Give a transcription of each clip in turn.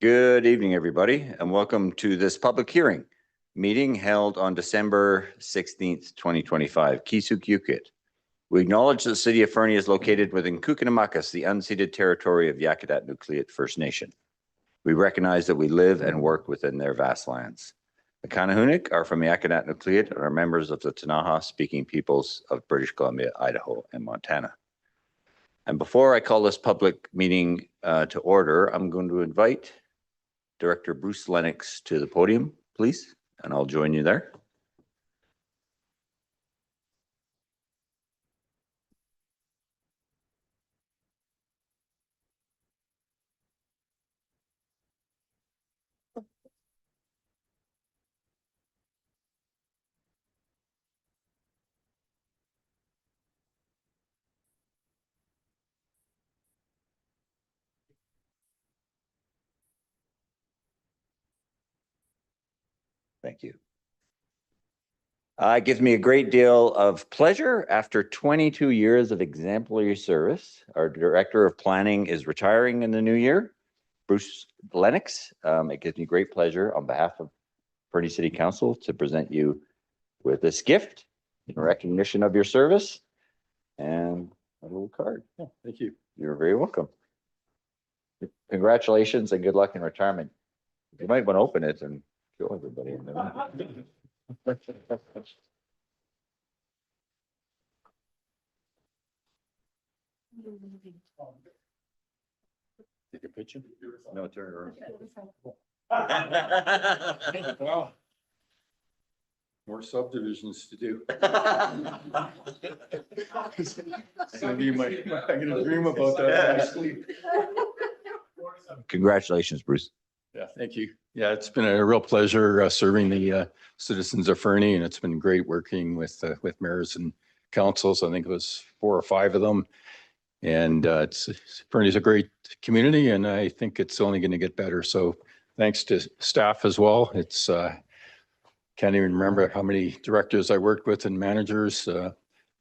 Good evening, everybody, and welcome to this public hearing meeting held on December 16th, 2025, Kisuk-Yukit. We acknowledge that the city of Fernie is located within Kukinamakis, the unceded territory of Yakutat Nucleat First Nation. We recognize that we live and work within their vast lands. The Kanahunik are from Yakutat Nucleat and are members of the Tanaha-speaking peoples of British Columbia, Idaho, and Montana. And before I call this public meeting to order, I'm going to invite Director Bruce Lennox to the podium, please, and I'll join you there. Thank you. It gives me a great deal of pleasure. After 22 years of exemplary service, our Director of Planning is retiring in the new year, Bruce Lennox. It gives me great pleasure on behalf of Fernie City Council to present you with this gift in recognition of your service and a little card. Yeah, thank you. You're very welcome. Congratulations and good luck in retirement. You might want to open it and show everybody in there. Take a picture. No, turn around. Wow. More subdivisions to do. I'm gonna dream about that in my sleep. Congratulations, Bruce. Yeah, thank you. Yeah, it's been a real pleasure serving the citizens of Fernie, and it's been great working with mayors and councils. I think it was 4 or 5 of them. And Fernie's a great community, and I think it's only going to get better. So thanks to staff as well. It's can't even remember how many directors I worked with and managers.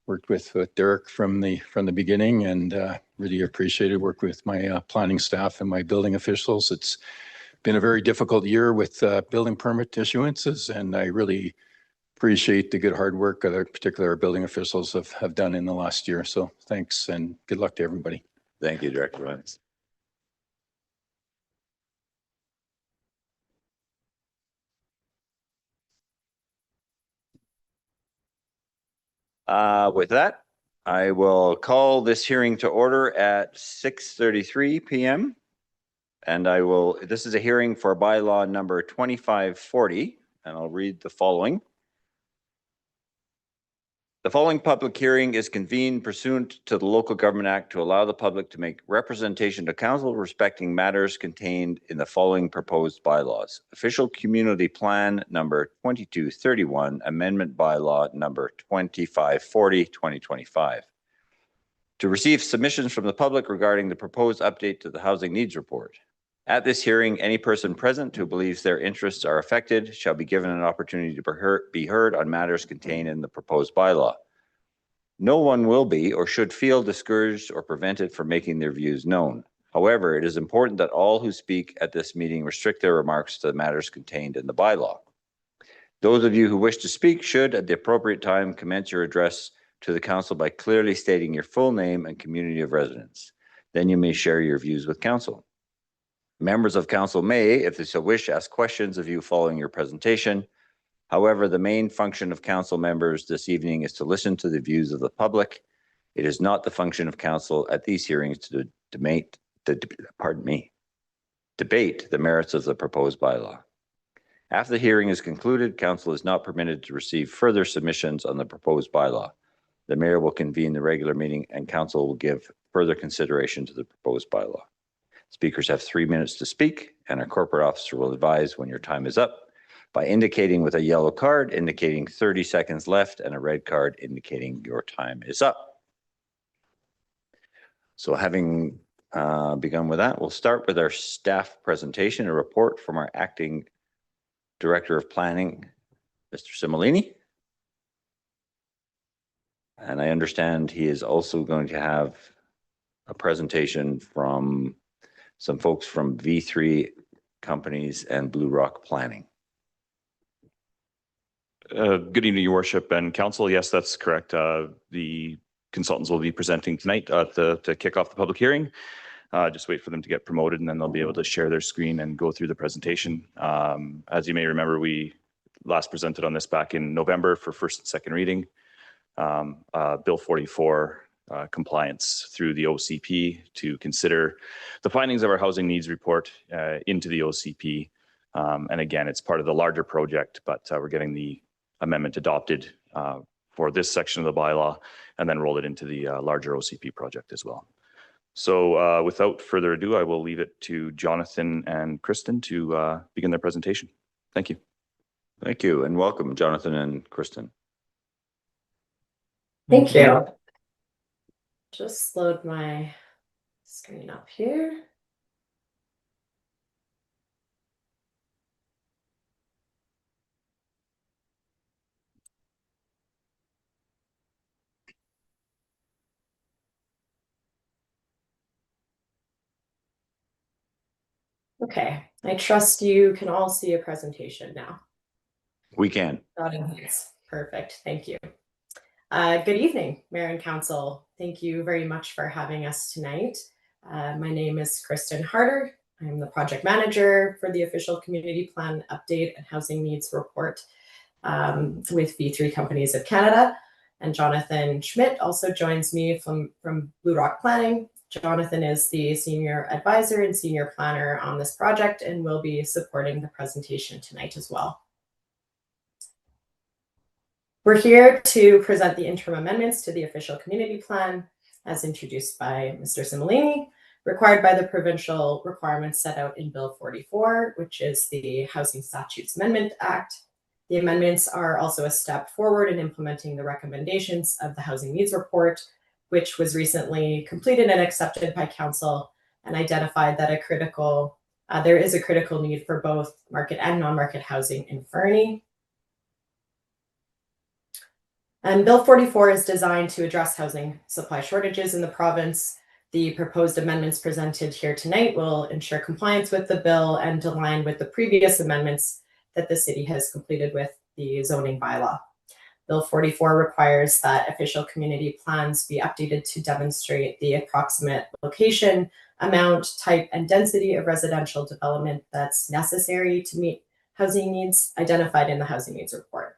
Worked with Derek from the beginning, and really appreciated working with my planning staff and my building officials. It's been a very difficult year with building permit issuances, and I really appreciate the good hard work that particularly our building officials have done in the last year. So thanks and good luck to everybody. Thank you, Director Lennox. With that, I will call this hearing to order at 6:33 p.m. And this is a hearing for bylaw number 2540, and I'll read the following. The following public hearing is convened pursuant to the Local Government Act to allow the public to make representation to council respecting matters contained in the following proposed bylaws. Official Community Plan number 2231, Amendment Bylaw number 2540, 2025. To receive submissions from the public regarding the proposed update to the Housing Needs Report. At this hearing, any person present who believes their interests are affected shall be given an opportunity to be heard on matters contained in the proposed bylaw. No one will be or should feel discouraged or prevented from making their views known. However, it is important that all who speak at this meeting restrict their remarks to the matters contained in the bylaw. Those of you who wish to speak should, at the appropriate time, commence your address to the council by clearly stating your full name and community of residence. Then you may share your views with council. Members of council may, if they so wish, ask questions of you following your presentation. However, the main function of council members this evening is to listen to the views of the public. It is not the function of council at these hearings to debate the merits of the proposed bylaw. After the hearing is concluded, council is not permitted to receive further submissions on the proposed bylaw. The mayor will convene the regular meeting and council will give further consideration to the proposed bylaw. Speakers have 3 minutes to speak, and our corporate officer will advise when your time is up by indicating with a yellow card indicating 30 seconds left and a red card indicating your time is up. So having begun with that, we'll start with our staff presentation, a report from our acting Director of Planning, Mr. Simolini. And I understand he is also going to have a presentation from some folks from V3 companies and Blue Rock Planning. Good evening, Your Worship and Council. Yes, that's correct. The consultants will be presenting tonight to kick off the public hearing. Just wait for them to get promoted and then they'll be able to share their screen and go through the presentation. As you may remember, we last presented on this back in November for first and second reading. Bill 44 compliance through the OCP to consider the findings of our housing needs report into the OCP. And again, it's part of the larger project, but we're getting the amendment adopted for this section of the bylaw and then roll it into the larger OCP project as well. So without further ado, I will leave it to Jonathan and Kristen to begin their presentation. Thank you. Thank you and welcome, Jonathan and Kristen. Thank you. Just load my screen up here. Okay, I trust you can all see a presentation now. We can. Perfect, thank you. Good evening, Mayor and Council. Thank you very much for having us tonight. My name is Kristen Harder. I'm the project manager for the official community plan update and housing needs report with V3 Companies of Canada. And Jonathan Schmidt also joins me from Blue Rock Planning. Jonathan is the senior advisor and senior planner on this project and will be supporting the presentation tonight as well. We're here to present the interim amendments to the official community plan as introduced by Mr. Similini, required by the provincial requirements set out in Bill 44, which is the Housing Statutes Amendment Act. The amendments are also a step forward in implementing the recommendations of the Housing Needs Report, which was recently completed and accepted by Council and identified that there is a critical need for both market and non-market housing in Fernie. And Bill 44 is designed to address housing supply shortages in the province. The proposed amendments presented here tonight will ensure compliance with the bill and align with the previous amendments that the city has completed with the zoning bylaw. Bill 44 requires that official community plans be updated to demonstrate the approximate location, amount, type, and density of residential development that's necessary to meet housing needs identified in the housing needs report.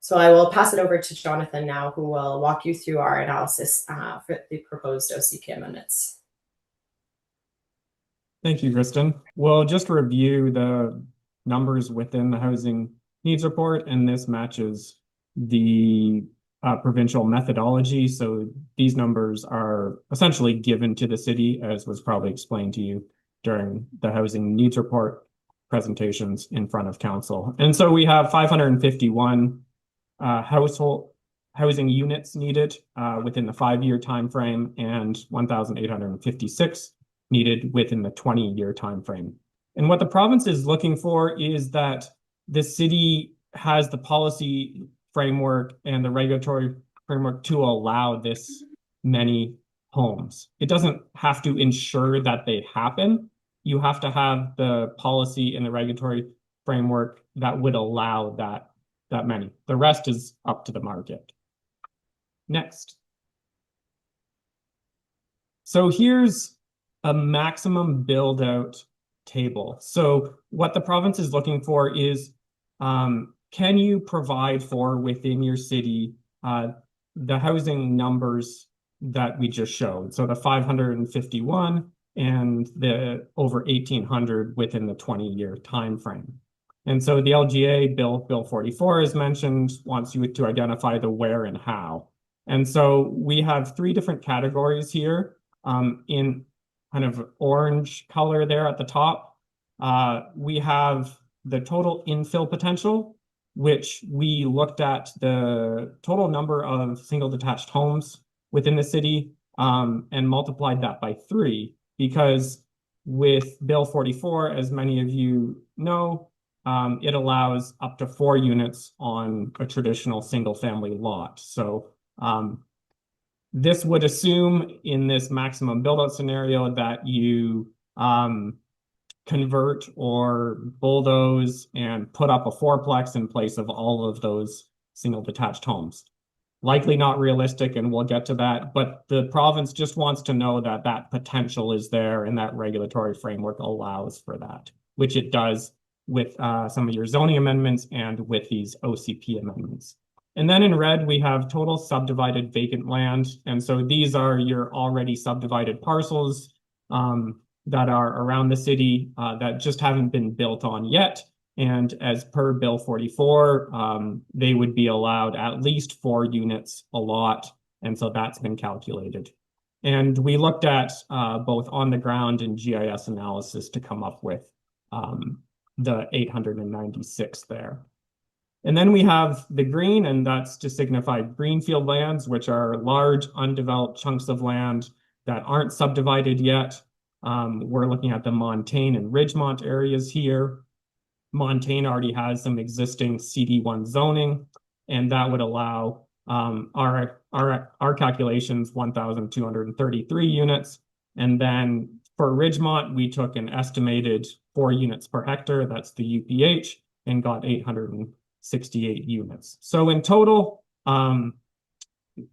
So I will pass it over to Jonathan now, who will walk you through our analysis for the proposed OCP amendments. Thank you, Kristen. We'll just review the numbers within the housing needs report, and this matches the provincial methodology. So these numbers are essentially given to the city, as was probably explained to you during the housing needs report presentations in front of council. And so we have 551 household housing units needed within the 5-year time frame and 1,856 needed within the 20-year time frame. And what the province is looking for is that the city has the policy framework and the regulatory framework to allow this many homes. It doesn't have to ensure that they happen. You have to have the policy and the regulatory framework that would allow that many. The rest is up to the market. Next. So here's a maximum build out table. So what the province is looking for is, can you provide for within your city the housing numbers that we just showed? So the 551 and the over 1,800 within the 20-year time frame. And so the LGA Bill 44, as mentioned, wants you to identify the where and how. And so we have 3 different categories here in kind of orange color there at the top. We have the total infill potential, which we looked at the total number of single detached homes within the city and multiplied that by 3, because with Bill 44, as many of you know, it allows up to 4 units on a traditional single family lot. So this would assume in this maximum build out scenario that you convert or bulldoze and put up a fourplex in place of all of those single detached homes. Likely not realistic, and we'll get to that, but the province just wants to know that that potential is there and that regulatory framework allows for that, which it does with some of your zoning amendments and with these OCP amendments. And then in red, we have total subdivided vacant land. And so these are your already subdivided parcels that are around the city that just haven't been built on yet. And as per Bill 44, they would be allowed at least 4 units a lot. And so that's been calculated. And we looked at both on the ground and GIS analysis to come up with the 896 there. And then we have the green, and that's to signify greenfield lands, which are large undeveloped chunks of land that aren't subdivided yet. We're looking at the Montaigne and Ridgemont areas here. Montaigne already has some existing CD1 zoning, and that would allow our calculations 1,233 units. And then for Ridgemont, we took an estimated 4 units per hectare, that's the UPH, and got 868 units. So in total,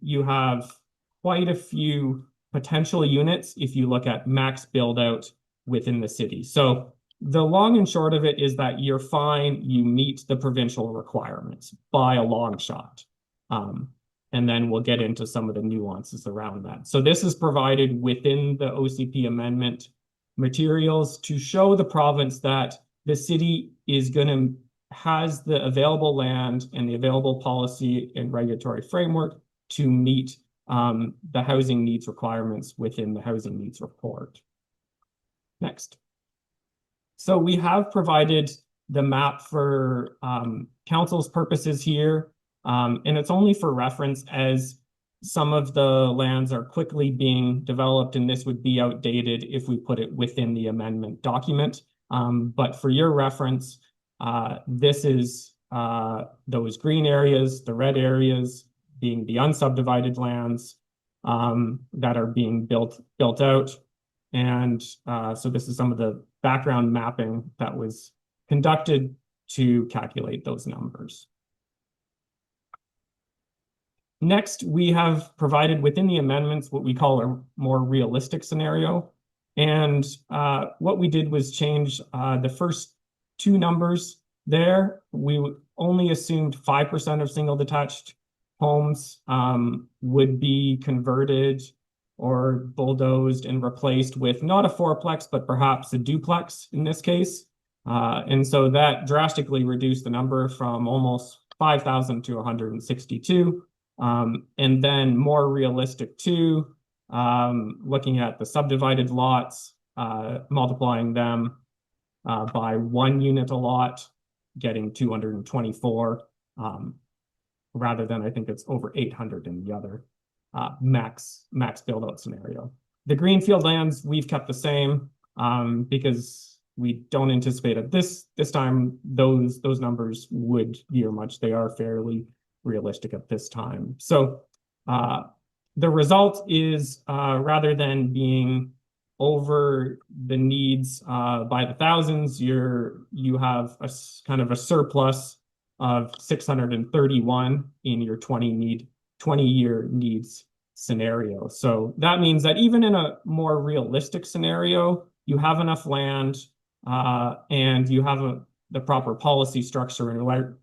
you have quite a few potential units if you look at max build out within the city. So the long and short of it is that you're fine, you meet the provincial requirements by a long shot. And then we'll get into some of the nuances around that. So this is provided within the OCP amendment materials to show the province that the city is has the available land and the available policy and regulatory framework to meet the housing needs requirements within the housing needs report. Next. So we have provided the map for council's purposes here, and it's only for reference as some of the lands are quickly being developed, and this would be outdated if we put it within the amendment document. But for your reference, this is those green areas, the red areas being the unsubdivided lands that are being built out. And so this is some of the background mapping that was conducted to calculate those numbers. Next, we have provided within the amendments what we call a more realistic scenario. And what we did was change the first 2 numbers there. We only assumed 5% of single detached homes would be converted or bulldozed and replaced with not a fourplex, but perhaps a duplex in this case. And so that drastically reduced the number from almost 5,000 to 162. And then more realistic too, looking at the subdivided lots, multiplying them by 1 unit a lot, getting 224, rather than I think it's over 800 in the other max build out scenario. The greenfield lands we've kept the same because we don't anticipate at this time those numbers would veer much. They are fairly realistic at this time. So the result is rather than being over the needs by the thousands, you have a kind of a surplus of 631 in your 20-year needs scenario. So that means that even in a more realistic scenario, you have enough land and you have the proper policy structure and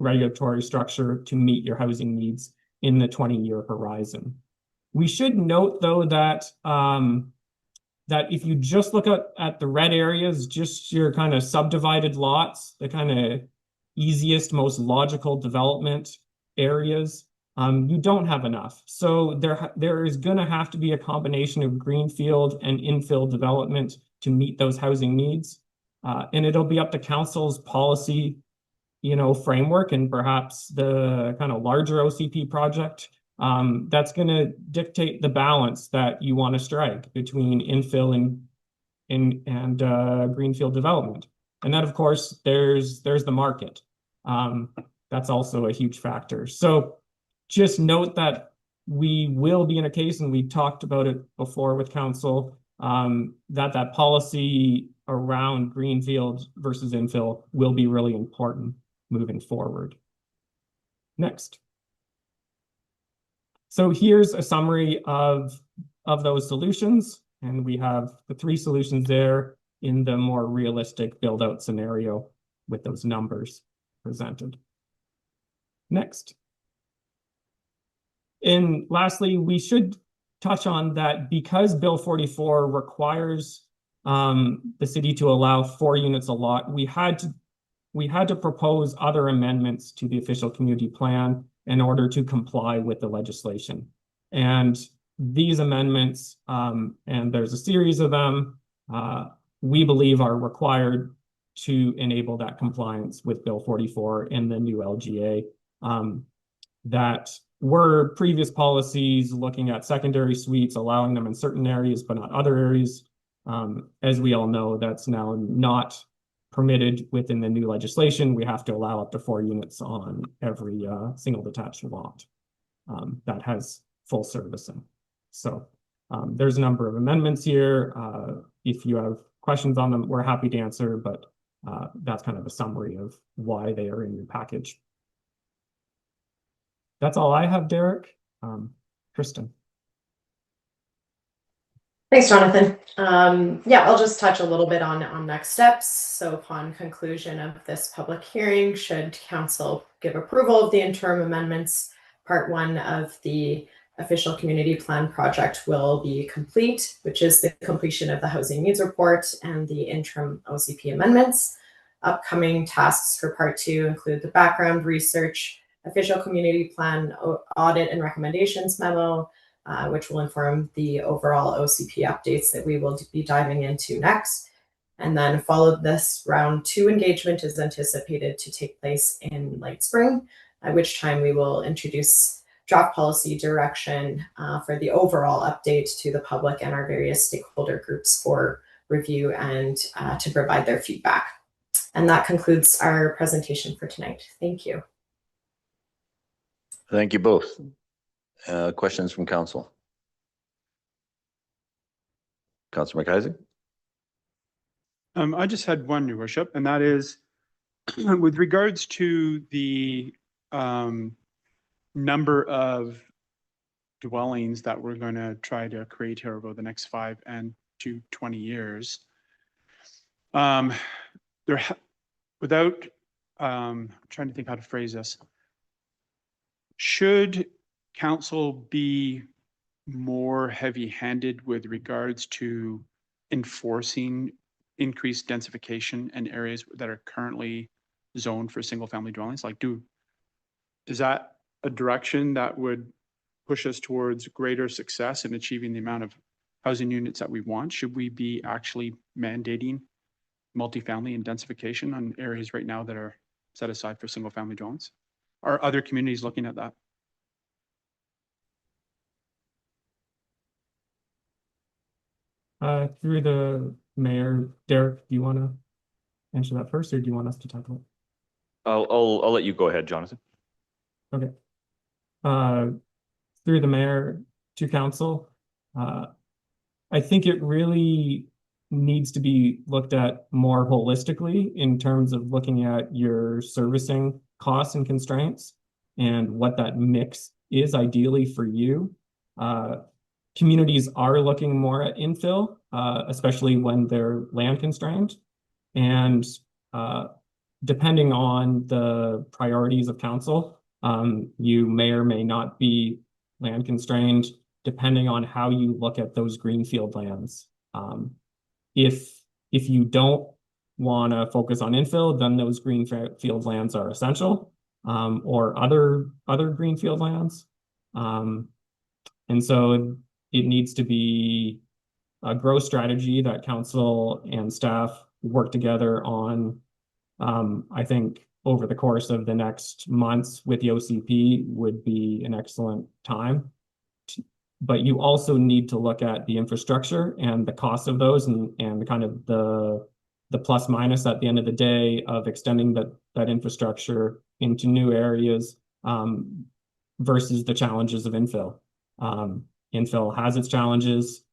regulatory structure to meet your housing needs in the 20-year horizon. We should note, though, that that if you just look at the red areas, just your kind of subdivided lots, the kind of easiest, most logical development areas, you don't have enough. So there is going to have to be a combination of greenfield and infill development to meet those housing needs. And it'll be up to council's policy, framework and perhaps the kind of larger OCP project that's going to dictate the balance that you want to strike between infill and greenfield development. And then, of course, there's the market. That's also a huge factor. So just note that we will be in a case, and we talked about it before with council, that policy around greenfield versus infill will be really important moving forward. Next. So here's a summary of those solutions, and we have the 3 solutions there in the more realistic build-out scenario with those numbers presented. Next. And lastly, we should touch on that because Bill 44 requires the city to allow 4 units a lot, we had to propose other amendments to the official community plan in order to comply with the legislation. And these amendments, and there's a series of them, we believe are required to enable that compliance with Bill 44 and the new LGA. That were previous policies looking at secondary suites, allowing them in certain areas, but not other areas. As we all know, that's now not permitted within the new legislation. We have to allow up to 4 units on every single detached lot that has full servicing. So there's a number of amendments here. If you have questions on them, we're happy to answer, but that's kind of a summary of why they are in your package. That's all I have, Derek. Kristen. Thanks, Jonathan. Yeah, I'll just touch a little bit on next steps. So upon conclusion of this public hearing, should council give approval of the interim amendments, part 1 of the official community plan project will be complete, which is the completion of the housing needs report and the interim OCP amendments. Upcoming tasks for part 2 include the background research, official community plan audit and recommendations memo, which will inform the overall OCP updates that we will be diving into next. And then follow this, round 2 engagement is anticipated to take place in late spring, at which time we will introduce draft policy direction for the overall update to the public and our various stakeholder groups for review and to provide their feedback. And that concludes our presentation for tonight. Thank you. Thank you both. Questions from council? Councilor McIsaac? I just had one, Your Worship, and that is with regards to the number of dwellings that we're going to try to create here over the next 5 and to 20 years. Without trying to think how to phrase this, should council be more heavy-handed with regards to enforcing increased densification in areas that are currently zoned for single-family dwellings? Like, is that a direction that would push us towards greater success in achieving the amount of housing units that we want? Should we be actually mandating multifamily and densification on areas right now that are set aside for single-family dwellings? Are other communities looking at that? Through the mayor, Derek, do you want to answer that first, or do you want us to talk about it? I'll let you go ahead, Jonathan. Okay. Through the mayor to council, I think it really needs to be looked at more holistically in terms of looking at your servicing costs and constraints and what that mix is ideally for you. Communities are looking more at infill, especially when they're land constrained. And depending on the priorities of council, you may or may not be land constrained, depending on how you look at those greenfield lands. If you don't want to focus on infill, then those greenfield lands are essential, or other greenfield lands. And so it needs to be a growth strategy that council and staff work together on. I think over the course of the next months with the OCP would be an excellent time. But you also need to look at the infrastructure and the cost of those and kind of the plus minus at the end of the day of extending that infrastructure into new areas versus the challenges of infill. Infill has its challenges.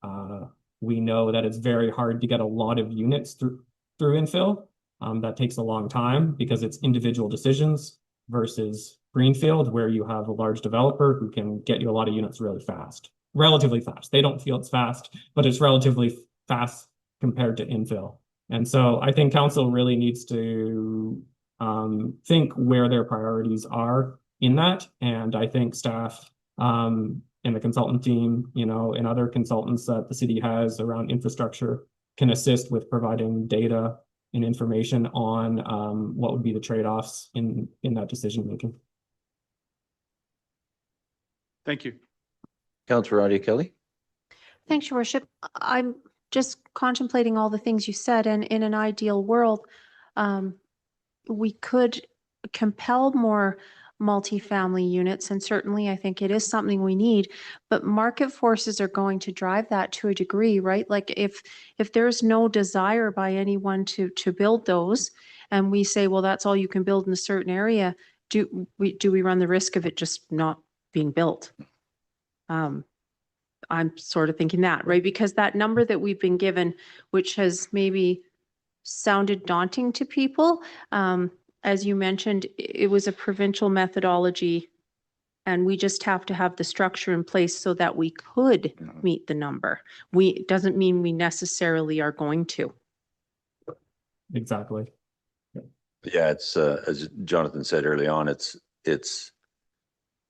We know that it's very hard to get a lot of units through infill. That takes a long time because it's individual decisions versus greenfield, where you have a large developer who can get you a lot of units really fast, relatively fast. They don't feel it's fast, but it's relatively fast compared to infill. And so I think council really needs to think where their priorities are in that. And I think staff and the consultant team, and other consultants that the city has around infrastructure can assist with providing data and information on what would be the trade-offs in that decision making. Thank you. Councillor Radia Kelly. Thanks, Your Worship. I'm just contemplating all the things you said, and in an ideal world, we could compel more multifamily units, and certainly I think it is something we need, but market forces are going to drive that to a degree, right? Like if there's no desire by anyone to build those, and we say, well, that's all you can build in a certain area, do we run the risk of it just not being built? I'm sort of thinking that, right? Because that number that we've been given, which has maybe sounded daunting to people, as you mentioned, it was a provincial methodology, and we just have to have the structure in place so that we could meet the number. It doesn't mean we necessarily are going to. Exactly. Yeah, it's as Jonathan said early on, it's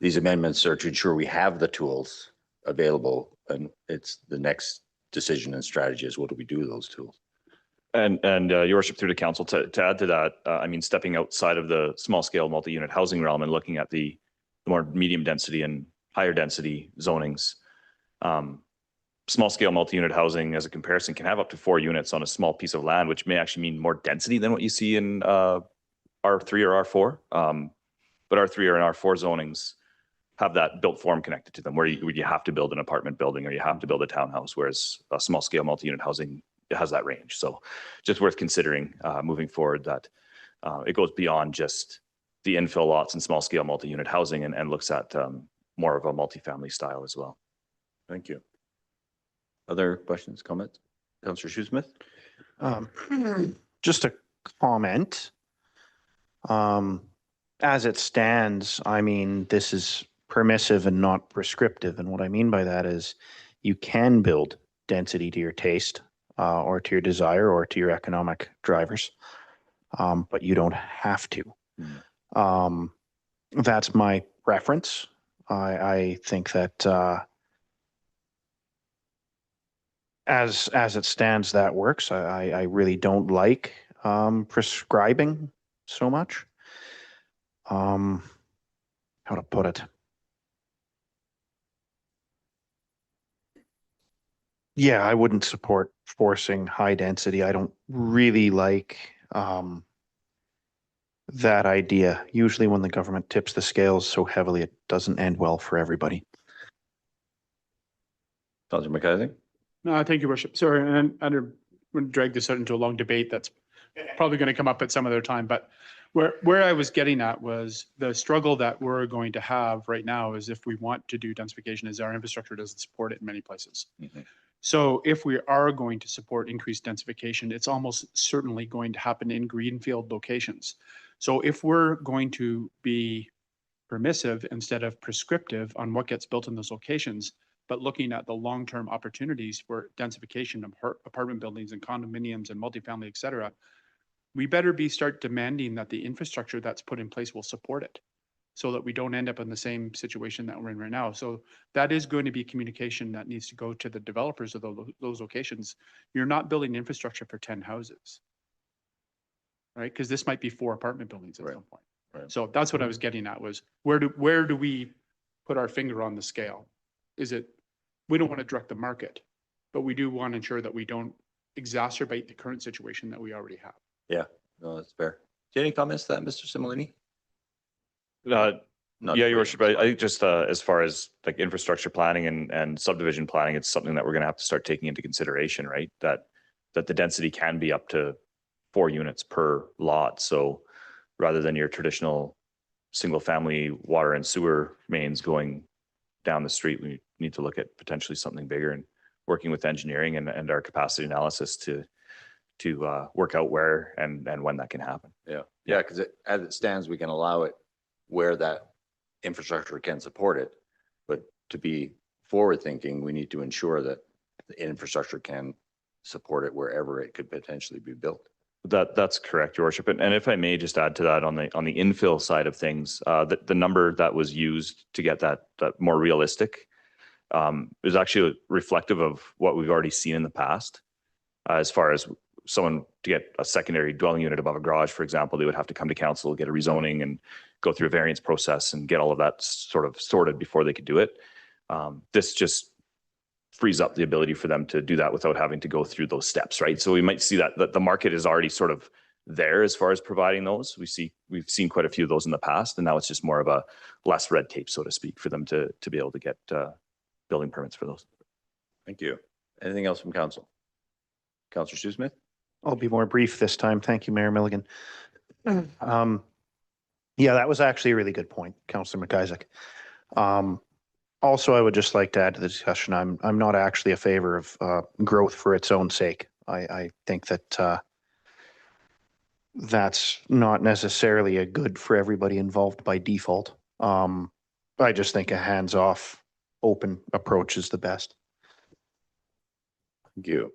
these amendments are to ensure we have the tools available, and it's the next decision and strategy is what do we do with those tools. And Your Worship, through the council, to add to that, I mean, stepping outside of the small scale multi-unit housing realm and looking at the more medium density and higher density zonings, small scale multi-unit housing as a comparison can have up to 4 units on a small piece of land, which may actually mean more density than what you see in R3 or R4. But R3 or R4 zonings have that built form connected to them, where you have to build an apartment building or you have to build a townhouse, whereas a small scale multi-unit housing has that range. So just worth considering moving forward that it goes beyond just the infill lots and small scale multi-unit housing and looks at more of a multifamily style as well. Thank you. Other questions, comments? Councillor Shoesmith? Just a comment. As it stands, I mean, this is permissive and not prescriptive. And what I mean by that is you can build density to your taste or to your desire or to your economic drivers, but you don't have to. That's my preference. I think that as it stands, that works. I really don't like prescribing so much. How to put it? Yeah, I wouldn't support forcing high density. I don't really like that idea. Usually when the government tips the scales so heavily, it doesn't end well for everybody. Councillor McCarthy? No, thank you, Worship. Sorry, and I don't want to drag this out into a long debate that's probably going to come up at some other time, but where I was getting at was the struggle that we're going to have right now is if we want to do densification, is our infrastructure doesn't support it in many places. So if we are going to support increased densification, it's almost certainly going to happen in greenfield locations. So if we're going to be permissive instead of prescriptive on what gets built in those locations, but looking at the long-term opportunities for densification of apartment buildings and condominiums and multifamily, et cetera, we better start demanding that the infrastructure that's put in place will support it so that we don't end up in the same situation that we're in right now. So that is going to be communication that needs to go to the developers of those locations. You're not building infrastructure for 10 houses, right? Because this might be 4 apartment buildings at some point. Right. So that's what I was getting at was where do we put our finger on the scale? Is it, we don't want to direct the market, but we do want to ensure that we don't exacerbate the current situation that we already have. Yeah, no, that's fair. Do you have any comments to that, Mr. Simolini? Yeah, Your Worship, I think just as far as like infrastructure planning and subdivision planning, it's something that we're going to have to start taking into consideration, right? That the density can be up to 4 units per lot. So rather than your traditional single family water and sewer mains going down the street, we need to look at potentially something bigger and working with engineering and our capacity analysis to to work out where and when that can happen. Yeah, yeah, because as it stands, we can allow it where that infrastructure can support it. But to be forward thinking, we need to ensure that the infrastructure can support it wherever it could potentially be built. That's correct, Your Worship. And if I may just add to that on the infill side of things, the number that was used to get that more realistic is actually reflective of what we've already seen in the past. As far as someone to get a secondary dwelling unit above a garage, for example, they would have to come to council, get a rezoning and go through a variance process and get all of that sort of sorted before they could do it. This just frees up the ability for them to do that without having to go through those steps, right? So we might see that the market is already sort of there as far as providing those. We've seen quite a few of those in the past, and now it's just more of a less red tape, so to speak, for them to be able to get building permits for those. Thank you. Anything else from council? Councillor Stu Smith? I'll be more brief this time. Thank you, Mayor Milligan. Yeah, that was actually a really good point, Councillor McIsaac. Also, I would just like to add to the discussion, I'm not actually a favor of growth for its own sake. I think that that's not necessarily a good for everybody involved by default. I just think a hands-off, open approach is the best. Thank you.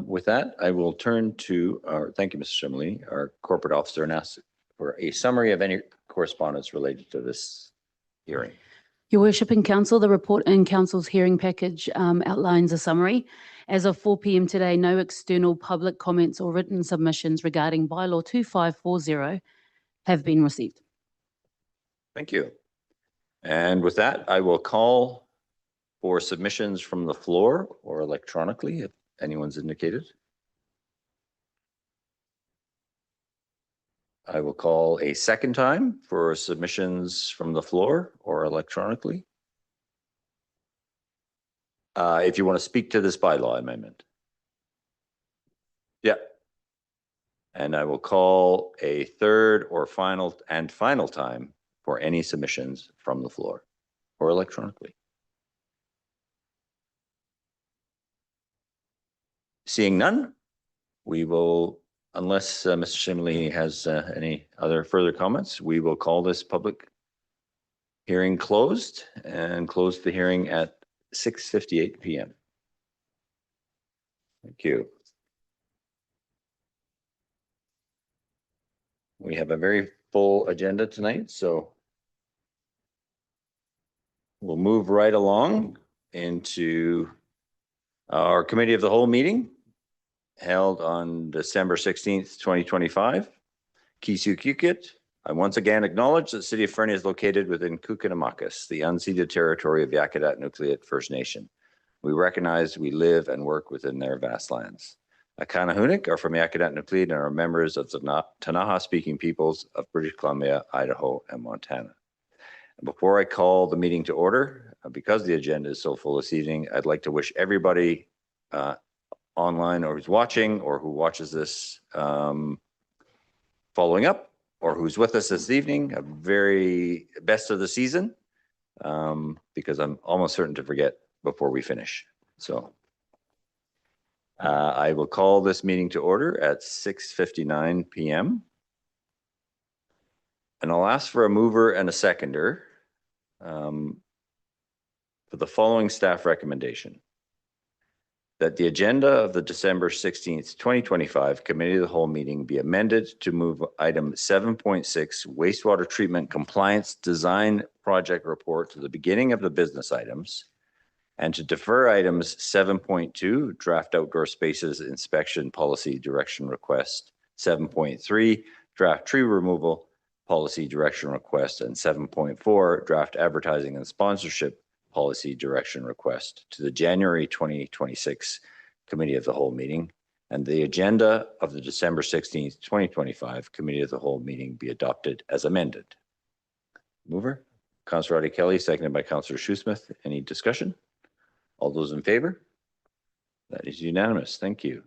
With that, I will turn to thank you, Mr. Similini, our corporate officer, and ask for a summary of any correspondence related to this hearing. Your Worship and Council, the report in Council's hearing package outlines a summary. As of 4 p.m. today, no external public comments or written submissions regarding bylaw 2540 have been received. Thank you. And with that, I will call for submissions from the floor or electronically, if anyone's indicated. I will call a second time for submissions from the floor or electronically. If you want to speak to this bylaw amendment. Yeah. And I will call a third or final time for any submissions from the floor or electronically. Seeing none, we will, unless Mr. Similini has any other further comments, we will call this public hearing closed and close the hearing at 6:58 p.m. Thank you. We have a very full agenda tonight, so we'll move right along into our committee of the whole meeting held on December 16th, 2025. Kisukukit. I once again acknowledge that the city of Fernie is located within Kukinamakis, the unceded territory of Yakutat Nucleat First Nation. We recognize we live and work within their vast lands. Akanahunik are from Yakutat Nucleat and are members of the Tanaha-speaking peoples of British Columbia, Idaho, and Montana. And before I call the meeting to order, because the agenda is so full this evening, I'd like to wish everybody online or who's watching or who watches this following up or who's with us this evening, a very best of the season, because I'm almost certain to forget before we finish. So I will call this meeting to order at 6:59 p.m. And I'll ask for a mover and a seconder for the following staff recommendation. That the agenda of the December 16th, 2025 Committee of the Whole meeting be amended to move item 7.6 wastewater treatment compliance design project report to the beginning of the business items, and to defer items 7.2 draft outdoor spaces inspection policy direction request, 7.3 draft tree removal policy direction request, and 7.4 draft advertising and sponsorship policy direction request to the January 2026 Committee of the Whole meeting, and the agenda of the December 16th, 2025 Committee of the Whole meeting be adopted as amended. Mover, Councillor Roddy Kelly, seconded by Councillor Shoesmith. Any discussion? All those in favor? That is unanimous. Thank you.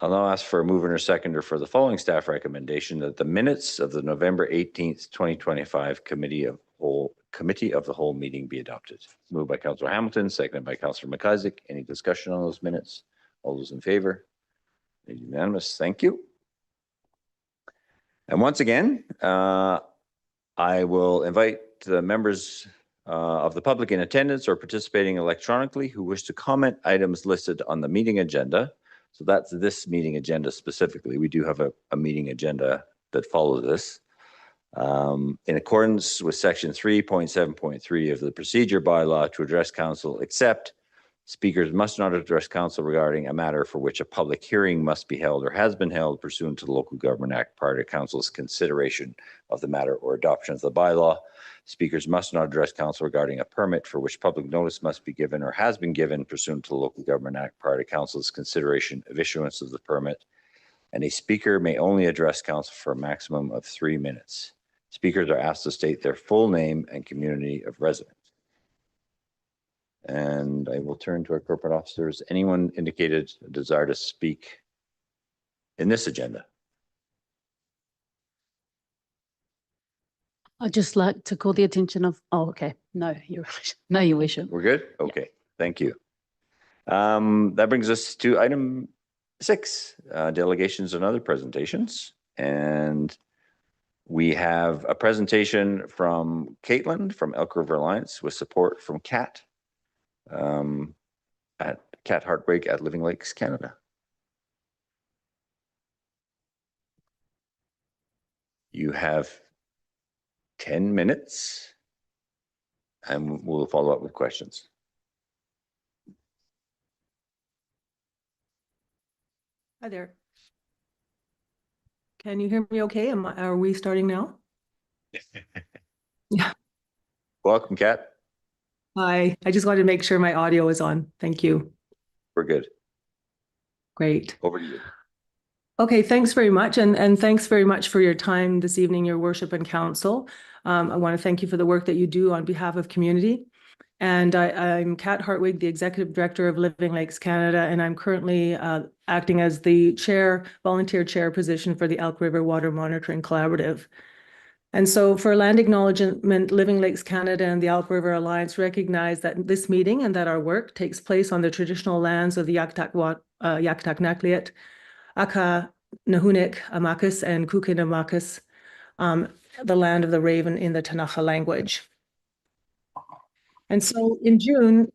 I'll now ask for a mover and a seconder for the following staff recommendation that the minutes of the November 18th, 2025 Committee of Whole committee of the whole meeting be adopted. Moved by Councillor Hamilton, seconded by Councillor McIsaac. Any discussion on those minutes? All those in favor? Unanimous. Thank you. And once again, I will invite the members of the public in attendance or participating electronically who wish to comment items listed on the meeting agenda. So that's this meeting agenda specifically. We do have a meeting agenda that follows this. In accordance with section 3.7.3 of the procedure bylaw, to address council, except speakers must not address council regarding a matter for which a public hearing must be held or has been held pursuant to the Local Government Act prior to council's consideration of the matter or adoption of the bylaw. Speakers must not address council regarding a permit for which public notice must be given or has been given pursuant to the Local Government Act prior to council's consideration of issuance of the permit. And a speaker may only address council for a maximum of 3 minutes. Speakers are asked to state their full name and community of residence. And I will turn to our corporate officers. Anyone indicated a desire to speak in this agenda? I'd just like to call the attention of, oh, okay. No, your worship. We're good? Okay, thank you. That brings us to item 6, delegations and other presentations. And we have a presentation from Caitlin from Elk River Alliance with support from Kat at Kat Hartwig at Living Lakes, Canada. You have 10 minutes and we'll follow up with questions. Hi there. Can you hear me okay? Are we starting now? Yeah. Welcome, Kat. Hi. I just wanted to make sure my audio is on. Thank you. We're good. Great. Over to you. Okay, thanks very much. And thanks very much for your time this evening, your worship and council. I want to thank you for the work that you do on behalf of community. And I'm Kat Hartwig, the Executive Director of Living Lakes Canada, and I'm currently acting as the volunteer chair position for the Elk River Water Monitoring Collaborative. And so for land acknowledgement, Living Lakes Canada and the Elk River Alliance recognize that this meeting and that our work takes place on the traditional lands of the Yaktaq-Nakliet, Aka, Nahunik, Amakus, and Kukinamakus, the land of the raven in the Tanakha language. And so in June,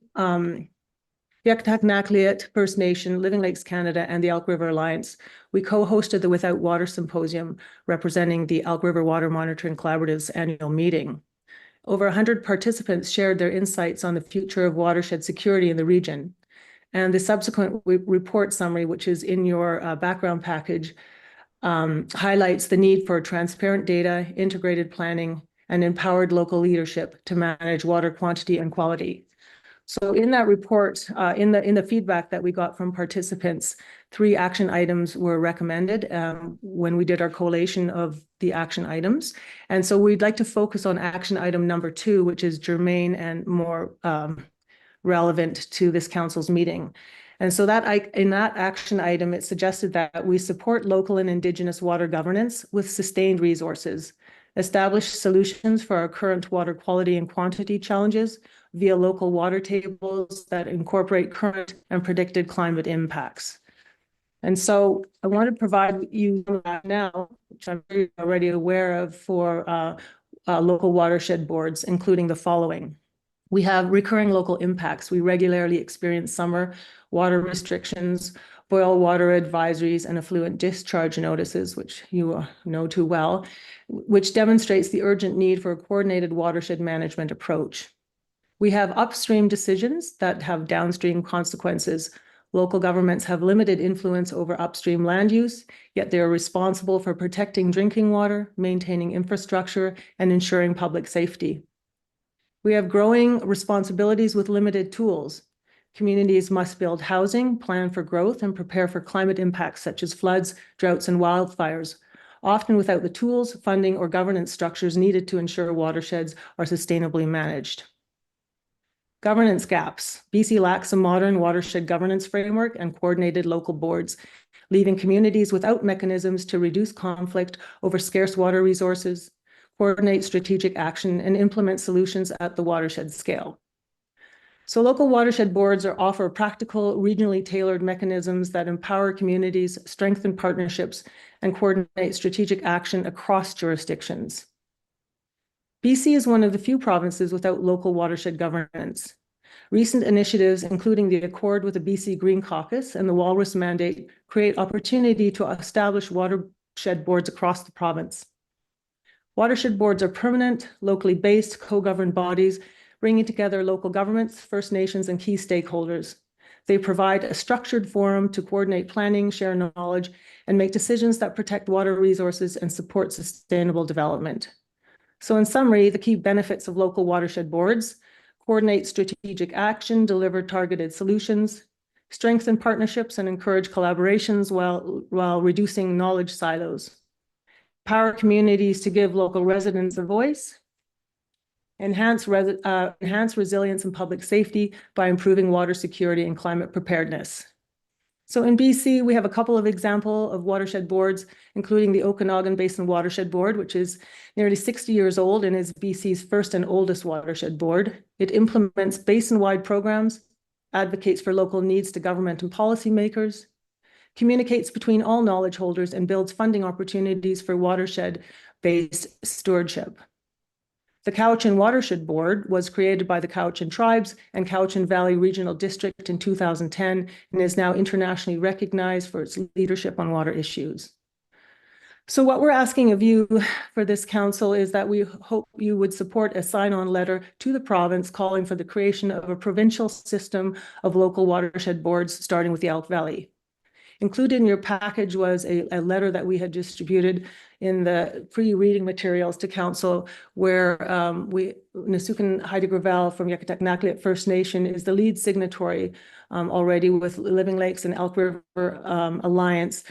Yaktaq-Nakliet First Nation, Living Lakes Canada, and the Elk River Alliance, we co-hosted the Without Water Symposium representing the Elk River Water Monitoring Collaborative's annual meeting. Over 100 participants shared their insights on the future of watershed security in the region. And the subsequent report summary, which is in your background package, highlights the need for transparent data, integrated planning, and empowered local leadership to manage water quantity and quality. So in that report, in the feedback that we got from participants, 3 action items were recommended when we did our collation of the action items. And so we'd like to focus on action item number 2, which is germane and more relevant to this council's meeting. And so in that action item, it suggested that we support local and Indigenous water governance with sustained resources, establish solutions for our current water quality and quantity challenges via local water tables that incorporate current and predicted climate impacts. And so I want to provide you that now, which I'm already aware of for local watershed boards, including the following. We have recurring local impacts. We regularly experience summer water restrictions, boil water advisories, and effluent discharge notices, which you know too well, which demonstrates the urgent need for a coordinated watershed management approach. We have upstream decisions that have downstream consequences. Local governments have limited influence over upstream land use, yet they are responsible for protecting drinking water, maintaining infrastructure, and ensuring public safety. We have growing responsibilities with limited tools. Communities must build housing, plan for growth, and prepare for climate impacts such as floods, droughts, and wildfires, often without the tools, funding, or governance structures needed to ensure watersheds are sustainably managed. Governance gaps. BC lacks a modern watershed governance framework and coordinated local boards, leaving communities without mechanisms to reduce conflict over scarce water resources, coordinate strategic action, and implement solutions at the watershed scale. So local watershed boards offer practical, regionally tailored mechanisms that empower communities, strengthen partnerships, and coordinate strategic action across jurisdictions. BC is one of the few provinces without local watershed governance. Recent initiatives, including the Accord with the BC Green Caucus and the Walrus Mandate, create opportunity to establish watershed boards across the province. Watershed boards are permanent, locally based, co-governed bodies, bringing together local governments, First Nations, and key stakeholders. They provide a structured forum to coordinate planning, share knowledge, and make decisions that protect water resources and support sustainable development. So in summary, the key benefits of local watershed boards: coordinate strategic action, deliver targeted solutions, strengthen partnerships and encourage collaborations while reducing knowledge silos, empower communities to give local residents a voice, enhance resilience and public safety by improving water security and climate preparedness. So in BC, we have a couple of examples of watershed boards, including the Okanagan Basin Watershed Board, which is nearly 60 years old and is BC's first and oldest watershed board. It implements basin-wide programs, advocates for local needs to government and policymakers, communicates between all knowledge holders, and builds funding opportunities for watershed-based stewardship. The Cowichan Watershed Board was created by the Cowichan Tribes and Cowichan Valley Regional District in 2010 and is now internationally recognized for its leadership on water issues. So what we're asking of you for this council is that we hope you would support a sign-on letter to the province calling for the creation of a provincial system of local watershed boards, starting with the Elk Valley. Included in your package was a letter that we had distributed in the pre-reading materials to council, where Nisukan Haida Gravel from Yakitak First Nation is the lead signatory already with Living Lakes and Elk River Alliance,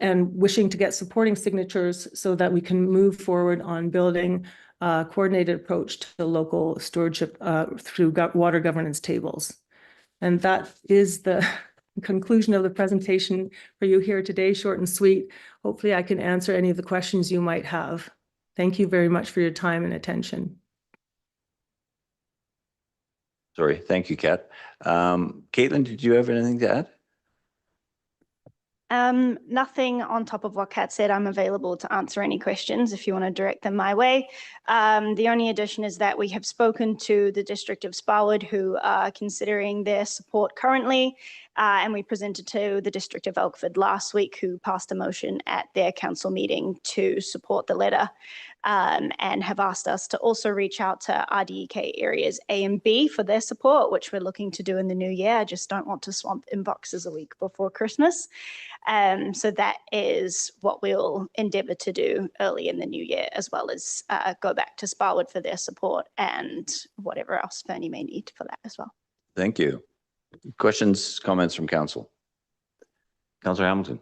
and wishing to get supporting signatures so that we can move forward on building a coordinated approach to the local stewardship through water governance tables. And that is the conclusion of the presentation for you here today, short and sweet. Hopefully I can answer any of the questions you might have. Thank you very much for your time and attention. Sorry, thank you, Kat. Caitlin, did you have anything to add? Nothing on top of what Kat said. I'm available to answer any questions if you want to direct them my way. The only addition is that we have spoken to the District of Sparwood, who are considering their support currently, and we presented to the District of Elkford last week, who passed a motion at their council meeting to support the letter, and have asked us to also reach out to RDEK areas A and B for their support, which we're looking to do in the new year. I just don't want to swamp inboxes a week before Christmas. So that is what we'll endeavour to do early in the new year, as well as go back to Sparwood for their support and whatever else Fernie may need for that as well. Thank you. Questions, comments from council? Councillor Hamilton.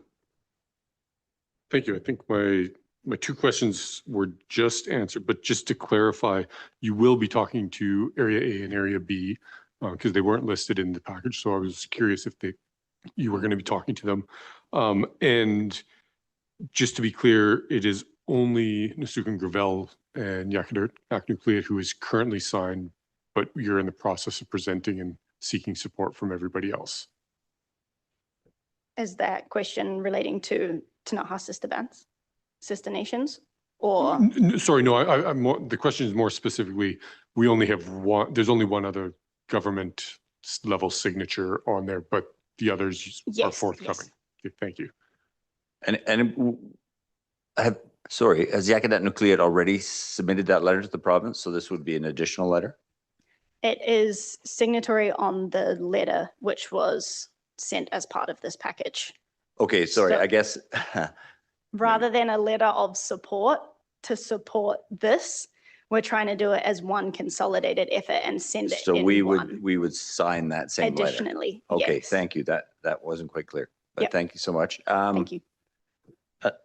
Thank you. I think my two questions were just answered, but just to clarify, you will be talking to Area A and Area B because they weren't listed in the package. So I was curious if you were going to be talking to them. And just to be clear, it is only Nisukan Gravel and Yakitak Nucleate who is currently signed, but you're in the process of presenting and seeking support from everybody else. Is that question relating to Tanaha sister nations, or? Sorry, no, I'm more, the question is more specifically, we only have one, there's only one other government level signature on there, but the others are forthcoming. Yes. Okay, thank you. And has Yakitat Nucleate already submitted that letter to the province? So this would be an additional letter? It is signatory on the letter, which was sent as part of this package. Okay, sorry, So- I guess. Rather than a letter of support to support this, we're trying to do it as one consolidated effort and send it So in we one. would sign that same letter. Additionally, Okay, yes. thank you. That wasn't quite clear, but Yep. thank you so much. Thank you.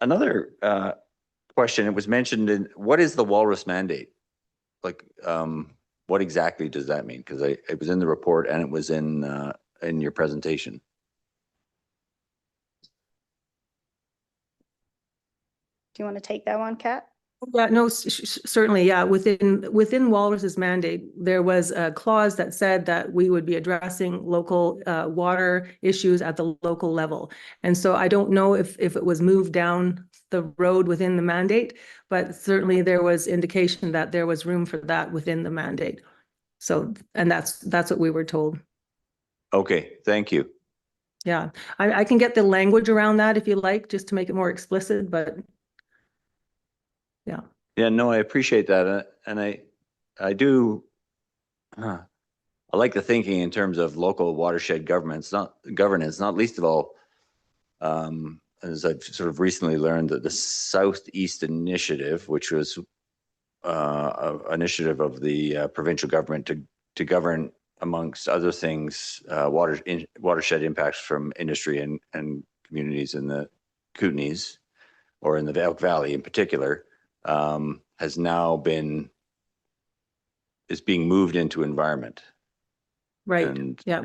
Another question, it was mentioned in, what is the Walrus Mandate? Like, what exactly does that mean? Because it was in the report and it was in your presentation. Do you want to take that one, Kat? Yeah, no, certainly, yeah. Within Walrus's mandate, there was a clause that said that we would be addressing local water issues at the local level. And so I don't know if it was moved down the road within the mandate, but certainly there was indication that there was room for that within the mandate. So, and that's what we were told. Okay, thank you. Yeah, I can get the language around that if you like, just to make it more explicit, but yeah. Yeah, no, I appreciate that. And I do, I like the thinking in terms of local watershed governance, not least of all, as I've sort of recently learned that the Southeast Initiative, which was an initiative of the provincial government to govern, amongst other things, watershed impacts from industry and communities in the Kootenays, or in the Elk Valley in particular, has now is being moved into environment. Right. And yeah.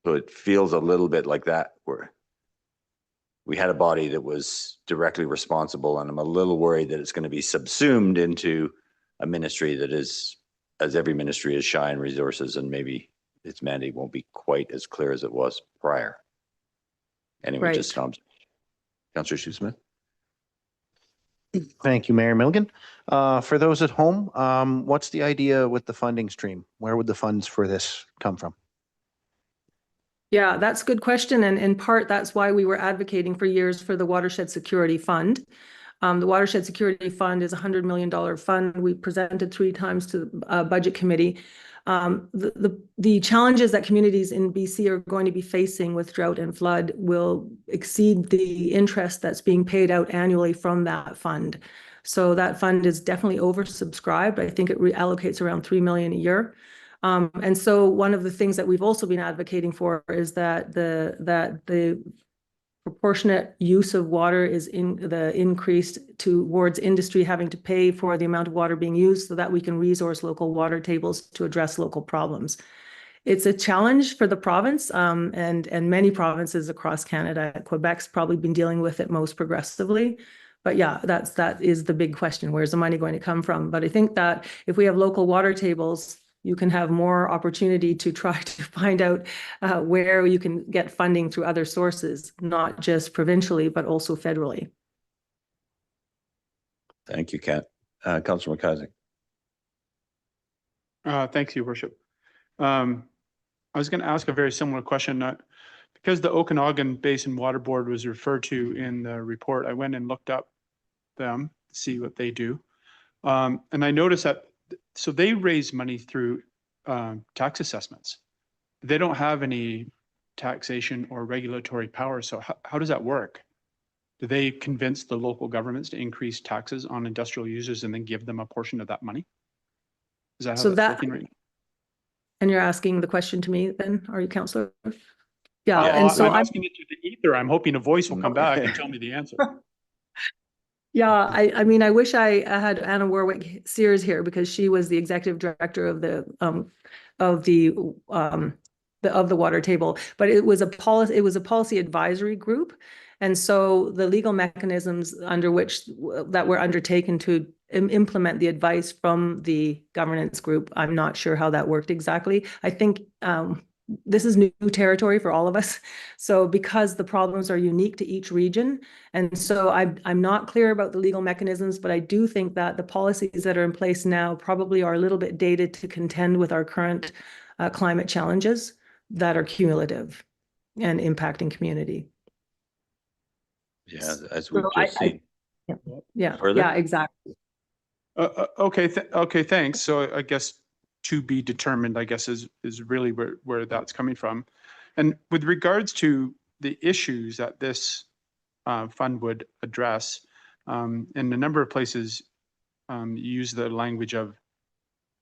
so it feels a little bit like that, where we had a body that was directly responsible, and I'm a little worried that it's going to be subsumed into a ministry that is, as every ministry is, shy in resources, and maybe its mandate won't be quite as clear as it was prior. Anyway, Right. just Councillor Shoesmith. Thank you, Mayor Milligan. For those at home, what's the idea with the funding stream? Where would the funds for this come from? Yeah, that's a good question. And in part, that's why we were advocating for years for the Watershed Security Fund. The Watershed Security Fund is a $100 million fund. We presented 3 times to the Budget Committee. The challenges that communities in BC are going to be facing with drought and flood will exceed the interest that's being paid out annually from that fund. So that fund is definitely oversubscribed. I think it reallocates around $3 million a year. And so one of the things that we've also been advocating for is that the proportionate use of water is increased towards industry having to pay for the amount of water being used, so that we can resource local water tables to address local problems. It's a challenge for the province, and many provinces across Canada. Quebec's probably been dealing with it most progressively. But yeah, that is the big question. Where's the money going to come from? But I think that if we have local water tables, you can have more opportunity to try to find out where you can get funding through other sources, not just provincially, but also federally. Thank you, Kat. Councillor McIsaac. Thanks, Your Worship. I was going to ask a very similar question. Because the Okanagan Basin Water Board was referred to in the report, I went and looked up them to see what they do. And I noticed that, so they raise money through tax assessments. They don't have any taxation or regulatory power. So how does that work? Do they convince the local governments to increase taxes on industrial users and then give them a portion of that money? Is that how So that's working right now? And you're asking the question to me then, are you, Councillor? Yeah, Oh, and so I'm asking it to the ether. I'm hoping a voice will come back and tell me the answer. Yeah, I mean, I wish I had Anna Warwick Sears here, because she was the executive director of the water table, but it was a policy advisory group. And so the legal mechanisms under which that were undertaken to implement the advice from the governance group, I'm not sure how that worked exactly. I think this is new territory for all of us. So because the problems are unique to each region, and so I'm not clear about the legal mechanisms, but I do think that the policies that are in place now probably are a little bit dated to contend with our current climate challenges that are cumulative and impacting community. Yeah, as we've So just seen. Yeah, Further? yeah, exactly. Okay, thanks. So I guess to be determined, I guess, is really where that's coming from. And with regards to the issues that this fund would address, in a number of places, you use the language of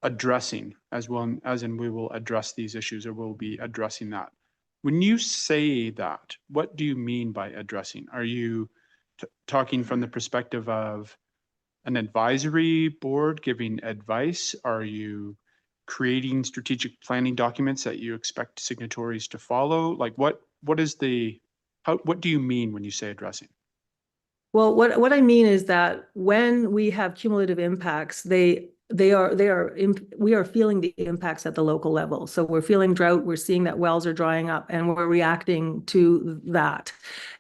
addressing, as well as in we will address these issues, or we'll be addressing that. When you say that, what do you mean by addressing? Are you talking from the perspective of an advisory board giving advice? Are you creating strategic planning documents that you expect signatories to follow? Like what do you mean when you say addressing? Well, what I mean is that when we have cumulative impacts, we are feeling the impacts at the local level. So we're feeling drought, we're seeing that wells are drying up, and we're reacting to that.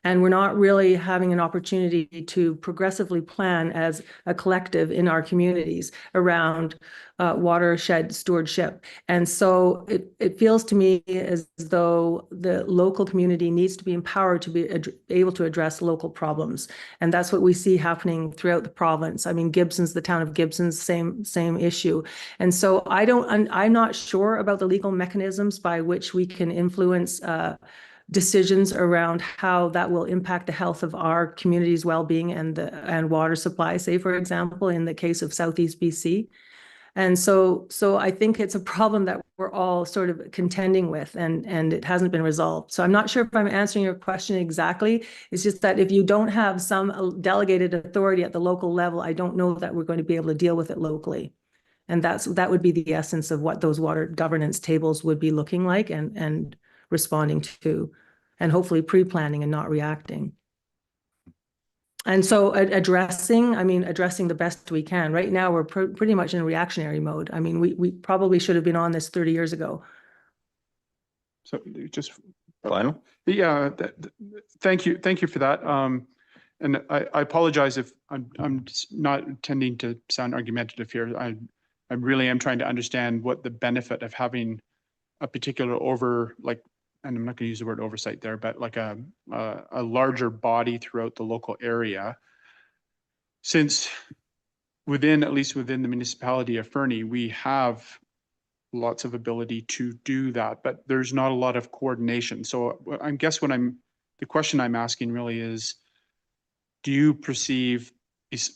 And we're not really having an opportunity to progressively plan as a collective in our communities around watershed stewardship. And so it feels to me as though the local community needs to be empowered to be able to address local problems. And that's what we see happening throughout the province. I mean, the town of Gibson's same issue. And so I'm not sure about the legal mechanisms by which we can influence decisions around how that will impact the health of our community's well-being and water supply, say, for example, in the case of Southeast BC. And so I think it's a problem that we're all sort of contending with, and it hasn't been resolved. So I'm not sure if I'm answering your question exactly. It's just that if you don't have some delegated authority at the local level, I don't know that we're going to be able to deal with it locally. And that would be the essence of what those water governance tables would be looking like and responding to, and hopefully pre-planning and not reacting. And so addressing the best we can. Right now, we're pretty much in reactionary mode. I mean, we probably should have been on this 30 years ago. So just Final? yeah, thank you for that. And I apologize if I'm not intending to sound argumentative here. I really am trying to understand what the benefit of having a particular and I'm not going to use the word oversight there, but like a larger body throughout the local area. Since at least within the municipality of Fernie, we have lots of ability to do that, but there's not a lot of coordination. So I guess the question I'm asking really is, do you perceive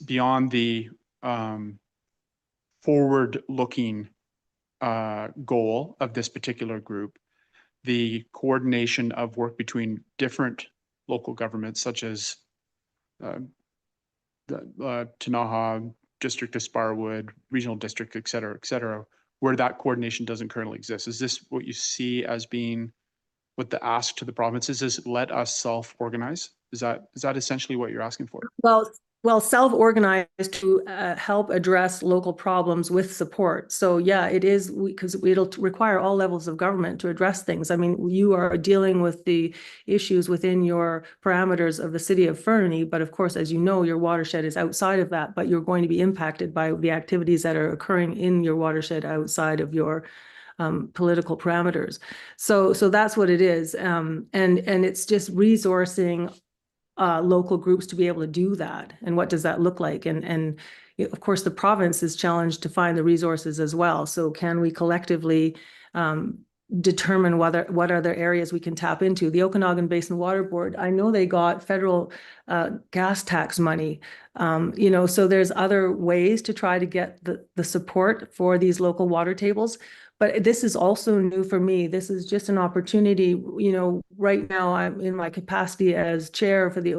beyond the forward-looking goal of this particular group, the coordination of work between different local governments, such as the Tanaha, District of Sparwood, Regional District, et cetera, where that coordination doesn't currently exist? Is this what you see as being what the ask to the provinces is? Let us self-organize? Is that essentially what you're asking for? Well, self-organized to help address local problems with support. So yeah, it is, because it'll require all levels of government to address things. I mean, you are dealing with the issues within your parameters of the city of Fernie, but of course, as you know, your watershed is outside of that, but you're going to be impacted by the activities that are occurring in your watershed outside of your political parameters. So that's what it is. And it's just resourcing local groups to be able to do that. And what does that look like? And of course, the province is challenged to find the resources as well. So can we collectively determine what other areas we can tap into? The Okanagan Basin Water Board, I know they got federal gas tax money. So there's other ways to try to get the support for these local water tables. But this is also new for me. This is just an opportunity. Right now I'm in my capacity as chair for the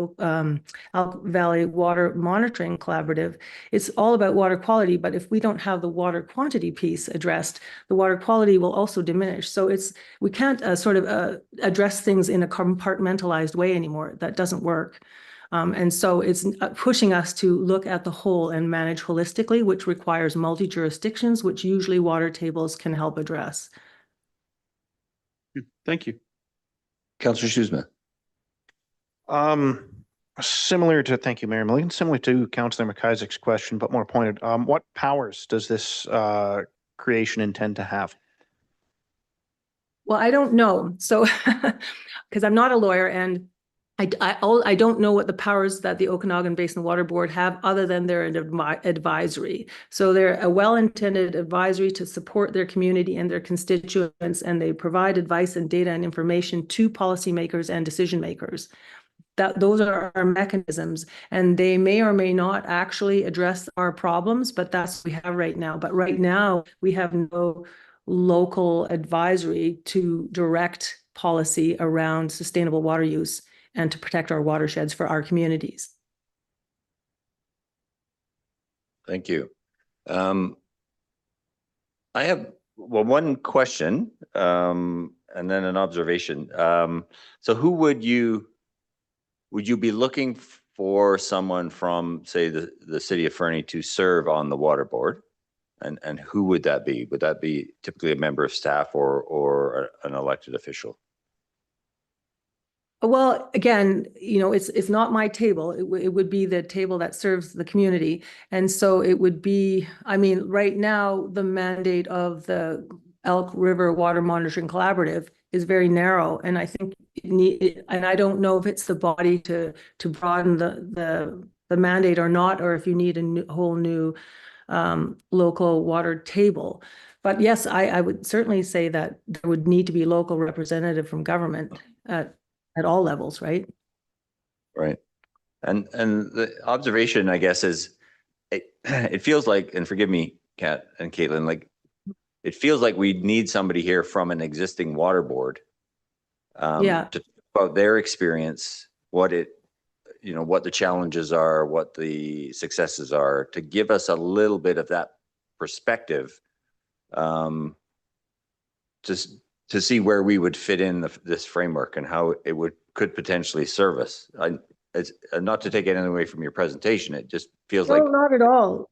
Elk Valley Water Monitoring Collaborative. It's all about water quality, but if we don't have the water quantity piece addressed, the water quality will also diminish. So we can't address things in a compartmentalized way anymore. That doesn't work. And so it's pushing us to look at the whole and manage holistically, which requires multi-jurisdictions, which usually water tables can help address. Thank you. Councillor Shoesmith. Thank you, Mayor Milligan, similar to Councillor McIsaac's question, but more pointed. What powers does this creation intend to have? Well, I don't know. So, because I'm not a lawyer, and I don't know what the powers that the Okanagan Basin Water Board have other than they're an advisory. So they're a well-intended advisory to support their community and their constituents, and they provide advice and data and information to policymakers and decision makers. Those are our mechanisms, and they may or may not actually address our problems, but that's what we have right now. But right now we have no local advisory to direct policy around sustainable water use and to protect our watersheds for our communities. Thank you. I have one question and then an observation. So who would you be looking for someone from, say, the city of Fernie to serve on the water board? And who would that be? Would that be typically a member of staff or an elected official? Well, again, it's not my table. It would be the table that serves the community. And so it would be, I mean, right now, the mandate of the Elk River Water Monitoring Collaborative is very narrow. And I think and I don't know if it's the body to broaden the mandate or not, or if you need a whole new local water table. But yes, I would certainly say that there would need to be local representative from government at all levels, right? Right. And the observation, I guess, is it feels like, and forgive me, Kat and Caitlin, like it feels like we need somebody here from an existing water board Yeah. to talk about their experience, what the challenges are, what the successes are, to give us a little bit of that perspective, just to see where we would fit in this framework and how it could potentially serve us. It's not to take anything away from your presentation. It just feels No, like not at all.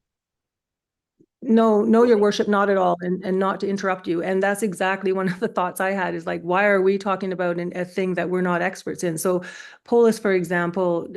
No, your worship, not at all, and not to interrupt you. And that's exactly one of the thoughts I had is like, why are we talking about a thing that we're not experts in? So Polis, for example,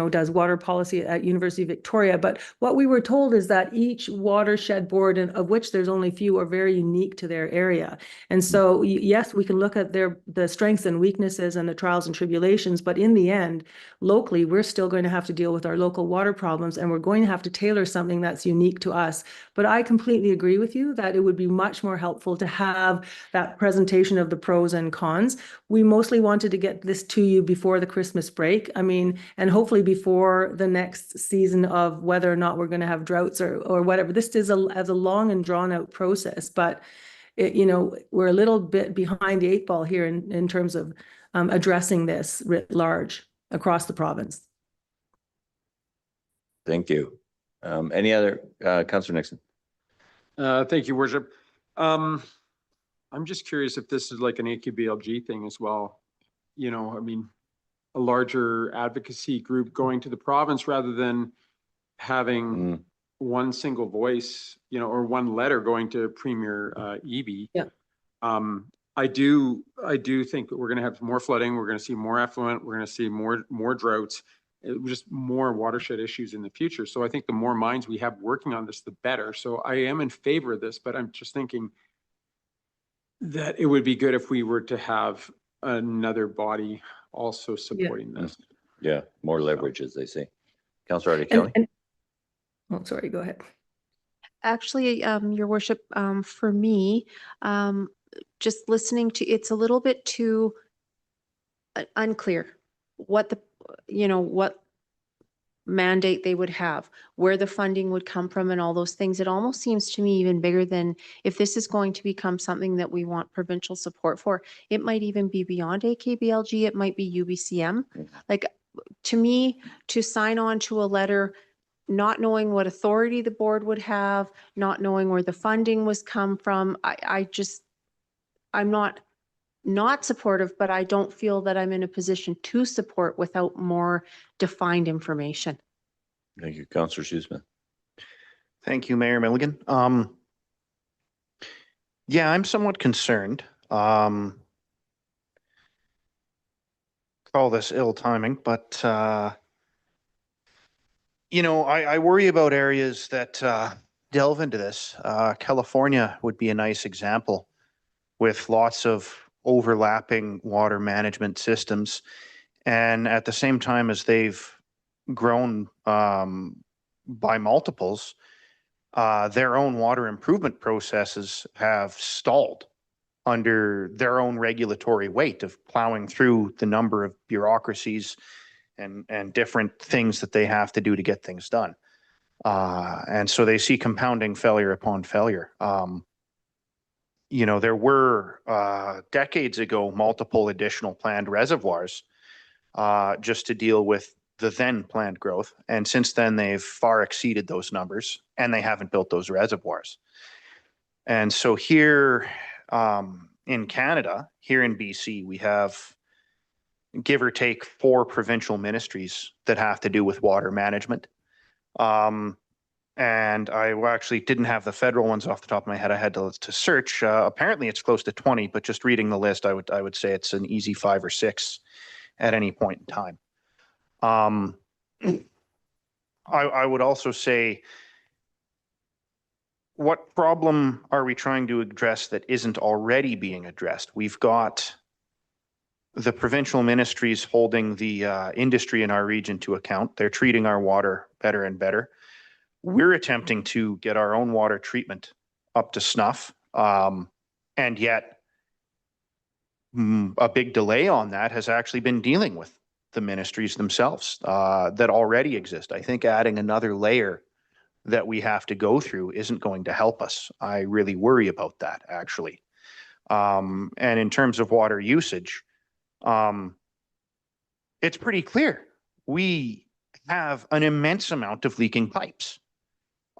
does water policy at University of Victoria. But what we were told is that each watershed board, and of which there's only few, are very unique to their area. And so, yes, we can look at the strengths and weaknesses and the trials and tribulations, but in the end, locally, we're still going to have to deal with our local water problems, and we're going to have to tailor something that's unique to us. But I completely agree with you that it would be much more helpful to have that presentation of the pros and cons. We mostly wanted to get this to you before the Christmas break. I mean, and hopefully before the next season of whether or not we're going to have droughts or whatever. This is a long and drawn out process, but we're a little bit behind the eight ball here in terms of addressing this writ large across the province. Thank you. Any other, Councillor Nixon? Thank you, Worship. I'm just curious if this is like an AKBLG thing as well. I mean, a larger advocacy group going to the province rather than having one single voice, or one letter going to Premier Eby. Yeah. I do think that we're going to have more flooding. We're going to see more effluent. We're going to see more droughts. Just more watershed issues in the future. So I think the more minds we have working on this, the better. So I am in favor of this, but I'm just thinking that it would be good if we were to have another body also supporting this. Yeah, more leverage, as they say. Councillor Artie Kelly. Oh, sorry, go ahead. Actually, your worship, for me, just listening to, it's a little bit too unclear what mandate they would have, where the funding would come from and all those things. It almost seems to me even bigger than if this is going to become something that we want provincial support for. It might even be beyond AKBLG. It might be UBCM. Like, to me, to sign on to a letter, not knowing what authority the board would have, not knowing where the funding was come from, I'm not supportive, but I don't feel that I'm in a position to support without more defined information. Thank you, Councillor Shoesmith. Thank you, Mayor Milligan. Yeah, I'm somewhat concerned. Call this ill timing, but I worry about areas that delve into this. California would be a nice example with lots of overlapping water management systems. And at the same time as they've grown by multiples, their own water improvement processes have stalled under their own regulatory weight of plowing through the number of bureaucracies and different things that they have to do to get things done. And so they see compounding failure upon failure. There were decades ago multiple additional planned reservoirs just to deal with the then planned growth. And since then, they've far exceeded those numbers and they haven't built those reservoirs. And so here in Canada, here in BC, we have give or take 4 provincial ministries that have to do with water management. And I actually didn't have the federal ones off the top of my head. I had to search. Apparently it's close to 20, but just reading the list, I would say it's an easy 5 or 6 at any point in time. I would also say, what problem are we trying to address that isn't already being addressed? We've got the provincial ministries holding the industry in our region to account. They're treating our water better and better. We're attempting to get our own water treatment up to snuff. And yet a big delay on that has actually been dealing with the ministries themselves that already exist. I think adding another layer that we have to go through isn't going to help us. I really worry about that, actually. And in terms of water usage, it's pretty clear. We have an immense amount of leaking pipes.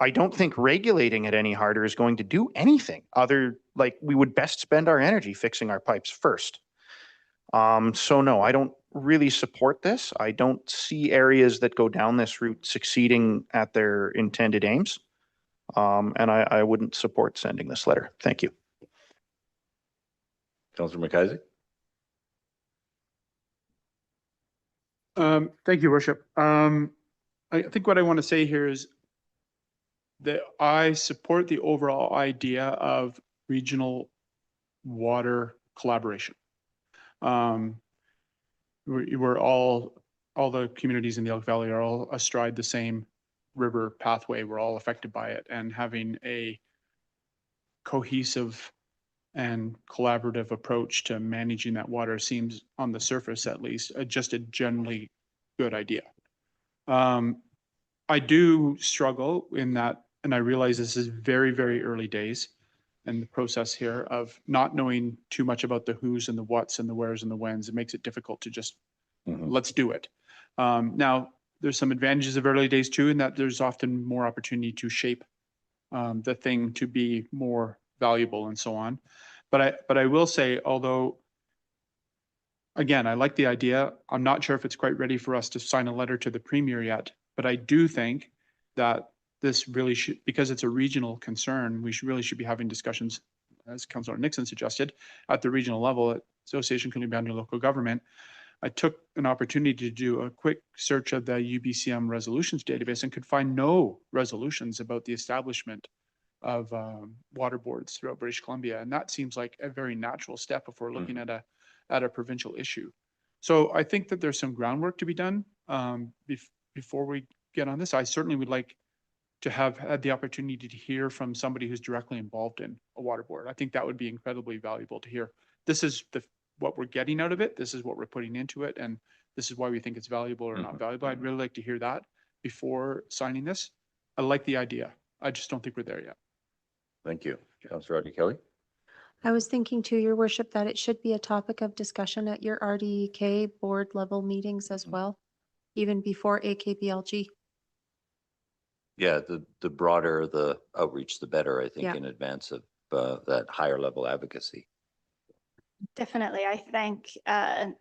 I don't think regulating it any harder is going to do anything other, like, we would best spend our energy fixing our pipes first. So no, I don't really support this. I don't see areas that go down this route succeeding at their intended aims. And I wouldn't support sending this letter. Thank you. Councillor McIsaac. Thank you, Worship. I think what I want to say here is that I support the overall idea of regional water collaboration. We're all the communities in the Elk Valley are all astride the same river pathway. We're all affected by it, and having a cohesive and collaborative approach to managing that water seems, on the surface at least, just a generally good idea. I do struggle in that, and I realize this is very, very early days in the process here of not knowing too much about the who's and the what's and the where's and the when's. It makes it difficult to just let's do it. Now, there's some advantages of early days too, in that there's often more opportunity to shape the thing to be more valuable and so on. But I will say, although, again, I like the idea, I'm not sure if it's quite ready for us to sign a letter to the Premier yet, but I do think that this really should, because it's a regional concern, we really should be having discussions, as Councillor Nixon suggested, at the regional level, at Association Community Boundary Local Government. I took an opportunity to do a quick search of the UBCM resolutions database and could find no resolutions about the establishment of water boards throughout British Columbia. And that seems like a very natural step if we're looking at a provincial issue. So I think that there's some groundwork to be done before we get on this. I certainly would like to have had the opportunity to hear from somebody who's directly involved in a water board. I think that would be incredibly valuable to hear. This is what we're getting out of it. This is what we're putting into it. And this is why we think it's valuable or not valuable. I'd really like to hear that before signing this. I like the idea. I just don't think we're there yet. Thank you. Councillor Rodney Kelly. I was thinking too, Your Worship, that it should be a topic of discussion at your RDK board level meetings as well, even before AKBLG. Yeah, the broader the outreach, the better, I think, Yeah. in advance of that higher level advocacy. Definitely. I thank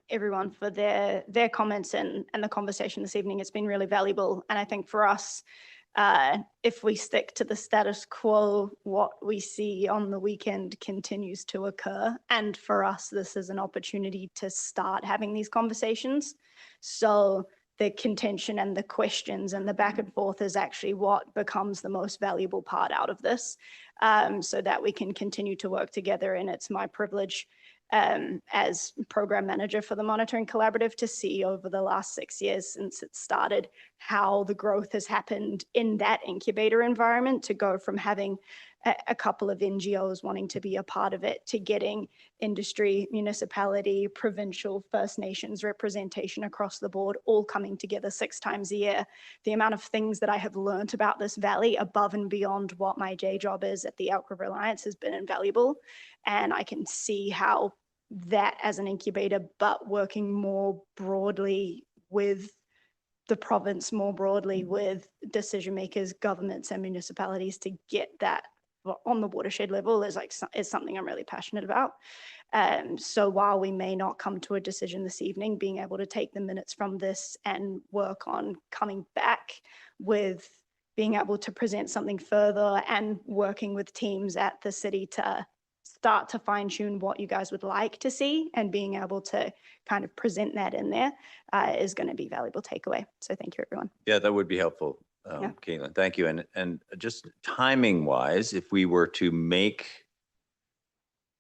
everyone for their comments and the conversation this evening. It's been really valuable. And I think for us, if we stick to the status quo, what we see on the weekend continues to occur. And for us, this is an opportunity to start having these conversations. So the contention and the questions and the back and forth is actually what becomes the most valuable part out of this, so that we can continue to work together. And it's my privilege as program manager for the Monitoring Collaborative to see over the last 6 years since it started how the growth has happened in that incubator environment, to go from having a couple of NGOs wanting to be a part of it to getting industry, municipality, provincial, First Nations representation across the board, all coming together 6 times a year. The amount of things that I have learned about this valley above and beyond what my day job is at the Elk River Alliance has been invaluable. And I can see how that as an incubator, but working more broadly with the province, more broadly with decision makers, governments and municipalities to get that on the watershed level is is something I'm really passionate about. So while we may not come to a decision this evening, being able to take the minutes from this and work on coming back with being able to present something further and working with teams at the city to start to fine tune what you guys would like to see and being able to kind of present that in there is going to be valuable takeaway. So thank you, everyone. Yeah, that would be helpful, Yeah. Caitlin. Thank you. And just timing wise, if we were to make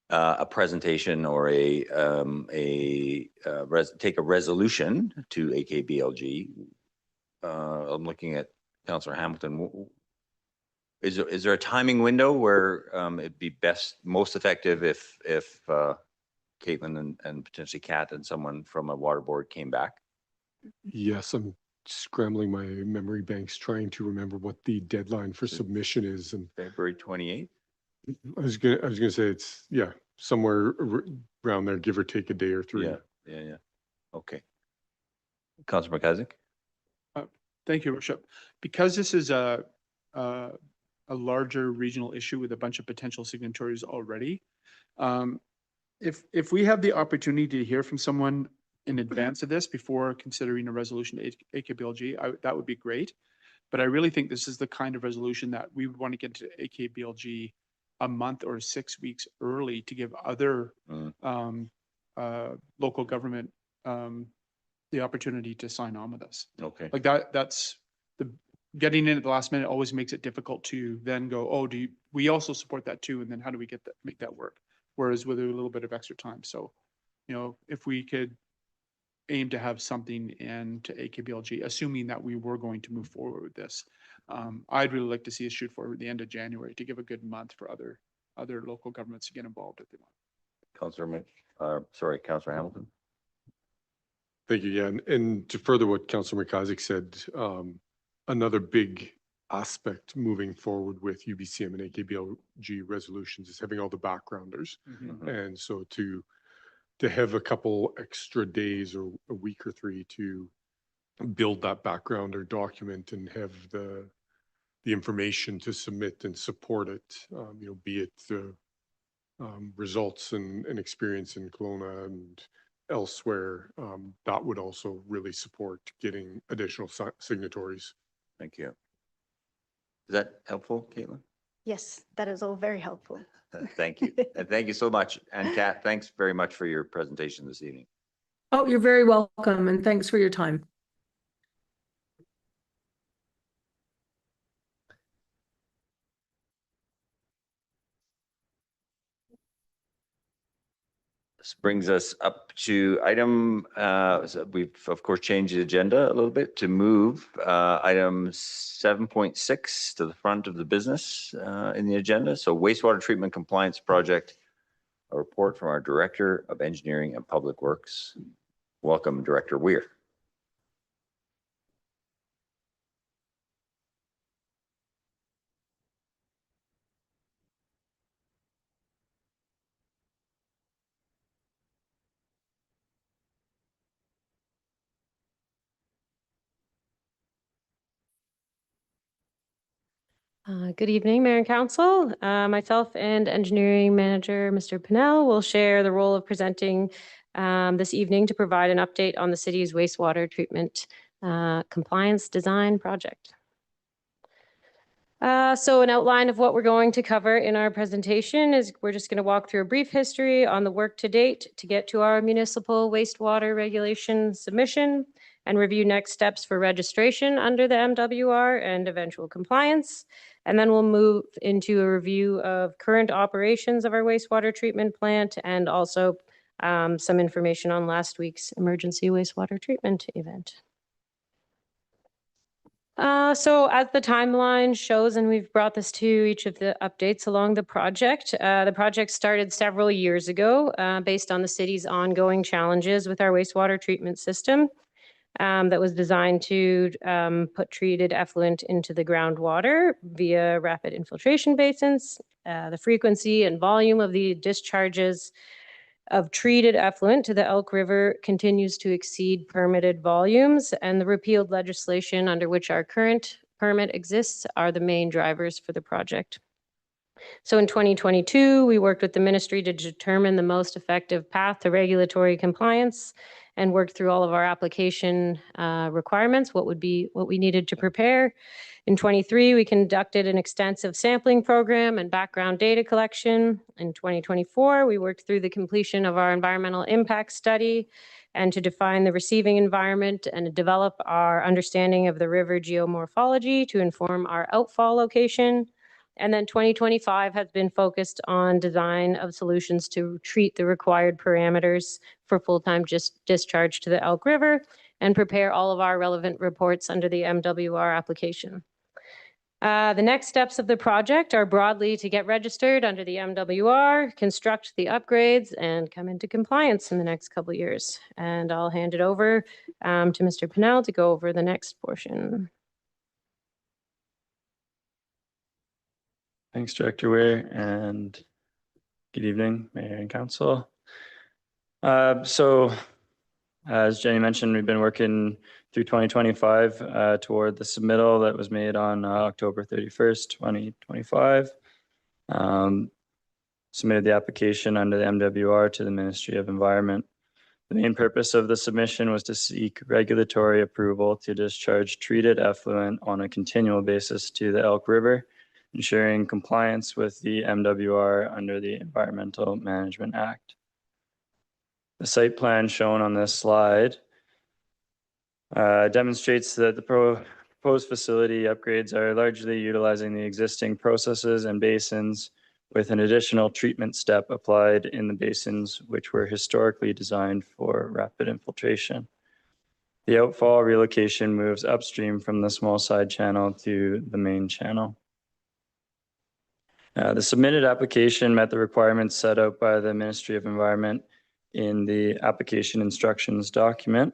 a presentation or take a resolution to AKBLG, I'm looking at Councillor Hamilton. Is there a timing window where it'd be most effective if Caitlin and potentially Kat and someone from a water board came back? Yes, I'm scrambling my memory banks trying to remember what the deadline for submission is. And February 28th? I was gonna say it's, yeah, somewhere around there, give or take a day or three. Yeah. Okay. Councillor McIsaac? Thank you, Worship. Because this is a larger regional issue with a bunch of potential signatories already, if we have the opportunity to hear from someone in advance of this before considering a resolution to AKBLG, that would be great. But I really think this is the kind of resolution that we would want to get to AKBLG a month or 6 weeks early to give other local government the opportunity to sign on with us. Okay. Like that's getting in at the last minute always makes it difficult to then go, oh, we also support that too? And then how do we make that work? Whereas with a little bit of extra time. So, if we could aim to have something in to AKBLG, assuming that we were going to move forward with this, I'd really like to see us shoot for the end of January to give a good month for other local governments to get involved if they want. Councillor Hamilton. Thank you. Yeah, and to further what Councillor McIsaac said, another big aspect moving forward with UBCM and AKBLG resolutions is having all the backgrounders. And so to have a couple extra days or a week or three to build that backgrounder document and have the information to submit and support it, be it the results and experience in Kelowna and elsewhere, that would also really support getting additional signatories. Thank you. Is that helpful, Caitlin? Yes, that is all very helpful. Thank you. And thank you so much. And Kat, thanks very much for your presentation this evening. Oh, you're very welcome, and thanks for your time. This brings us up to item, so we've of course changed the agenda a little bit to move item 7.6 to the front of the business in the agenda. So wastewater treatment compliance project, a report from our Director of Engineering and Public Works. Welcome, Director Weir. Good evening, Mayor and Council. Myself and Engineering Manager, Mr. Pinnell, will share the role of presenting this evening to provide an update on the city's wastewater treatment compliance design project. So an outline of what we're going to cover in our presentation is we're just going to walk through a brief history on the work to date to get to our municipal wastewater regulation submission and review next steps for registration under the MWR and eventual compliance. And then we'll move into a review of current operations of our wastewater treatment plant and also some information on last week's emergency wastewater treatment event. So as the timeline shows, and we've brought this to each of the updates along the project started several years ago based on the city's ongoing challenges with our wastewater treatment system. That was designed to put treated effluent into the groundwater via rapid infiltration basins. The frequency and volume of the discharges of treated effluent to the Elk River continues to exceed permitted volumes, and the repealed legislation under which our current permit exists are the main drivers for the project. So in 2022, we worked with the ministry to determine the most effective path to regulatory compliance and worked through all of our application requirements, what we needed to prepare. In 23, we conducted an extensive sampling program and background data collection. In 2024, we worked through the completion of our environmental impact study and to define the receiving environment and develop our understanding of the river geomorphology to inform our outfall location. And then 2025 has been focused on design of solutions to treat the required parameters for full-time discharge to the Elk River and prepare all of our relevant reports under the MWR application. The next steps of the project are broadly to get registered under the MWR, construct the upgrades, and come into compliance in the next couple of years. And I'll hand it over to Mr. Pinnell to go over the next portion. Thanks, Director Ware, and good evening, Mayor and Council. So, as Jenny mentioned, we've been working through 2025 toward the submittal that was made on October 31st, 2025. Submitted the application under the MWR to the Ministry of Environment. The main purpose of the submission was to seek regulatory approval to discharge treated effluent on a continual basis to the Elk River, ensuring compliance with the MWR under the Environmental Management Act. The site plan shown on this slide demonstrates that the proposed facility upgrades are largely utilizing the existing processes and basins with an additional treatment step applied in the basins which were historically designed for rapid infiltration. The outfall relocation moves upstream from the small side channel to the main channel. The submitted application met the requirements set out by the Ministry of Environment in the application instructions document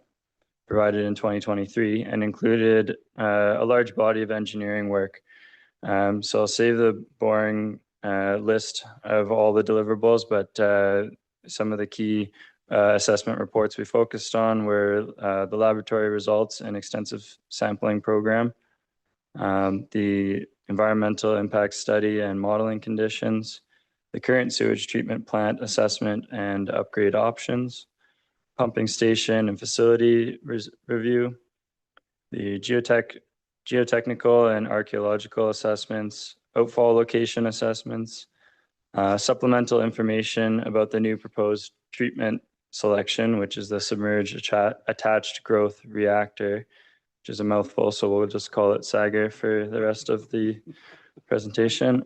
provided in 2023 and included a large body of engineering work. So I'll save the boring list of all the deliverables, but some of the key assessment reports we focused on were the laboratory results and extensive sampling program, the environmental impact study and modeling conditions, the current sewage treatment plant assessment and upgrade options, pumping station and facility review, the geotechnical and archaeological assessments, outfall location assessments, supplemental information about the new proposed treatment selection, which is the submerged attached growth reactor, which is a mouthful, so we'll just call it SAGR for the rest of the presentation.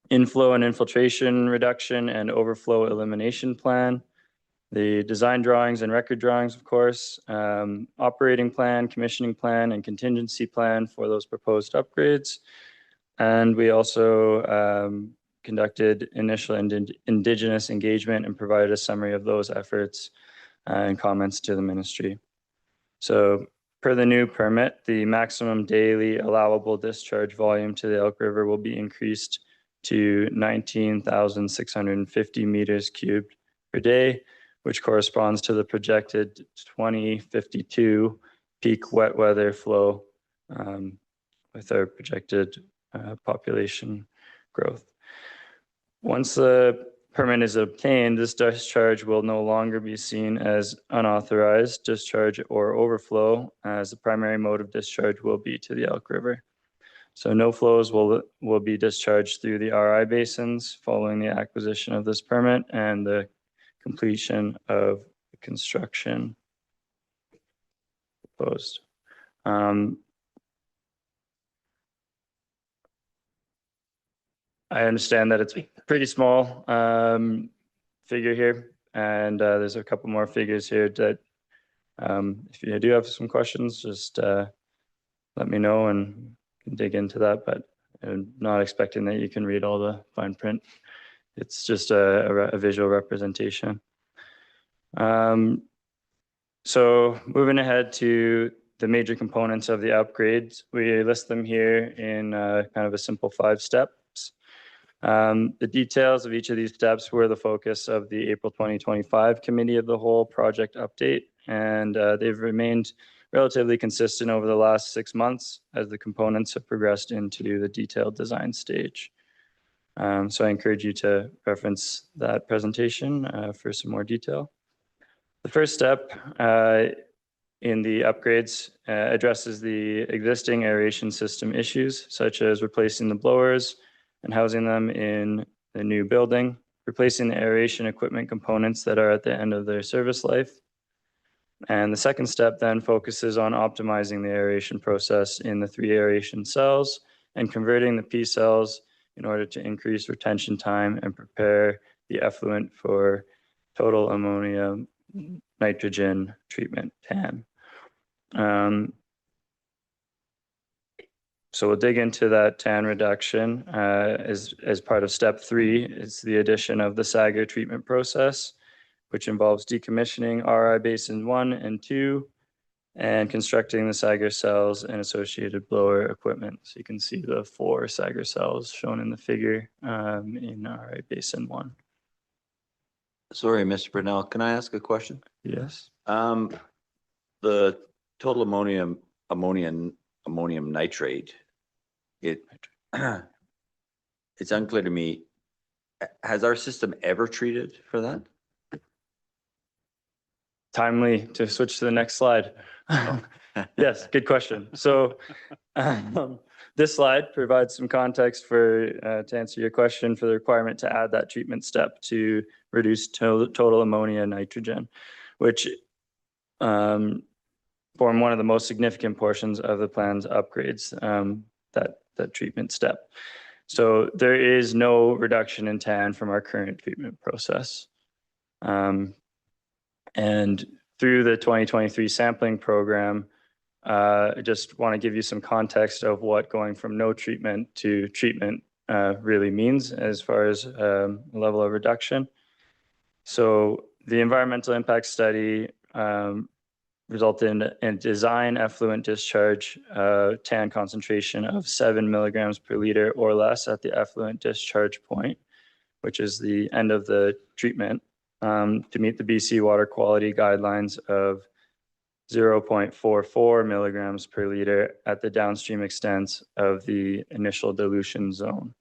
Inflow and infiltration reduction and overflow elimination plan, the design drawings and record drawings, of course, operating plan, commissioning plan, and contingency plan for those proposed upgrades. And we also conducted initial Indigenous engagement and provided a summary of those efforts and comments to the ministry. So per the new permit, the maximum daily allowable discharge volume to the Elk River will be increased to 19,650 meters cubed per day, which corresponds to the projected 2052 peak wet weather flow with our projected population growth. Once the permit is obtained, this discharge will no longer be seen as unauthorized discharge or overflow, as the primary mode of discharge will be to the Elk River. So no flows will be discharged through the RI basins following the acquisition of this permit and the completion of the construction proposed. I understand that it's a pretty small figure here, and there's a couple more figures here that if you do have some questions, just let me know and can dig into that, but I'm not expecting that you can read all the fine print. It's just a visual representation. So moving ahead to the major components of the upgrades, we list them here in kind of a simple 5 steps. The details of each of these steps were the focus of the April 2025 Committee of the Whole project update, and they've remained relatively consistent over the last 6 months as the components have progressed into the detailed design stage. So I encourage you to reference that presentation for some more detail. The first step in the upgrades addresses the existing aeration system issues, such as replacing the blowers and housing them in the new building, replacing the aeration equipment components that are at the end of their service life. And the second step then focuses on optimizing the aeration process in the 3 aeration cells and converting the P cells in order to increase retention time and prepare the effluent for total ammonium nitrogen treatment, TAN. So we'll dig into that TAN reduction as part of step 3. It's the addition of the Sagar treatment process, which involves decommissioning RI basin 1 and 2 and constructing the Sagar cells and associated blower equipment. So you can see the 4 Sagar cells shown in the figure in RI basin 1. Sorry, Mr. Brunel, can I ask a question? Yes. The total ammonium nitrate, it's unclear to me, has our system ever treated for that? Timely to switch to the next slide. Yes, good question. So this slide provides some context to answer your question for the requirement to add that treatment step to reduce total ammonia nitrogen, which form one of the most significant portions of the plan's upgrades, that treatment step. So there is no reduction in TAN from our current treatment process. And through the 2023 sampling program, I just want to give you some context of what going from no treatment to treatment really means as far as level of reduction. So the environmental impact study resulted in design effluent discharge TAN concentration of 7 milligrams per liter or less at the effluent discharge point, which is the end of the treatment, to meet the BC water quality guidelines of 0.44 milligrams per liter at the downstream extents of the initial dilution zone.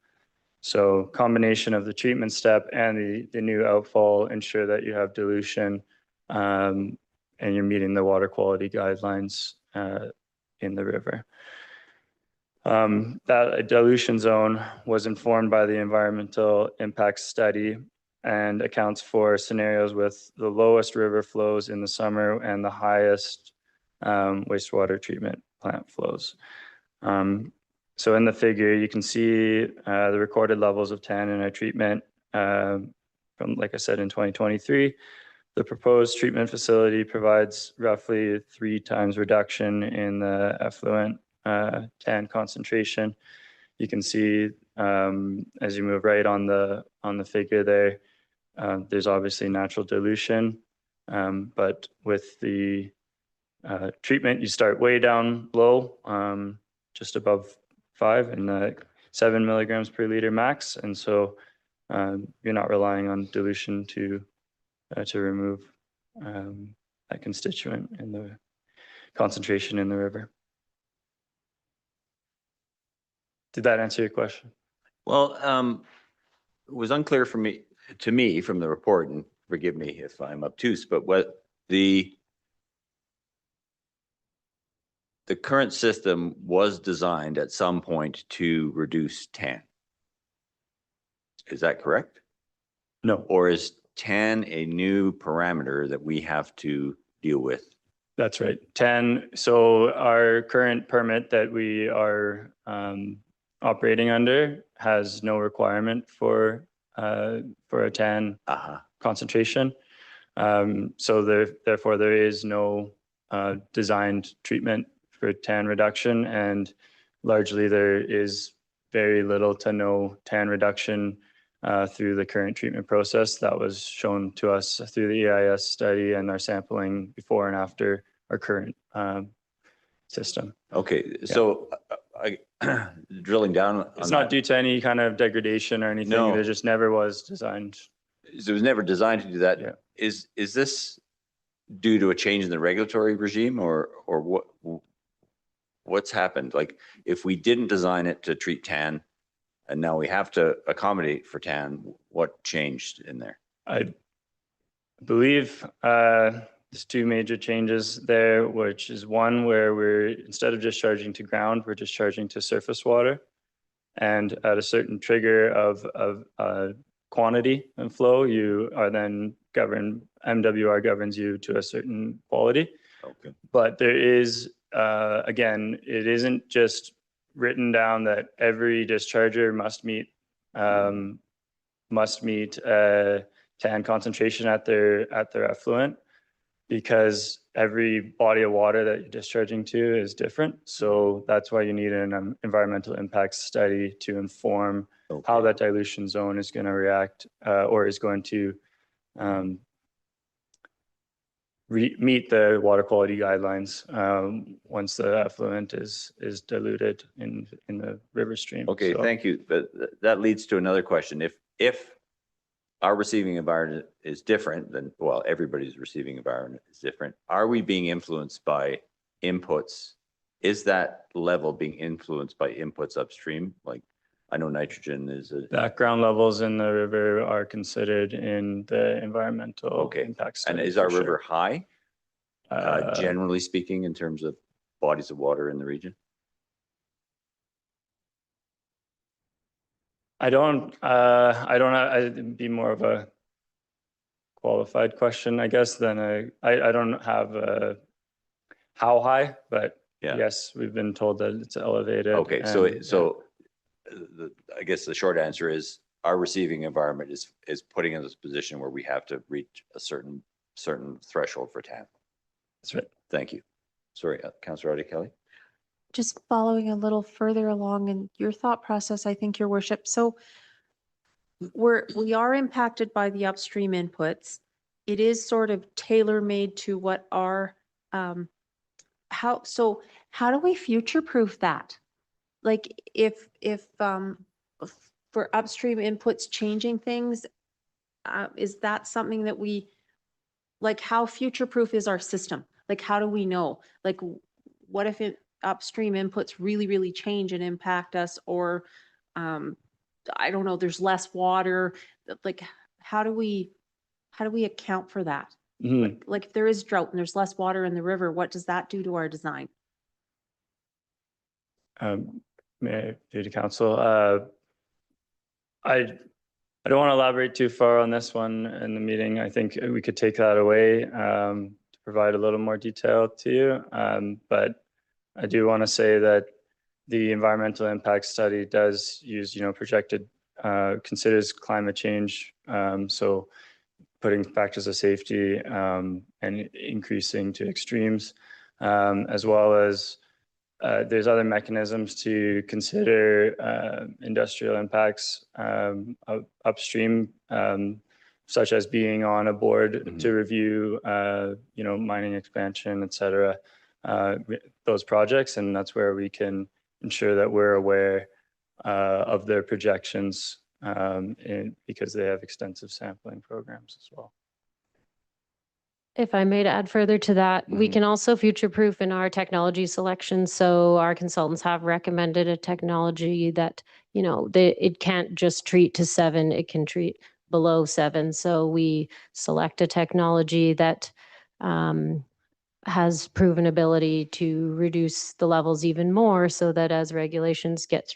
So combination of the treatment step and the new outfall ensure that you have dilution and you're meeting the water quality guidelines in the river. That dilution zone was informed by the environmental impact study and accounts for scenarios with the lowest river flows in the summer and the highest wastewater treatment plant flows. So in the figure, you can see the recorded levels of TAN in our treatment from, like I said, in 2023. The proposed treatment facility provides roughly 3 times reduction in the effluent TAN concentration. You can see as you move right on the figure there, there's obviously natural dilution, but with the treatment, you start way down low, just above 5 and 7 milligrams per liter max, and so you're not relying on dilution to remove that constituent in the concentration in the river. Did that answer your question? Well, it was unclear to me from the report, and forgive me if I'm obtuse, but what the current system was designed at some point to reduce TAN. Is that correct? No. Or is TAN a new parameter that we have to deal with? That's right. TAN. So our current permit that we are operating under has no requirement for a TAN concentration. So therefore there is no designed treatment for TAN reduction, and largely there is very little to no TAN reduction through the current treatment process that was shown to us through the EIS study and our sampling before and after our current system. Okay, so drilling down on it's not due to any kind of degradation or anything. No. It just never was designed. It was never designed to do that. Yeah. Is this due to a change in the regulatory regime, or what's happened? Like, if we didn't design it to treat TAN and now we have to accommodate for TAN. What changed in there? I believe there's two major changes there, which is one where we're, instead of just charging to ground, we're just charging to surface water. And at a certain trigger of quantity and flow, you are then governed, MWR governs you to a certain quality. Okay. But there is, again, it isn't just written down that every discharger must meet TAN concentration at their effluent, because every body of water that you're discharging to is different. So that's why you need an environmental impact study to inform how that dilution zone is going to react or is going to meet the water quality guidelines once the effluent is diluted in the river stream. Okay, So, thank you. But that leads to another question. If our receiving environment is different than, well, everybody's receiving environment is different, are we being influenced by inputs? Is that level being influenced by inputs upstream? Like, I know nitrogen is a background levels in the river are considered in the environmental impact study. And is our for sure. river high, generally speaking, in terms of bodies of water in the region? I'd be more of a qualified question, I guess, than I don't have how high, but yes, we've been told that it's elevated. Okay, I guess the short answer is our receiving environment is putting us in this position where we have to reach a certain threshold for TAN. That's right. Thank you. Sorry, Councillor Adi Kelly. Just following a little further along in your thought process, I think, Your Worship. So we are impacted by the upstream inputs. It is sort of tailor-made to what our how do we future-proof that? Like if for upstream inputs changing things, is that something that we, like, how future-proof is our system? Like, how do we know? Like, what if upstream inputs really, really change and impact us, or I don't know, there's less water? Like, how do we account for that? Mm-hmm. Like if there is drought and there's less water in the river, what does that do to our design? May I do to council? I don't want to elaborate too far on this one in the meeting. I think we could take that away to provide a little more detail to you. But I do want to say that the environmental impact study does use, projected, considers climate change. So putting factors of safety and increasing to extremes, as well as there's other mechanisms to consider industrial impacts upstream, such as being on a board to review, mining expansion, et cetera, those projects. And that's where we can ensure that we're aware of their projections because they have extensive sampling programs as well. If I may add further to that, we can also future-proof in our technology selection. So our consultants have recommended a technology that, it can't just treat to 7, it can treat below 7. So we select a technology that has proven ability to reduce the levels even more, so that as regulations get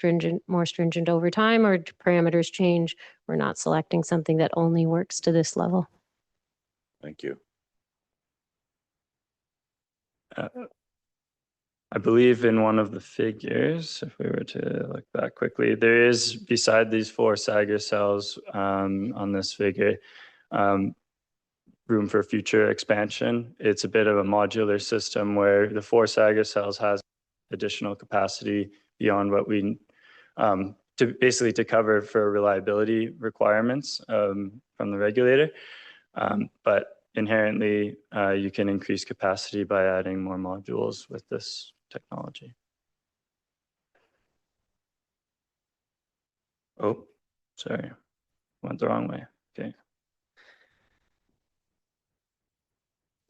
more stringent over time, or parameters change, we're not selecting something that only works to this level. Thank you. I believe in one of the figures, if we were to look back quickly, there is, beside these 4 Sager cells on this figure, room for future expansion. It's a bit of a modular system where the 4 Sager cells has additional capacity beyond what we, to cover for reliability requirements from the regulator. But inherently, you can increase capacity by adding more modules with this technology. Oh, sorry, went the wrong way. Okay.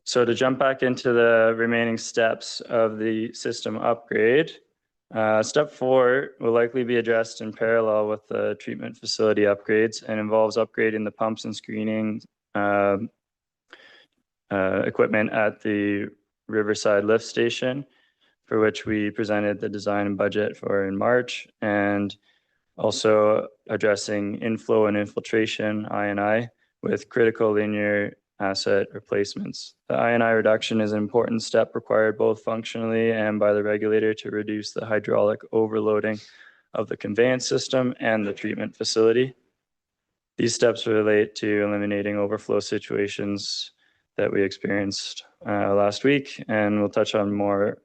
So to jump back into the remaining steps of the system upgrade, Step 4 will likely be addressed in parallel with the treatment facility upgrades and involves upgrading the pumps and screening equipment at the Riverside Lift Station, for which we presented the design and budget for in March, and also addressing inflow and infiltration, I&I, with critical linear asset replacements. The I&I reduction is an important step required both functionally and by the regulator to reduce the hydraulic overloading of the conveyance system and the treatment facility. These steps relate to eliminating overflow situations that we experienced last week, and we'll touch more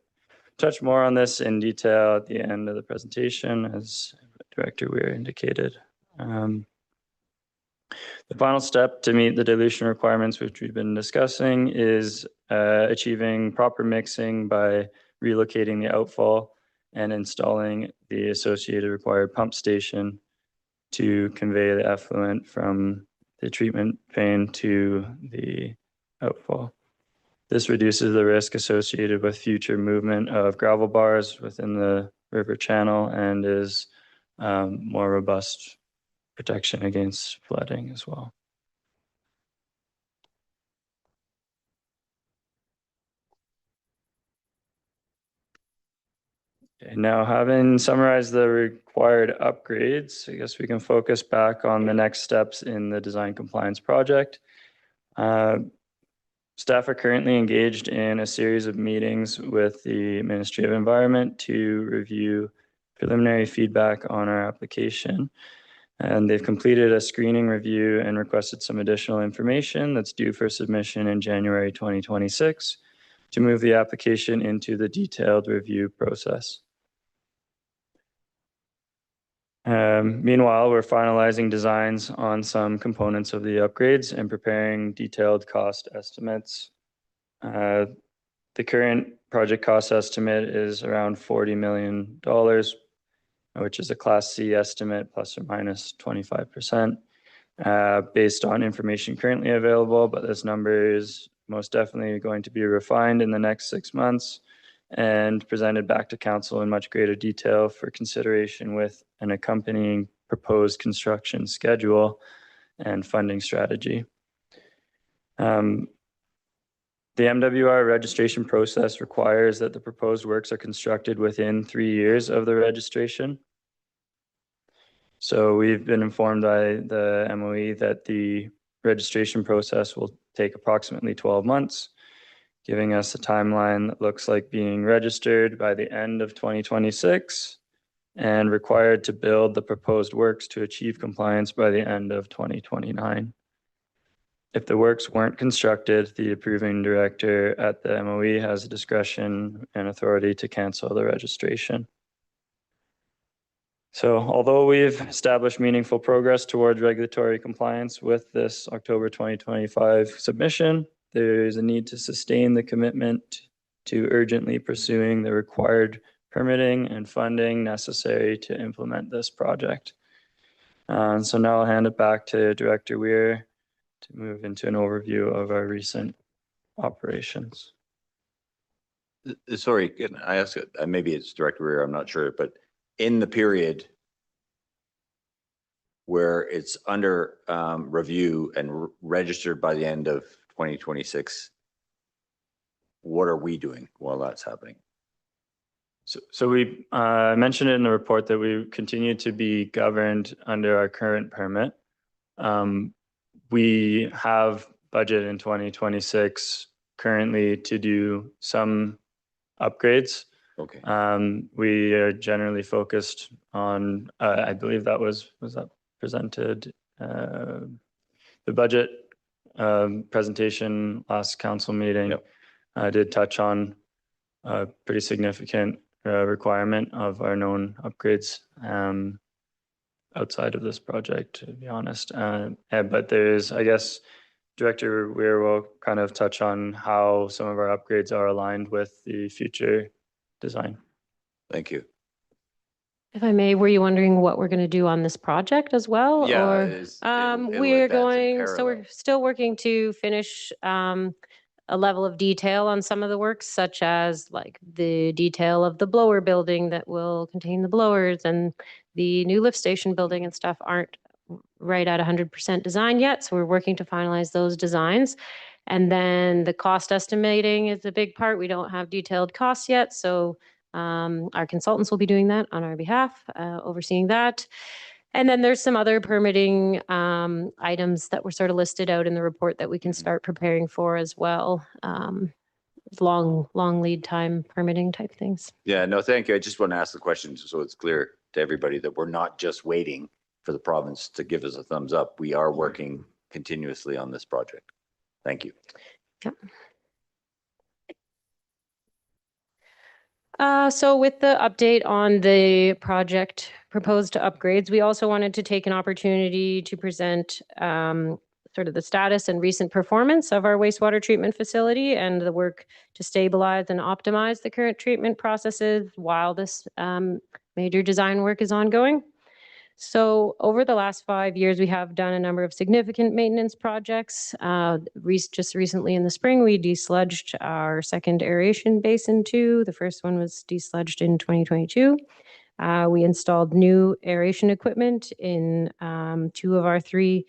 on this in detail at the end of the presentation, as Director Weir indicated. The final step to meet the dilution requirements, which we've been discussing, is achieving proper mixing by relocating the outfall and installing the associated required pump station to convey the effluent from the treatment vein to the outfall. This reduces the risk associated with future movement of gravel bars within the river channel and is more robust protection against flooding as well. Okay, now, having summarized the required upgrades, I guess we can focus back on the next steps in the design compliance project. Staff are currently engaged in a series of meetings with the Ministry of Environment to review preliminary feedback on our application. And they've completed a screening review and requested some additional information that's due for submission in January 2026 to move the application into the detailed review process. Meanwhile, we're finalizing designs on some components of the upgrades and preparing detailed cost estimates. The current project cost estimate is around $40 million, which is a Class C estimate plus or minus 25%, based on information currently available, but this number is most definitely going to be refined in the next 6 months and presented back to Council in much greater detail for consideration with an accompanying proposed construction schedule and funding strategy. The MWR registration process requires that the proposed works are constructed within 3 years of the registration. So we've been informed by the MOE that the registration process will take approximately 12 months, giving us a timeline that looks like being registered by the end of 2026 and required to build the proposed works to achieve compliance by the end of 2029. If the works weren't constructed, the approving director at the MOE has discretion and authority to cancel the registration. So although we've established meaningful progress towards regulatory compliance with this October 2025 submission, there is a need to sustain the commitment to urgently pursuing the required permitting and funding necessary to implement this project. So now I'll hand it back to Director Weir to move into an overview of our recent operations. Sorry, can I ask, maybe it's Director Weir, I'm not sure, but in the period where it's under review and registered by the end of 2026, what are we doing while that's happening? So we mentioned in the report that we continue to be governed under our current permit. We have budget in 2026 currently to do some upgrades. Okay. We are generally focused on, I believe that was that presented, the budget presentation last council meeting. Yep. Did touch on a pretty significant requirement of our known upgrades outside of this project, to be honest. But there's, I guess, Director Weir will kind of touch on how some of our upgrades are aligned with the future design. Thank you. If I may, were you wondering what we're going to do on this project as well? Yeah, Or it'll we're advance in so we're parallel. still working to finish a level of detail on some of the works, such as like the detail of the blower building that will contain the blowers, and the new lift station building and stuff aren't right at 100% design yet. So we're working to finalize those designs. And then the cost estimating is a big part. We don't have detailed costs yet. So our consultants will be doing that on our behalf, overseeing that. And then there's some other permitting items that were sort of listed out in the report that we can start preparing for as well. Long lead time permitting type things. Yeah, no, thank you. I just want to ask the question so it's clear to everybody that we're not just waiting for the province to give us a thumbs up. We are working continuously on this project. Thank you. Yep. So with the update on the project proposed upgrades, we also wanted to take an opportunity to present sort of the status and recent performance of our wastewater treatment facility and the work to stabilize and optimize the current treatment processes while this major design work is ongoing. So over the last 5 years, we have done a number of significant maintenance projects. Just recently in the spring, we desludged our second aeration basin 2. The first one was desludged in 2022. We installed new aeration equipment in 2 of our 3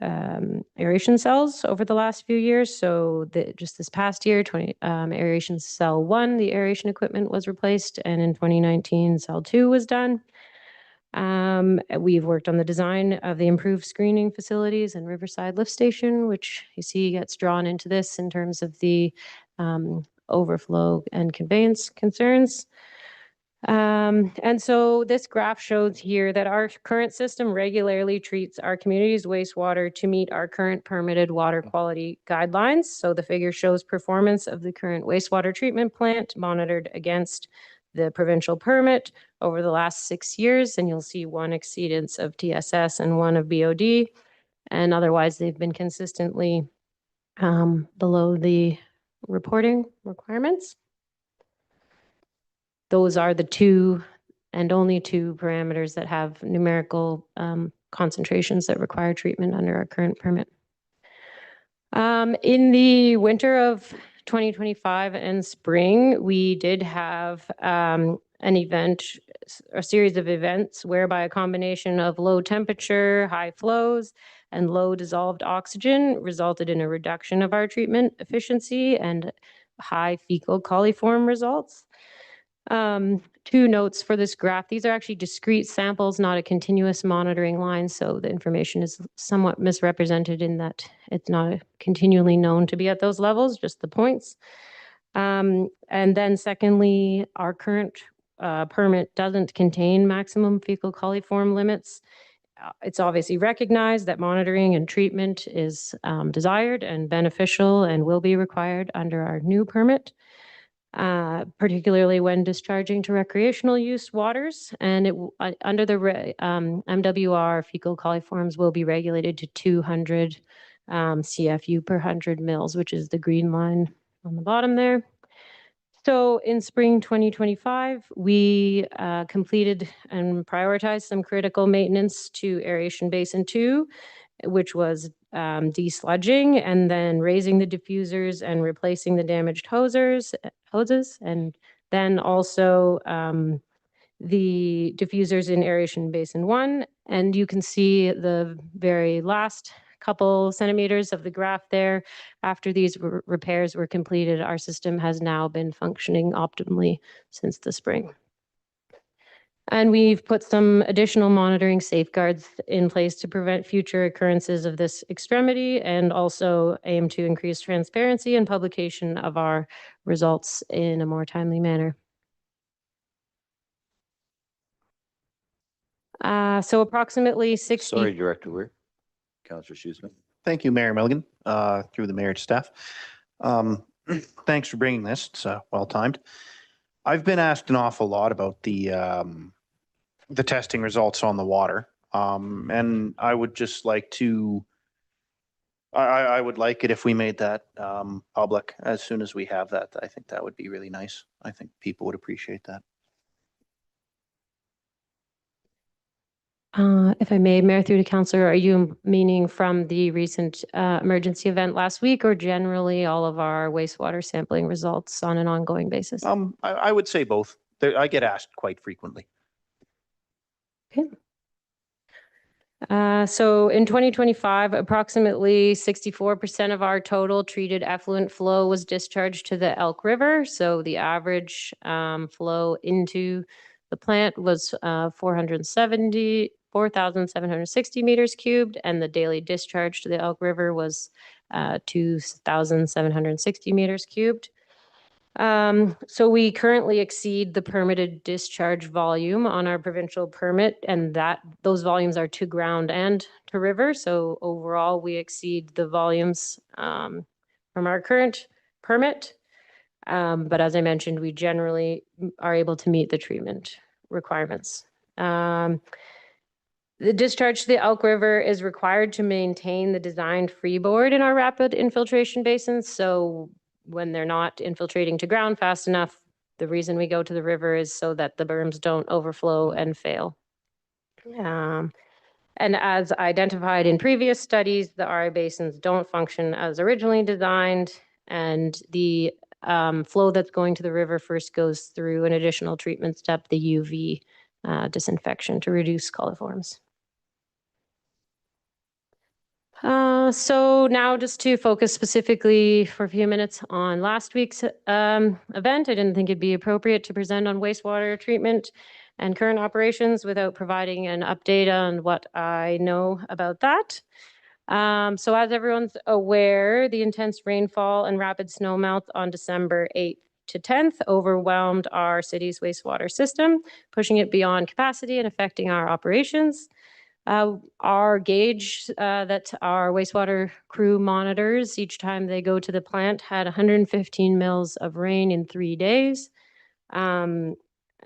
aeration cells over the last few years. So just this past year, aeration cell 1, the aeration equipment was replaced, and in 2019, cell 2 was done. We've worked on the design of the improved screening facilities and Riverside Lift Station, which you see gets drawn into this in terms of the overflow and conveyance concerns. And so this graph shows here that our current system regularly treats our community's wastewater to meet our current permitted water quality guidelines. So the figure shows performance of the current wastewater treatment plant monitored against the provincial permit over the last 6 years, and you'll see 1 exceedance of TSS and 1 of BOD, and otherwise they've been consistently below the reporting requirements. Those are the 2 and only 2 parameters that have numerical concentrations that require treatment under our current permit. In the winter of 2025 and spring, we did have an event, a series of events whereby a combination of low temperature, high flows, and low dissolved oxygen resulted in a reduction of our treatment efficiency and high fecal coliform results. 2 notes for this graph. These are actually discrete samples, not a continuous monitoring line. So the information is somewhat misrepresented in that it's not continually known to be at those levels, just the points. And then secondly, our current permit doesn't contain maximum fecal coliform limits. It's obviously recognized that monitoring and treatment is desired and beneficial and will be required under our new permit. Particularly when discharging to recreational use waters, and under the MWR, fecal coliforms will be regulated to 200 CFU per 100 mils, which is the green line on the bottom there. So in spring 2025, we completed and prioritized some critical maintenance to aeration basin 2, which was desludging and then raising the diffusers and replacing the damaged hoses, and then also the diffusers in aeration basin 1. And you can see the very last couple centimeters of the graph there. After these repairs were completed, our system has now been functioning optimally since the spring. And we've put some additional monitoring safeguards in place to prevent future occurrences of this extremity, and also aim to increase transparency and publication of our results in a more timely manner. So approximately 60... Sorry, Director Weir. Councillor Shoesmith. Thank you, Mayor Milligan, through the mayor to staff. Thanks for bringing this. It's well timed. I've been asked an awful lot about the testing results on the water. And I would just like to, I would like it if we made that public as soon as we have that. I think that would be really nice. I think people would appreciate that. If I may, Mayor, through to Councillor, are you meaning from the recent emergency event last week or generally all of our wastewater sampling results on an ongoing basis? I would say both. I get asked quite frequently. Okay. So in 2025, approximately 64% of our total treated effluent flow was discharged to the Elk River. So the average flow into the plant was 4,760 meters cubed, and the daily discharge to the Elk River was 2,760 meters cubed. So we currently exceed the permitted discharge volume on our provincial permit, and those volumes are to ground and to river. So overall, we exceed the volumes from our current permit. But as I mentioned, we generally are able to meet the treatment requirements. The discharge to the Elk River is required to maintain the designed freeboard in our rapid infiltration basins. So when they're not infiltrating to ground fast enough, the reason we go to the river is so that the berms don't overflow and fail. And as identified in previous studies, the RI basins don't function as originally designed, and the flow that's going to the river first goes through an additional treatment step, the UV disinfection to reduce coliforms. So now just to focus specifically for a few minutes on last week's event, I didn't think it'd be appropriate to present on wastewater treatment and current operations without providing an update on what I know about that. So as everyone's aware, the intense rainfall and rapid snowmelt on December 8th to 10th overwhelmed our city's wastewater system, pushing it beyond capacity and affecting our operations. Our gauge that our wastewater crew monitors each time they go to the plant had 115 mils of rain in 3 days.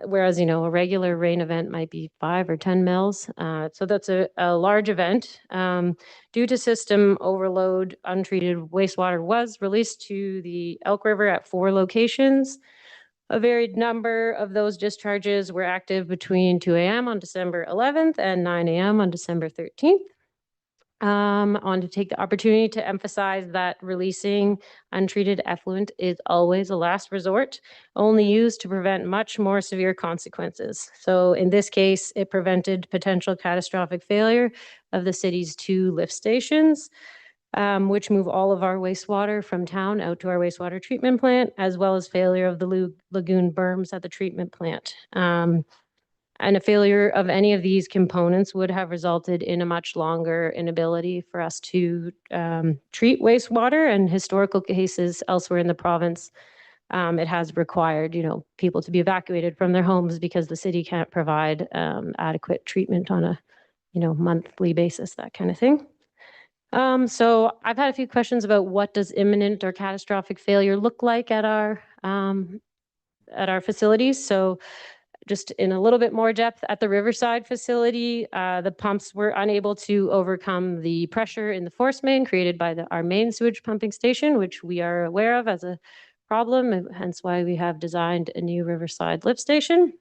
Whereas, a regular rain event might be 5 or 10 mils. So that's a large event. Due to system overload, untreated wastewater was released to the Elk River at 4 locations. A varied number of those discharges were active between 2 a.m. on December 11th and 9 a.m. on December 13th. I want to take the opportunity to emphasize that releasing untreated effluent is always a last resort, only used to prevent much more severe consequences. So in this case, it prevented potential catastrophic failure of the city's 2 lift stations, which move all of our wastewater from town out to our wastewater treatment plant, as well as failure of the lagoon berms at the treatment plant. And a failure of any of these components would have resulted in a much longer inability for us to treat wastewater. And historical cases elsewhere in the province, it has required, people to be evacuated from their homes because the city can't provide adequate treatment on a, monthly basis, that kind of thing. So I've had a few questions about what does imminent or catastrophic failure look like at our facilities. So just in a little bit more depth, at the Riverside facility, the pumps were unable to overcome the pressure in the force main created by our main sewage pumping station, which we are aware of as a problem, and hence why we have designed a new Riverside lift station.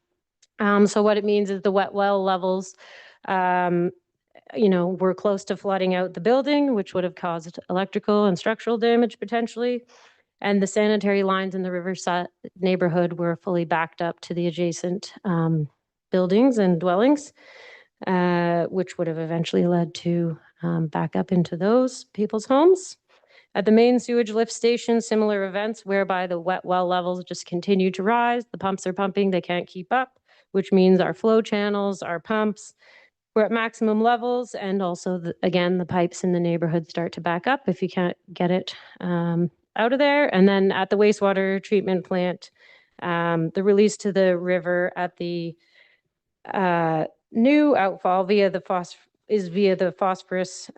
So what it means is the wet well levels, we're close to flooding out the building, which would have caused electrical and structural damage potentially. And the sanitary lines in the Riverside neighborhood were fully backed up to the adjacent buildings and dwellings, which would have eventually led to back up into those people's homes. At the main sewage lift station, similar events whereby the wet well levels just continue to rise. The pumps are pumping, they can't keep up, which means our flow channels, our pumps, we're at maximum levels, and also, again, the pipes in the neighborhood start to back up if you can't get it out of there. And then at the wastewater treatment plant, the release to the river at the new outfall via the phosphorus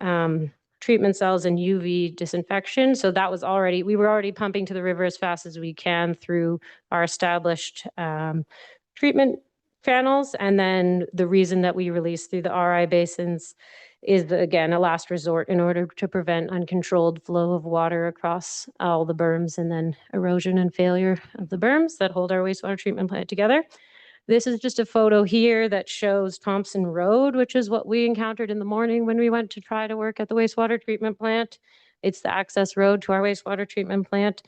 treatment cells and UV disinfection. So that was we were already pumping to the river as fast as we can through our established treatment channels. And then the reason that we release through the RI basins is, again, a last resort in order to prevent uncontrolled flow of water across all the berms and then erosion and failure of the berms that hold our wastewater treatment plant together. This is just a photo here that shows Thompson Road, which is what we encountered in the morning when we went to try to work at the wastewater treatment plant. It's the access road to our wastewater treatment plant.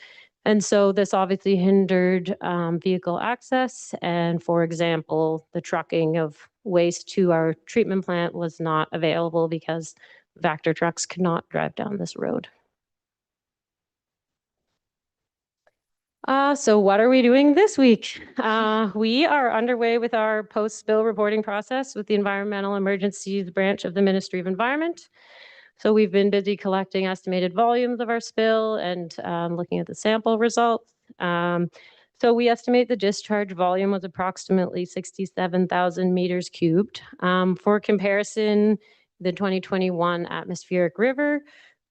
And so this obviously hindered vehicle access. And for example, the trucking of waste to our treatment plant was not available because Vector trucks could not drive down this road. So what are we doing this week? We are underway with our post-spill reporting process with the Environmental Emergencies Branch of the Ministry of Environment. So we've been busy collecting estimated volumes of our spill and looking at the sample results. So we estimate the discharge volume was approximately 67,000 meters cubed. For comparison, the 2021 atmospheric river,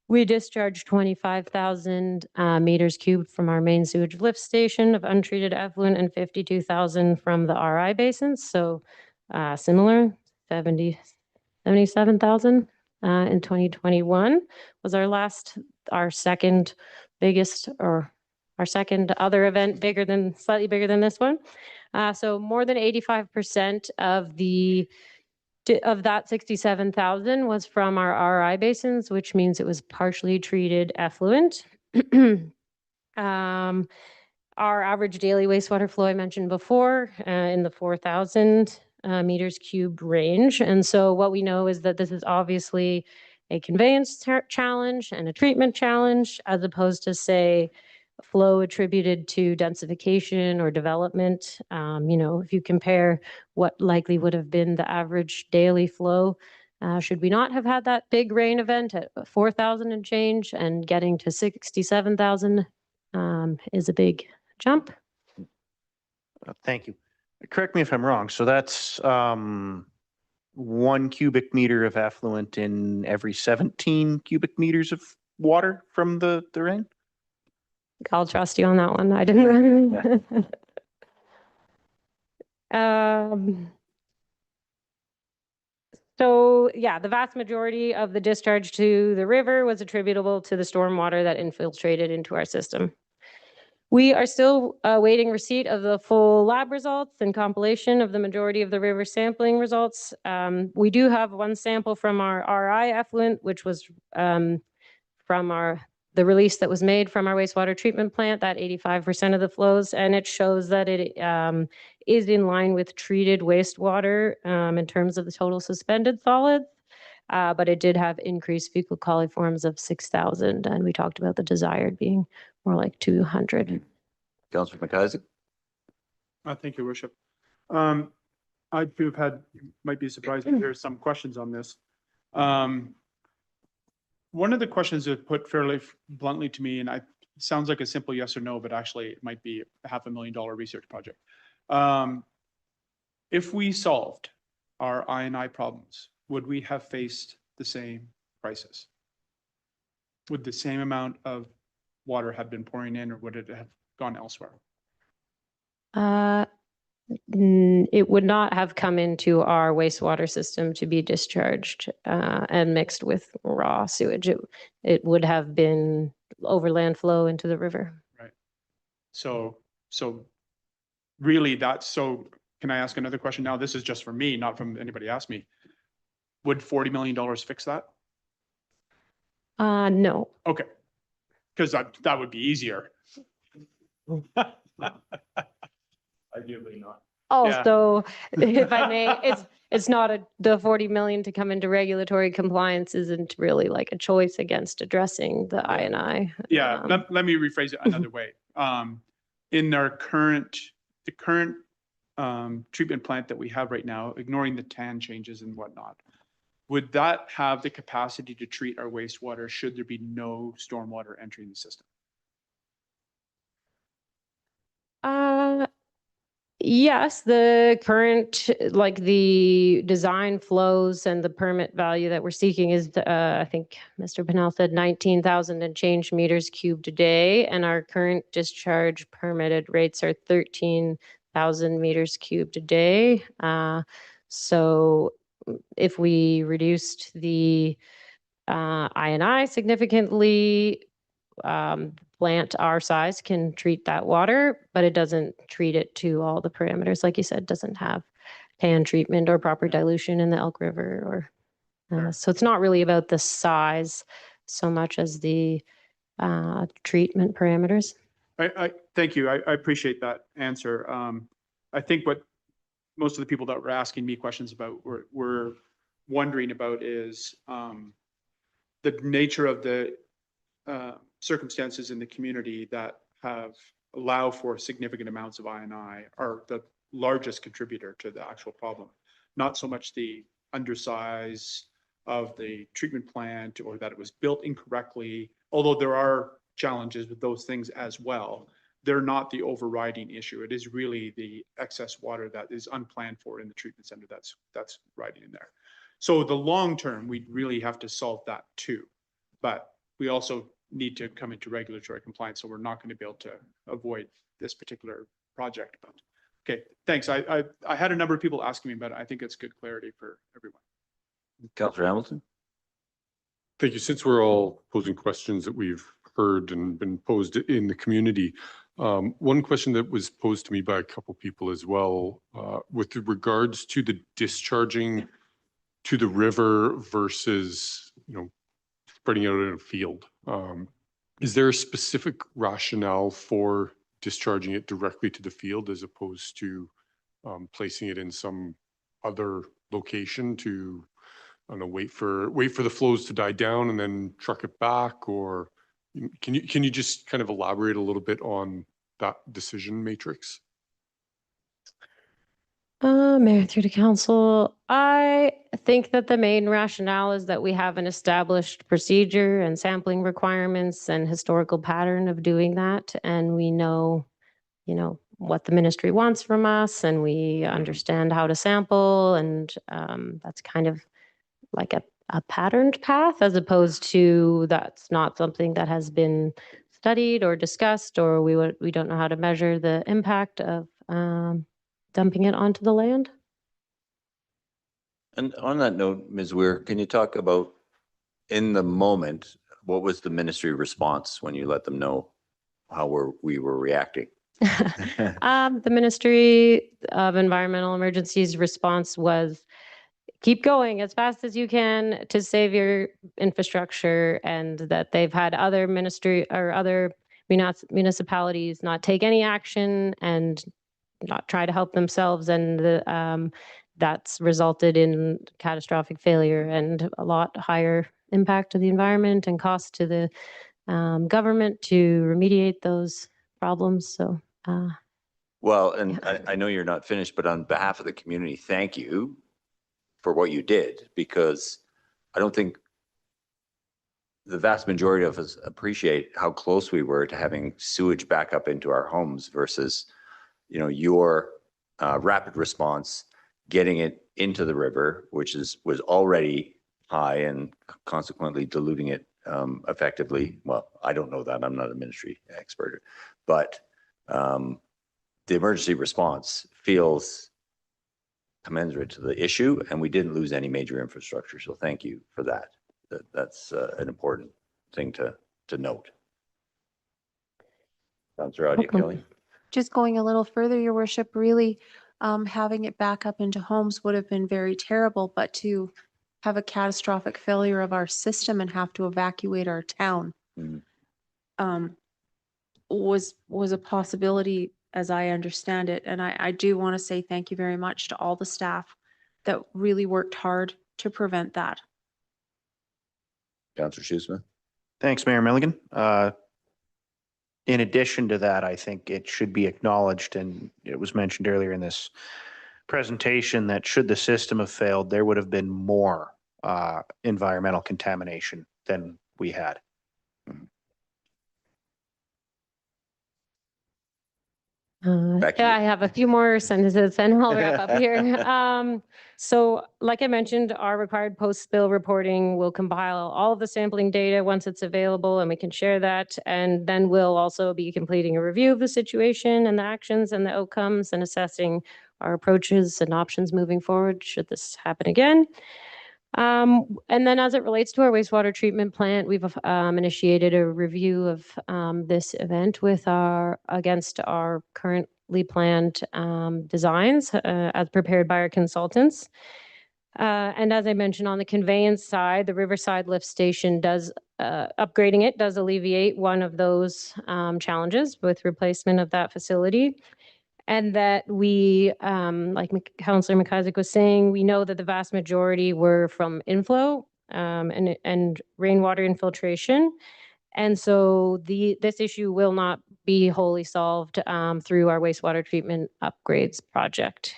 we discharged 25,000 meters cubed from our main sewage lift station of untreated effluent and 52,000 from the RI basins. So similar, 77,000 in 2021 was our second biggest, or our second other event slightly bigger than this one. So more than 85% of that 67,000 was from our RI basins, which means it was partially treated effluent. Our average daily wastewater flow I mentioned before in the 4,000 meters cubed range. And so what we know is that this is obviously a conveyance challenge and a treatment challenge, as opposed to, say, flow attributed to densification or development. If you compare what likely would have been the average daily flow, should we not have had that big rain event at 4,000 and change, and getting to 67,000 is a big jump. Thank you. Correct me if I'm wrong. So that's 1 cubic meter of effluent in every 17 cubic meters of water from the rain? I'll trust you on that one. I didn't. So yeah, the vast majority of the discharge to the river was attributable to the stormwater that infiltrated into our system. We are still awaiting receipt of the full lab results and compilation of the majority of the river sampling results. We do have one sample from our RI effluent, which was from the release that was made from our wastewater treatment plant, that 85% of the flows, and it shows that it is in line with treated wastewater in terms of the total suspended solids, but it did have increased fecal coliforms of 6,000, and we talked about the desired being more like 200. Councillor McIsaac. Thank you, Worship. I too have might be surprised to hear some questions on this. One of the questions that put fairly bluntly to me, and it sounds like a simple yes or no, but actually it might be a $500,000 research project. If we solved our I&I problems, would we have faced the same crisis? Would the same amount of water have been pouring in, or would it have gone elsewhere? It would not have come into our wastewater system to be discharged and mixed with raw sewage. It would have been overland flow into the river. Right. So really can I ask another question now? This is just for me, not from anybody asked me. Would $40 million fix that? No. Okay. Because that would be easier. Ideally not. Also, if I may, it's not the 40 million to come into regulatory compliance isn't really like a choice against addressing the I&I. Yeah, let me rephrase it another way. In our current treatment plant that we have right now, ignoring the TAN changes and whatnot, would that have the capacity to treat our wastewater should there be no stormwater entering the system? Yes, the current, like the design flows and the permit value that we're seeking is, I think Mr. Pinnell said 19,000 and change meters cubed a day, and our current discharge permitted rates are 13,000 meters cubed a day. So if we reduced the I&I significantly, plant our size can treat that water, but it doesn't treat it to all the parameters. Like you said, doesn't have pan treatment or proper dilution in the Elk River, or so it's not really about the size so much as the treatment parameters. I thank you. I appreciate that answer. I think what most of the people that were asking me questions about were wondering about is the nature of the circumstances in the community that have allow for significant amounts of I&I are the largest contributor to the actual problem. Not so much the undersize of the treatment plant or that it was built incorrectly, although there are challenges with those things as well. They're not the overriding issue. It is really the excess water that is unplanned for in the treatment center that's riding in there. So the long term, we really have to solve that too. But we also need to come into regulatory compliance, so we're not going to be able to avoid this particular project. But okay, thanks. I had a number of people asking me about it. I think it's good clarity for everyone. Councillor Hamilton. Thank you. Since we're all posing questions that we've heard and been posed in the community, one question that was posed to me by a couple people as well, with regards to the discharging to the river versus, spreading out in a field. Is there a specific rationale for discharging it directly to the field as opposed to placing it in some other location to, I don't know, wait for the flows to die down and then truck it back? Or can you just kind of elaborate a little bit on that decision matrix? Mayor through to council. I think that the main rationale is that we have an established procedure and sampling requirements and historical pattern of doing that. And we know, what the ministry wants from us, and we understand how to sample. And that's kind of like a patterned path, as opposed to that's not something that has been studied or discussed, or we don't know how to measure the impact of dumping it onto the land. And on that note, Ms. Weir, can you talk about, in the moment, what was the ministry response when you let them know how we were reacting? The Ministry of Environmental Emergencies response was keep going as fast as you can to save your infrastructure, and that they've had other ministry or other municipalities not take any action and not try to help themselves, and that's resulted in catastrophic failure and a lot higher impact to the environment and cost to the government to remediate those problems. So, well, and I know you're not finished, but on behalf of the community, thank you for what you did, because I don't think the vast majority of us appreciate how close we were to having sewage back up into our homes versus your rapid response, getting it into the river, which was already high, and consequently diluting it effectively. Well, I don't know that. I'm not a ministry expert, but the emergency response feels commensurate to the issue, and we didn't lose any major infrastructure. So thank you for that. That's an important thing to note. Councillor Adia Kelly. Just going a little further, Your Worship, really having it back up into homes would have been very terrible, but to have a catastrophic failure of our system and have to evacuate our town was a possibility, as I understand it. And I do want to say thank you very much to all the staff that really worked hard to prevent that. Councillor Shoesmith. Thanks, Mayor Milligan. In addition to that, I think it should be acknowledged, and it was mentioned earlier in this presentation, that should the system have failed, there would have been more environmental contamination than we had. Yeah, I have a few more sentences and I'll wrap up here. So like I mentioned, our required post-spill reporting will compile all of the sampling data once it's available, and we can share that. And then we'll also be completing a review of the situation and the actions and the outcomes, and assessing our approaches and options moving forward should this happen again. And then as it relates to our wastewater treatment plant, we've initiated a review of this event against our currently planned designs as prepared by our consultants. And as I mentioned, on the conveyance side, the Riverside Lift Station upgrading it does alleviate one of those challenges with replacement of that facility. And that we, like Councillor McIsaac was saying, we know that the vast majority were from inflow and rainwater infiltration. And so this issue will not be wholly solved through our wastewater treatment upgrades project.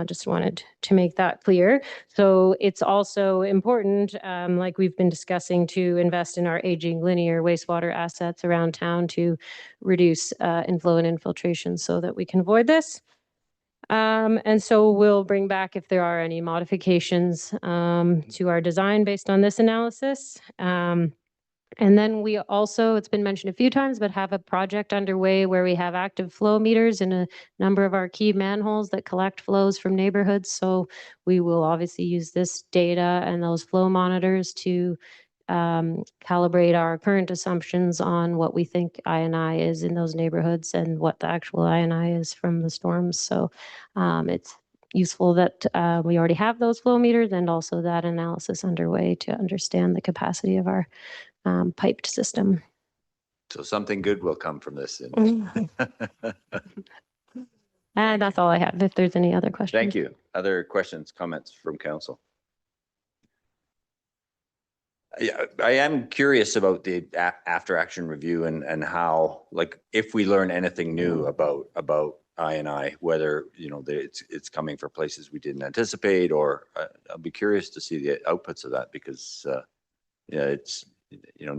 Just wanted to make that clear. So it's also important, like we've been discussing, to invest in our aging linear wastewater assets around town to reduce inflow and infiltration so that we can avoid this. And so we'll bring back if there are any modifications to our design based on this analysis. And then we also, it's been mentioned a few times, but have a project underway where we have active flow meters in a number of our key manholes that collect flows from neighborhoods. So we will obviously use this data and those flow monitors to calibrate our current assumptions on what we think I&I is in those neighborhoods and what the actual I&I is from the storms. So it's useful that we already have those flow meters and also that analysis underway to understand the capacity of our piped system. So something good will come from this. And that's all I have. If there's any other questions. Thank you. Other questions, comments from council? Yeah, I am curious about the after action review and how, like, if we learn anything new about I&I, whether, you know, it's coming for places we didn't anticipate, or I'll be curious to see the outputs of that, because yeah, it's, you know,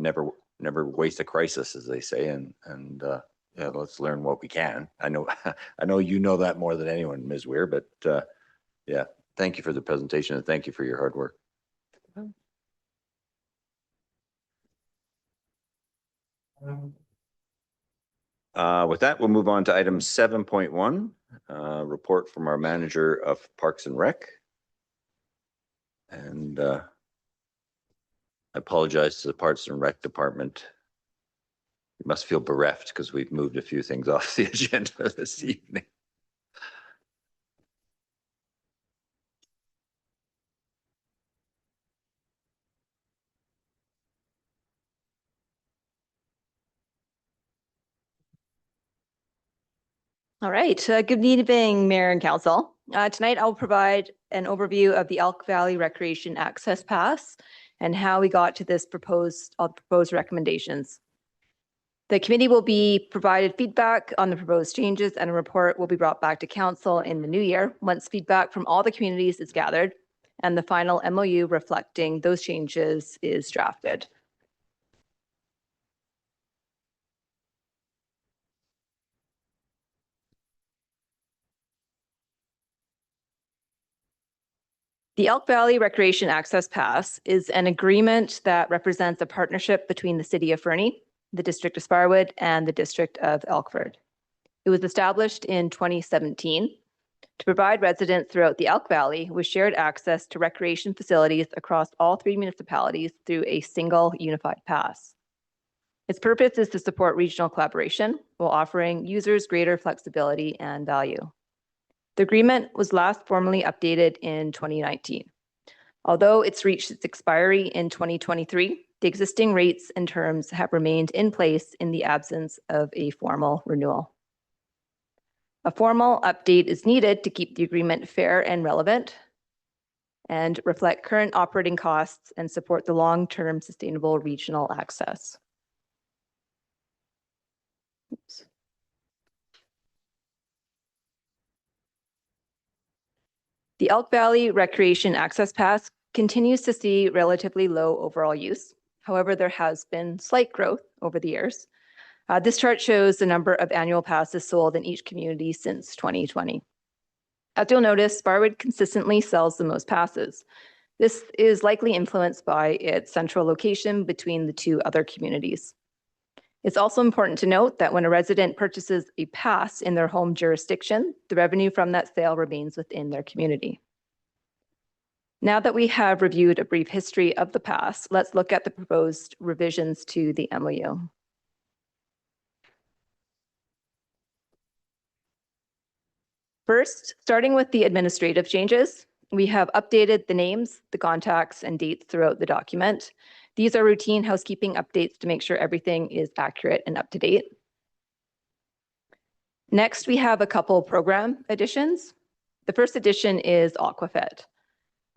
never waste a crisis, as they say, and yeah, let's learn what we can. I know you know that more than anyone, Ms. Weir, but yeah, thank you for the presentation and thank you for your hard work. With that, we'll move on to item 7.1, report from our manager of Parks and Rec. And I apologize to the Parks and Rec department. You must feel bereft because we've moved a few things off the agenda this evening. All right. Good evening, Mayor and Council. Tonight, I'll provide an overview of the Elk Valley Recreation Access Pass and how we got to this proposed recommendations. The committee will be provided feedback on the proposed changes, and a report will be brought back to Council in the new year once feedback from all the communities is gathered and the final MOU reflecting those changes is drafted. The Elk Valley Recreation Access Pass is an agreement that represents a partnership between the City of Fernie, the District of Sparwood, and the District of Elkford. It was established in 2017 to provide residents throughout the Elk Valley with shared access to recreation facilities across all 3 municipalities through a single unified pass. Its purpose is to support regional collaboration while offering users greater flexibility and value. The agreement was last formally updated in 2019. Although it's reached its expiry in 2023, the existing rates and terms have remained in place in the absence of a formal renewal. A formal update is needed to keep the agreement fair and relevant and reflect current operating costs and support the long-term sustainable regional access. Oops. The Elk Valley Recreation Access Pass continues to see relatively low overall use. However, there has been slight growth over the years. This chart shows the number of annual passes sold in each community since 2020. As you'll notice, Sparwood consistently sells the most passes. This is likely influenced by its central location between the 2 other communities. It's also important to note that when a resident purchases a pass in their home jurisdiction, the revenue from that sale remains within their community. Now that we have reviewed a brief history of the past, let's look at the proposed revisions to the MOU. First, starting with the administrative changes, we have updated the names, the contacts, and dates throughout the document. These are routine housekeeping updates to make sure everything is accurate and up to date. Next, we have a couple program additions. The first addition is Aquafit.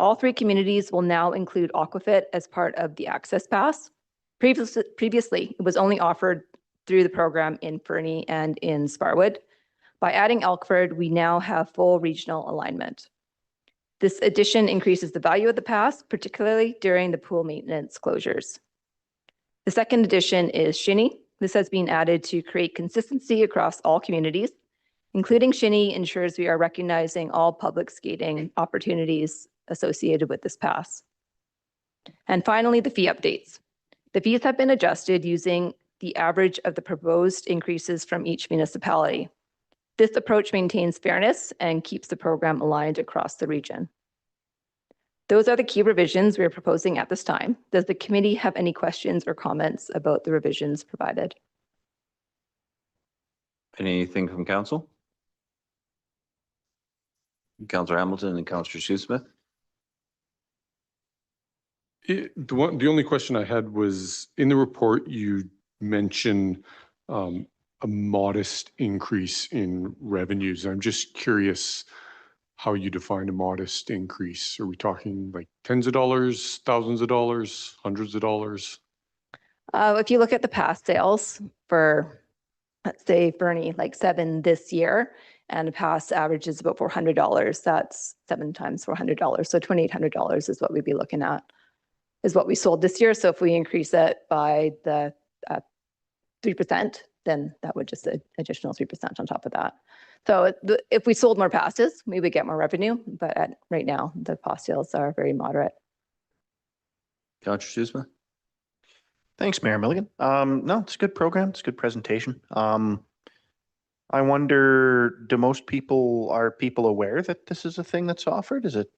All 3 communities will now include Aquafit as part of the Access Pass. Previously, it was only offered through the program in Fernie and in Sparwood. By adding Elkford, we now have full regional alignment. This addition increases the value of the pass, particularly during the pool maintenance closures. The second addition is Shinny. This has been added to create consistency across all communities. Including Shinny ensures we are recognizing all public skating opportunities associated with this pass. And finally, the fee updates. The fees have been adjusted using the average of the proposed increases from each municipality. This approach maintains fairness and keeps the program aligned across the region. Those are the key revisions we are proposing at this time. Does the committee have any questions or comments about the revisions provided? Anything from council? Councillor Hamilton and Councillor Shoesmith. The only question I had was, in the report, you mentioned a modest increase in revenues. I'm just curious how you define a modest increase. Are we talking like tens of dollars, thousands of dollars, hundreds of dollars? If you look at the past sales for, let's say, Fernie, like 7 this year, and the past average is about $400, that's 7 times $400. So $2,800 is what we'd be looking at, is what we sold this year. So if we increase it by the 3%, then that would just an additional 3% on top of that. So if we sold more passes, we would get more revenue. But right now, the pass sales are very moderate. Councillor Shoesmith. Thanks, Mayor Milligan. No, it's a good program. It's a good presentation. I wonder, are people aware that this is a thing that's offered? Is it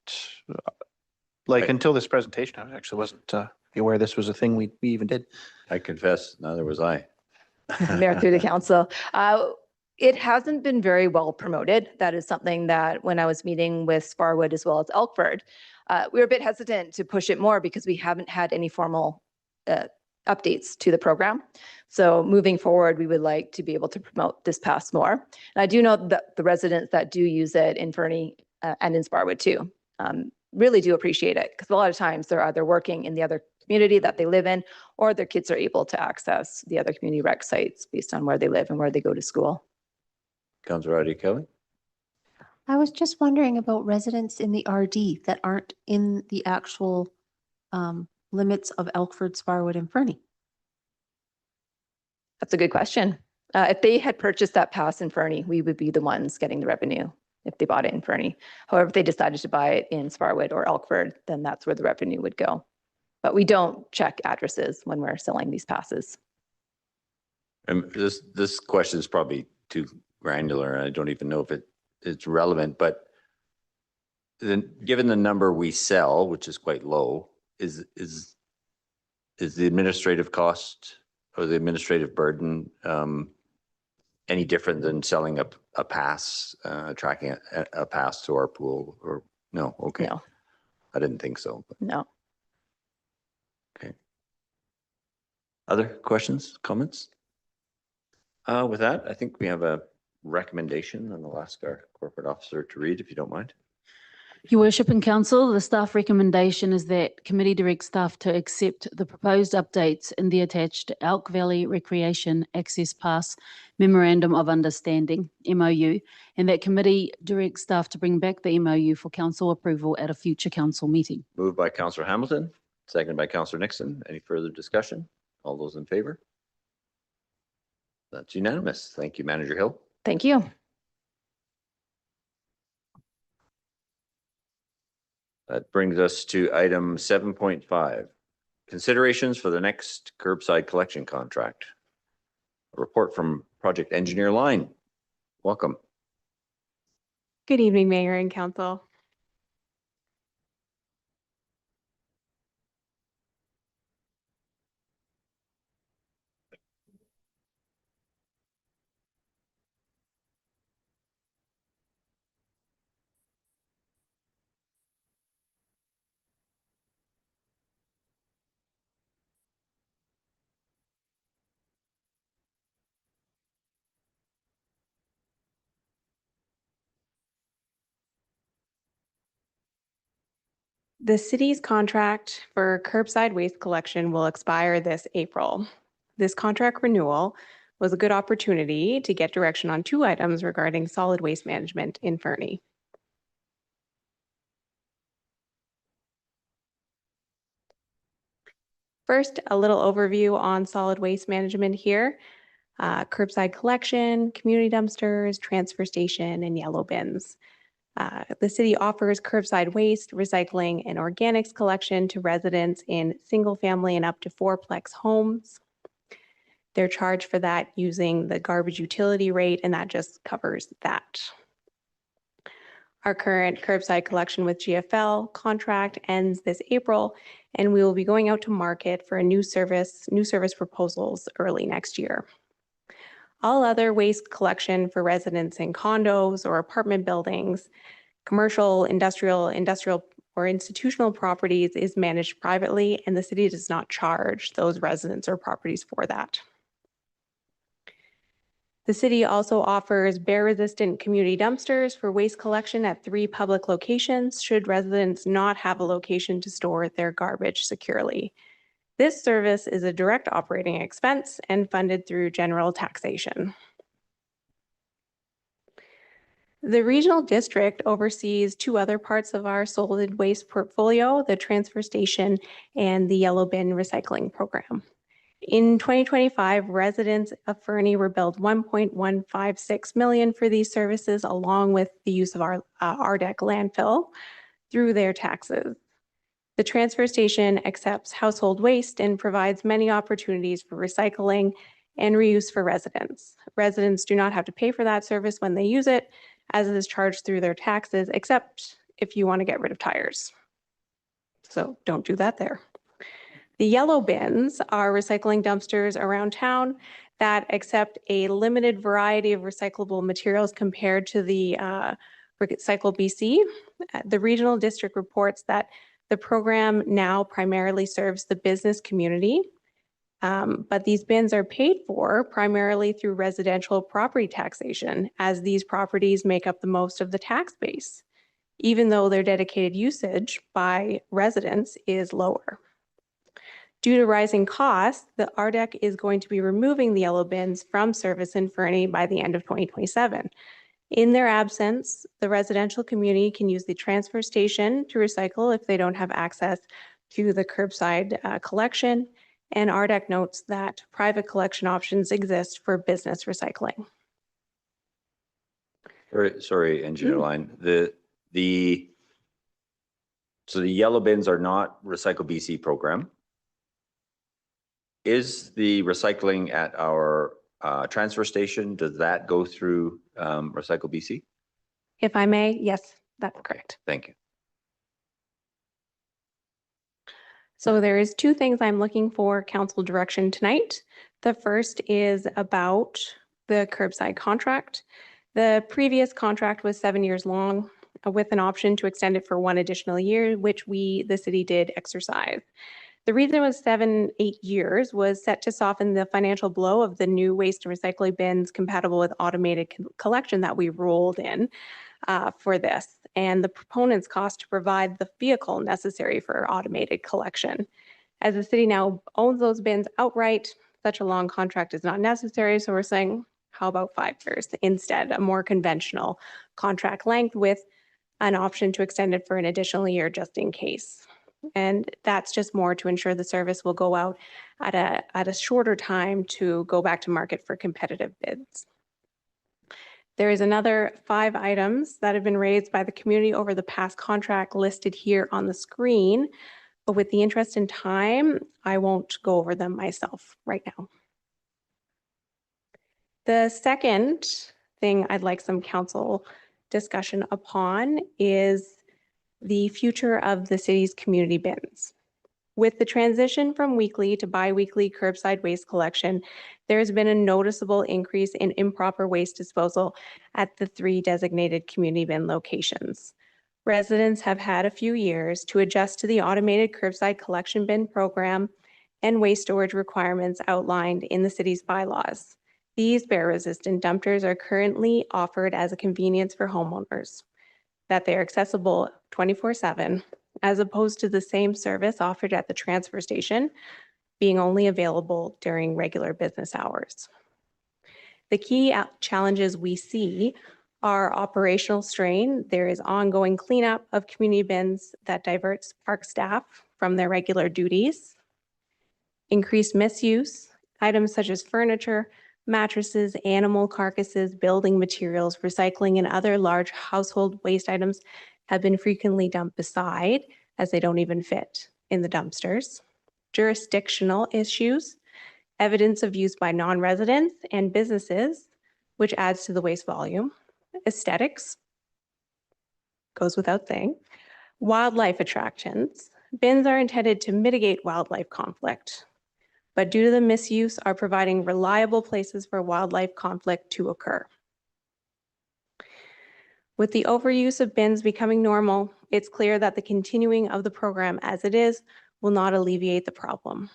until this presentation, I actually wasn't aware this was a thing we even did. I confess, neither was I. Mayor, through the council. It hasn't been very well promoted. That is something that when I was meeting with Sparwood as well as Elkford, we were a bit hesitant to push it more because we haven't had any formal updates to the program. So moving forward, we would like to be able to promote this pass more. And I do know that the residents that do use it in Fernie and in Sparwood too really do appreciate it, because a lot of times they're either working in the other community that they live in, or their kids are able to access the other community rec sites based on where they live and where they go to school. Councillor Adi Kelly. I was just wondering about residents in the RD that aren't in the actual limits of Elkford, Sparwood, and Fernie. That's a good question. If they had purchased that pass in Fernie, we would be the ones getting the revenue if they bought it in Fernie. However, if they decided to buy it in Sparwood or Elkford, then that's where the revenue would go. But we don't check addresses when we're selling these passes. And this question is probably too granular, and I don't even know if it's relevant, but then given the number we sell, which is quite low, is the administrative cost or the administrative burden any different than selling a pass, tracking a pass to our pool? Or no? Okay. No. I didn't think so. But. No. Okay. Other questions, comments? With that, I think we have a recommendation, and I'll ask our corporate officer to read, if you don't mind. Your Worship and Council, the staff recommendation is that committee directs staff to accept the proposed updates in the attached Elk Valley Recreation Access Pass Memorandum of Understanding, MOU, and that committee directs staff to bring back the MOU for council approval at a future council meeting. Moved by Councillor Hamilton, seconded by Councillor Nixon. Any further discussion? All those in favor? That's unanimous. Thank you, Manager Hill. Thank you. That brings us to item 7.5, considerations for the next curbside collection contract. A report from Project Engineer Line. Welcome. Good evening, Mayor and Council. The city's contract for curbside waste collection will expire this April. This contract renewal was a good opportunity to get direction on 2 items regarding solid waste management in Fernie. First, a little overview on solid waste management here. Curbside collection, community dumpsters, transfer station, and yellow bins. The city offers curbside waste, recycling, and organics collection to residents in single-family and up to 4-plex homes. They're charged for that using the garbage utility rate, and that just covers that. Our current curbside collection with GFL contract ends this April, and we will be going out to market for a new service proposals early next year. All other waste collection for residents in condos or apartment buildings, commercial, industrial, or institutional properties is managed privately, and the city does not charge those residents or properties for that. The city also offers bear-resistant community dumpsters for waste collection at 3 public locations should residents not have a location to store their garbage securely. This service is a direct operating expense and funded through general taxation. The regional district oversees 2 other parts of our solid waste portfolio, the transfer station and the yellow bin recycling program. In 2025, residents of Fernie were billed $1.156 million for these services, along with the use of our RDEC landfill through their taxes. The transfer station accepts household waste and provides many opportunities for recycling and reuse for residents. Residents do not have to pay for that service when they use it, as it is charged through their taxes, except if you want to get rid of tires. So don't do that there. The yellow bins are recycling dumpsters around town that accept a limited variety of recyclable materials compared to the Recycle BC. The regional district reports that the program now primarily serves the business community, but these bins are paid for primarily through residential property taxation, as these properties make up the most of the tax base, even though their dedicated usage by residents is lower. Due to rising costs, the RDEC is going to be removing the yellow bins from service in Fernie by the end of 2027. In their absence, the residential community can use the transfer station to recycle if they don't have access to the curbside collection, and RDEC notes that private collection options exist for business recycling. Sorry, Engineer Line. So the yellow bins are not Recycle BC program. Is the recycling at our transfer station, does that go through Recycle BC? If I may, yes, that's correct. Thank you. So there is 2 things I'm looking for council direction tonight. The first is about the curbside contract. The previous contract was 7 years long with an option to extend it for 1 additional year, which the city did exercise. The reason it was 7-8 years was set to soften the financial blow of the new waste and recycling bins compatible with automated collection that we rolled in for this, and the proponents' cost to provide the vehicle necessary for automated collection. As the city now owns those bins outright, such a long contract is not necessary, so we're saying, how about 5 years instead, a more conventional contract length with an option to extend it for an additional year just in case. And that's just more to ensure the service will go out at a shorter time to go back to market for competitive bids. There is another 5 items that have been raised by the community over the past contract listed here on the screen, but with the interest in time, I won't go over them myself right now. The second thing I'd like some council discussion upon is the future of the city's community bins. With the transition from weekly to bi-weekly curbside waste collection, there has been a noticeable increase in improper waste disposal at the 3 designated community bin locations. Residents have had a few years to adjust to the automated curbside collection bin program and waste storage requirements outlined in the city's bylaws. These bear-resistant dumpsters are currently offered as a convenience for homeowners, that they are accessible 24/7 as opposed to the same service offered at the transfer station being only available during regular business hours. The key challenges we see are operational strain. There is ongoing cleanup of community bins that diverts park staff from their regular duties, increased misuse, items such as furniture, mattresses, animal carcasses, building materials, recycling, and other large household waste items have been frequently dumped beside, as they don't even fit in the dumpsters. Jurisdictional issues, evidence of use by non-residents and businesses, which adds to the waste volume. Aesthetics, goes without saying. Wildlife attractions. Bins are intended to mitigate wildlife conflict, but due to the misuse are providing reliable places for wildlife conflict to occur. With the overuse of bins becoming normal, it's clear that the continuing of the program as it is will not alleviate the problem.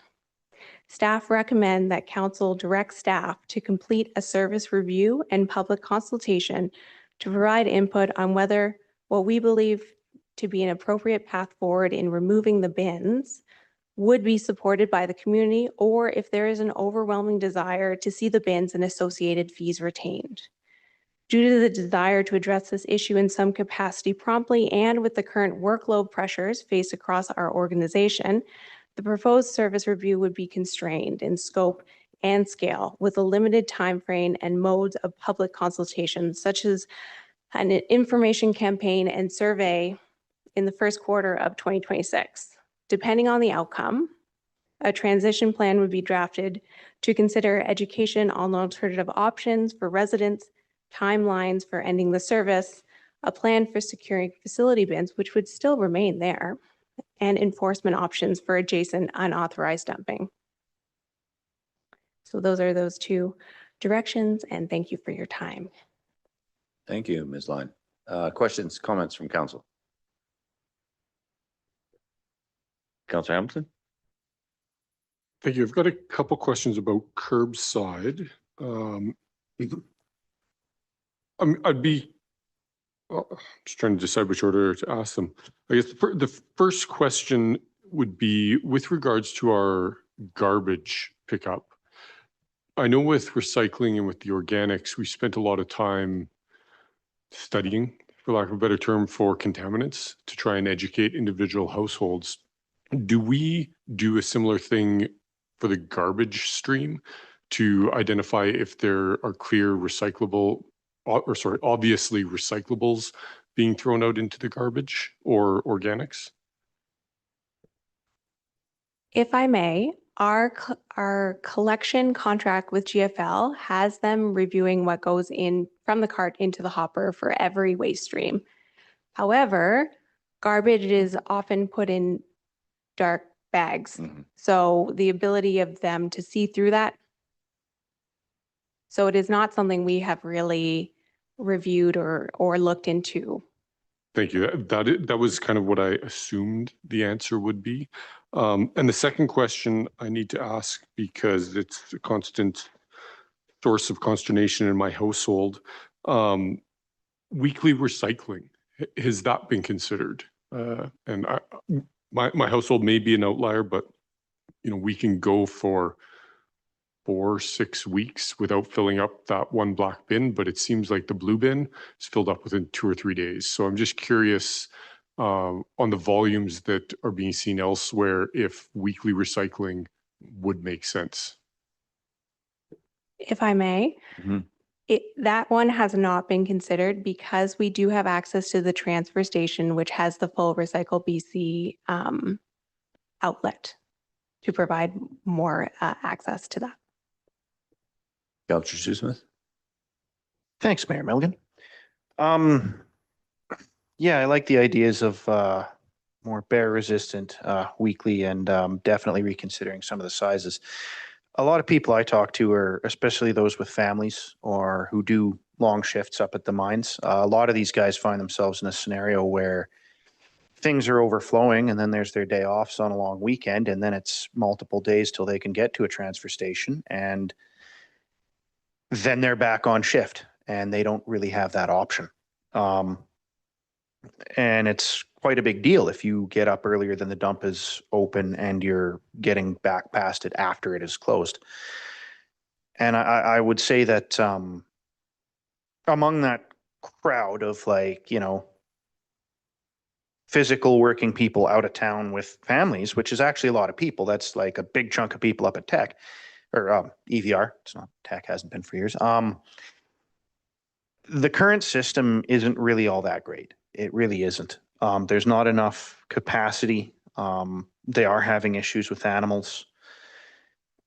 Staff recommend that Council direct staff to complete a service review and public consultation to provide input on whether what we believe to be an appropriate path forward in removing the bins would be supported by the community, or if there is an overwhelming desire to see the bins and associated fees retained. Due to the desire to address this issue in some capacity promptly and with the current workload pressures faced across our organization, the proposed service review would be constrained in scope and scale with a limited time frame and modes of public consultation, such as an information campaign and survey in the first quarter of 2026. Depending on the outcome, a transition plan would be drafted to consider education on alternative options for residents, timelines for ending the service, a plan for securing facility bins, which would still remain there, and enforcement options for adjacent unauthorized dumping. So those are those two directions, and thank you for your time. Thank you, Ms. Line. Questions, comments from council? Councilor Hamilton? Thank you. I've got a couple questions about curbside. I'd be just trying to decide which order to ask them. I guess the first question would be with regards to our garbage pickup. I know with recycling and with the organics, we spent a lot of time studying, for lack of a better term, for contaminants to try and educate individual households. Do we do a similar thing for the garbage stream to identify if there are clear recyclable, or sorry, obviously recyclables being thrown out into the garbage or organics? If I may, our collection contract with GFL has them reviewing what goes in from the cart into the hopper for every waste stream. However, garbage is often put in dark bags. So the ability of them to see through that. So it is not something we have really reviewed or looked into. Thank you. That was kind of what I assumed the answer would be. And the second question I need to ask, because it's a constant source of consternation in my household, weekly recycling, has that been considered? And my household may be an outlier, but we can go for 4-6 weeks without filling up that one black bin, but it seems like the blue bin is filled up within 2 or 3 days. So I'm just curious on the volumes that are being seen elsewhere, if weekly recycling would make sense. If I may, that one has not been considered because we do have access to the transfer station, which has the full Recycle BC outlet to provide more access to that. Councilor Smith? Thanks, Mayor Milligan. Yeah, I like the ideas of more bear resistant weekly and definitely reconsidering some of the sizes. A lot of people I talk to are, especially those with families or who do long shifts up at the mines. A lot of these guys find themselves in a scenario where things are overflowing and then there's their day offs on a long weekend and then it's multiple days till they can get to a transfer station and then they're back on shift and they don't really have that option. And it's quite a big deal if you get up earlier than the dump is open and you're getting back past it after it is closed. And I would say that among that crowd of like, you know, physical working people out of town with families, which is actually a lot of people, that's like a big chunk of people up at Tech or EVR. It's not, Tech hasn't been for years. The current system isn't really all that great. It really isn't. There's not enough capacity. They are having issues with animals.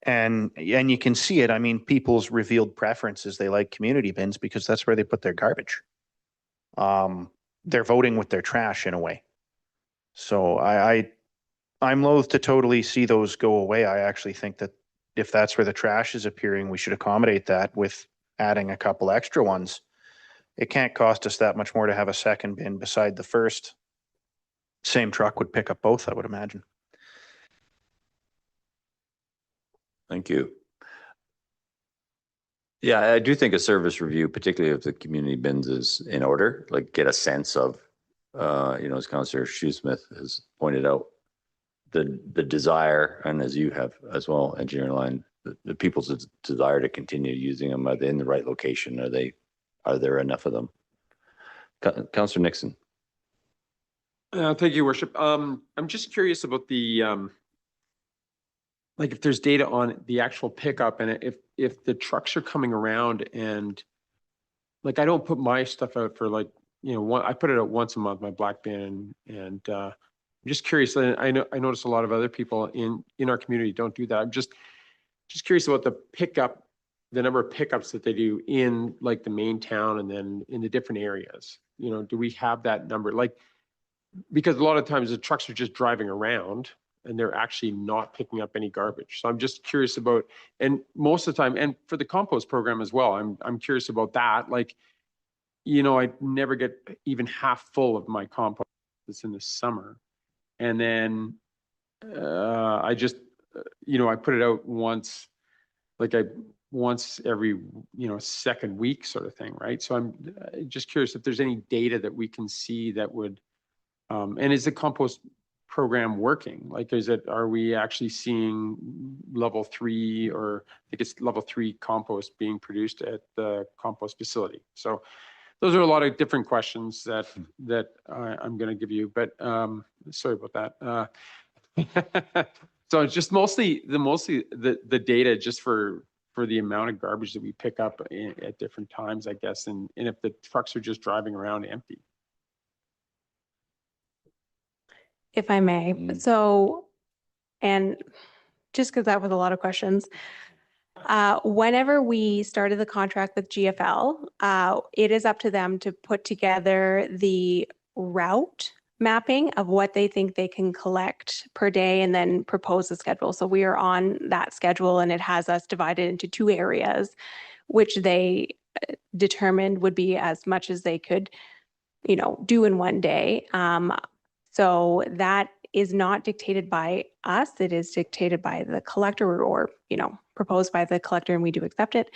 And you can see it. I mean, people's revealed preferences, they like community bins because that's where they put their garbage. They're voting with their trash in a way. So I'm loath to totally see those go away. I actually think that if that's where the trash is appearing, we should accommodate that with adding a couple extra ones. It can't cost us that much more to have a second bin beside the first. Same truck would pick up both, I would imagine. Thank you. Yeah, I do think a service review, particularly of the community bins, is in order. Like, get a sense of, you know, as Councillor Shoesmith has pointed out, the desire, and as you have as well, Engineer Line, the people's desire to continue using them. Are they in the right location? Are there enough of them? Councillor Nixon. Thank you, Worship. I'm just curious about the like if there's data on the actual pickup and if the trucks are coming around and like I don't put my stuff out for like, you know, I put it out once a month, my black bin, and I'm just curious. I notice a lot of other people in our community don't do that. I'm just curious about the pickup, the number of pickups that they do in like the main town and then in the different areas. You know, do we have that number? Like, because a lot of times the trucks are just driving around and they're actually not picking up any garbage. So I'm just curious about, and most of the time, and for the compost program as well, I'm curious about that. Like, you know, I never get even half full of my compost that's in the summer. And then I just, you know, I put it out once, like once every, you know, second week sort of thing, right? So I'm just curious if there's any data that we can see that would, and is the compost program working? Like, are we actually seeing level 3, or I think it's level 3 compost being produced at the compost facility? So those are a lot of different questions that I'm going to give you, but sorry about that. So it's just mostly the data just for the amount of garbage that we pick up at different times, I guess, and if the trucks are just driving around empty. If I may. So, and just because that was a lot of questions, whenever we started the contract with GFL, it is up to them to put together the route mapping of what they think they can collect per day and then propose a schedule. So we are on that schedule, and it has us divided into 2 areas, which they determined would be as much as they could, you know, do in one day. So that is not dictated by us. It is dictated by the collector, or, you know, proposed by the collector, and we do accept it.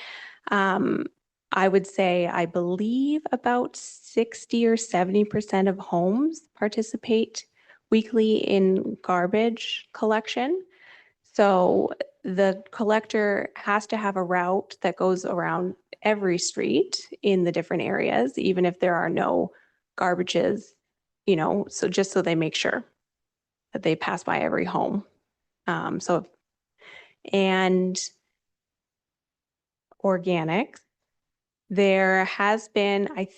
I would say, I believe about 60 or 70% of homes participate weekly in garbage collection. So the collector has to have a route that goes around every street in the different areas, even if there are no garbages, you know, so just so they make sure that they pass by every home. And organics, there has been, I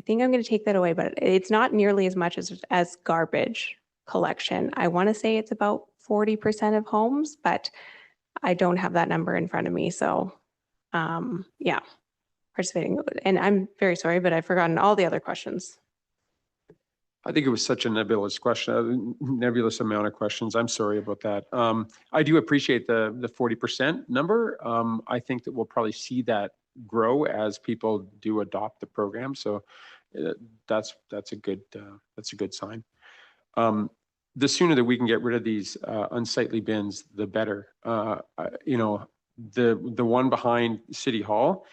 think I'm going to take that away, but it's not nearly as much as garbage collection. I want to say it's about 40% of homes, but I don't have that number in front of me. So yeah, participating. And I'm very sorry, but I've forgotten all the other questions. I think it was such a nebulous question, a nebulous amount of questions. I'm sorry about that. I do appreciate the 40% number. I think that we'll probably see that grow as people do adopt the program. So that's a good sign. The sooner that we can get rid of these unsightly bins, the better. You know, the one behind City Hall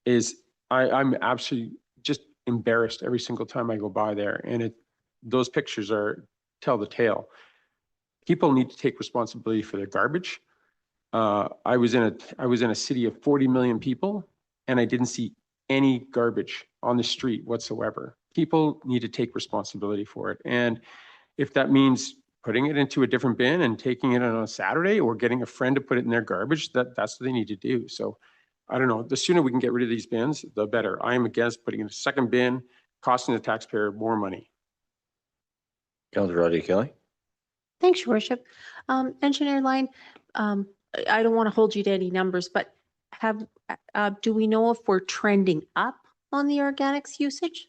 is I'm absolutely just embarrassed every single time I go by there. And those pictures tell the tale. People need to take responsibility for their garbage. I was in a city of 40 million people, and I didn't see any garbage on the street whatsoever. People need to take responsibility for it. And if that means putting it into a different bin and taking it on a Saturday, or getting a friend to put it in their garbage, that's what they need to do. So I don't know, the sooner we can get rid of these bins, the better. I am against putting in a second bin, costing the taxpayer more money. Councillor Roddy Kelly. Thanks, Your Worship. Engineer Line, I don't want to hold you to any numbers, but do we know if we're trending up on the organics usage?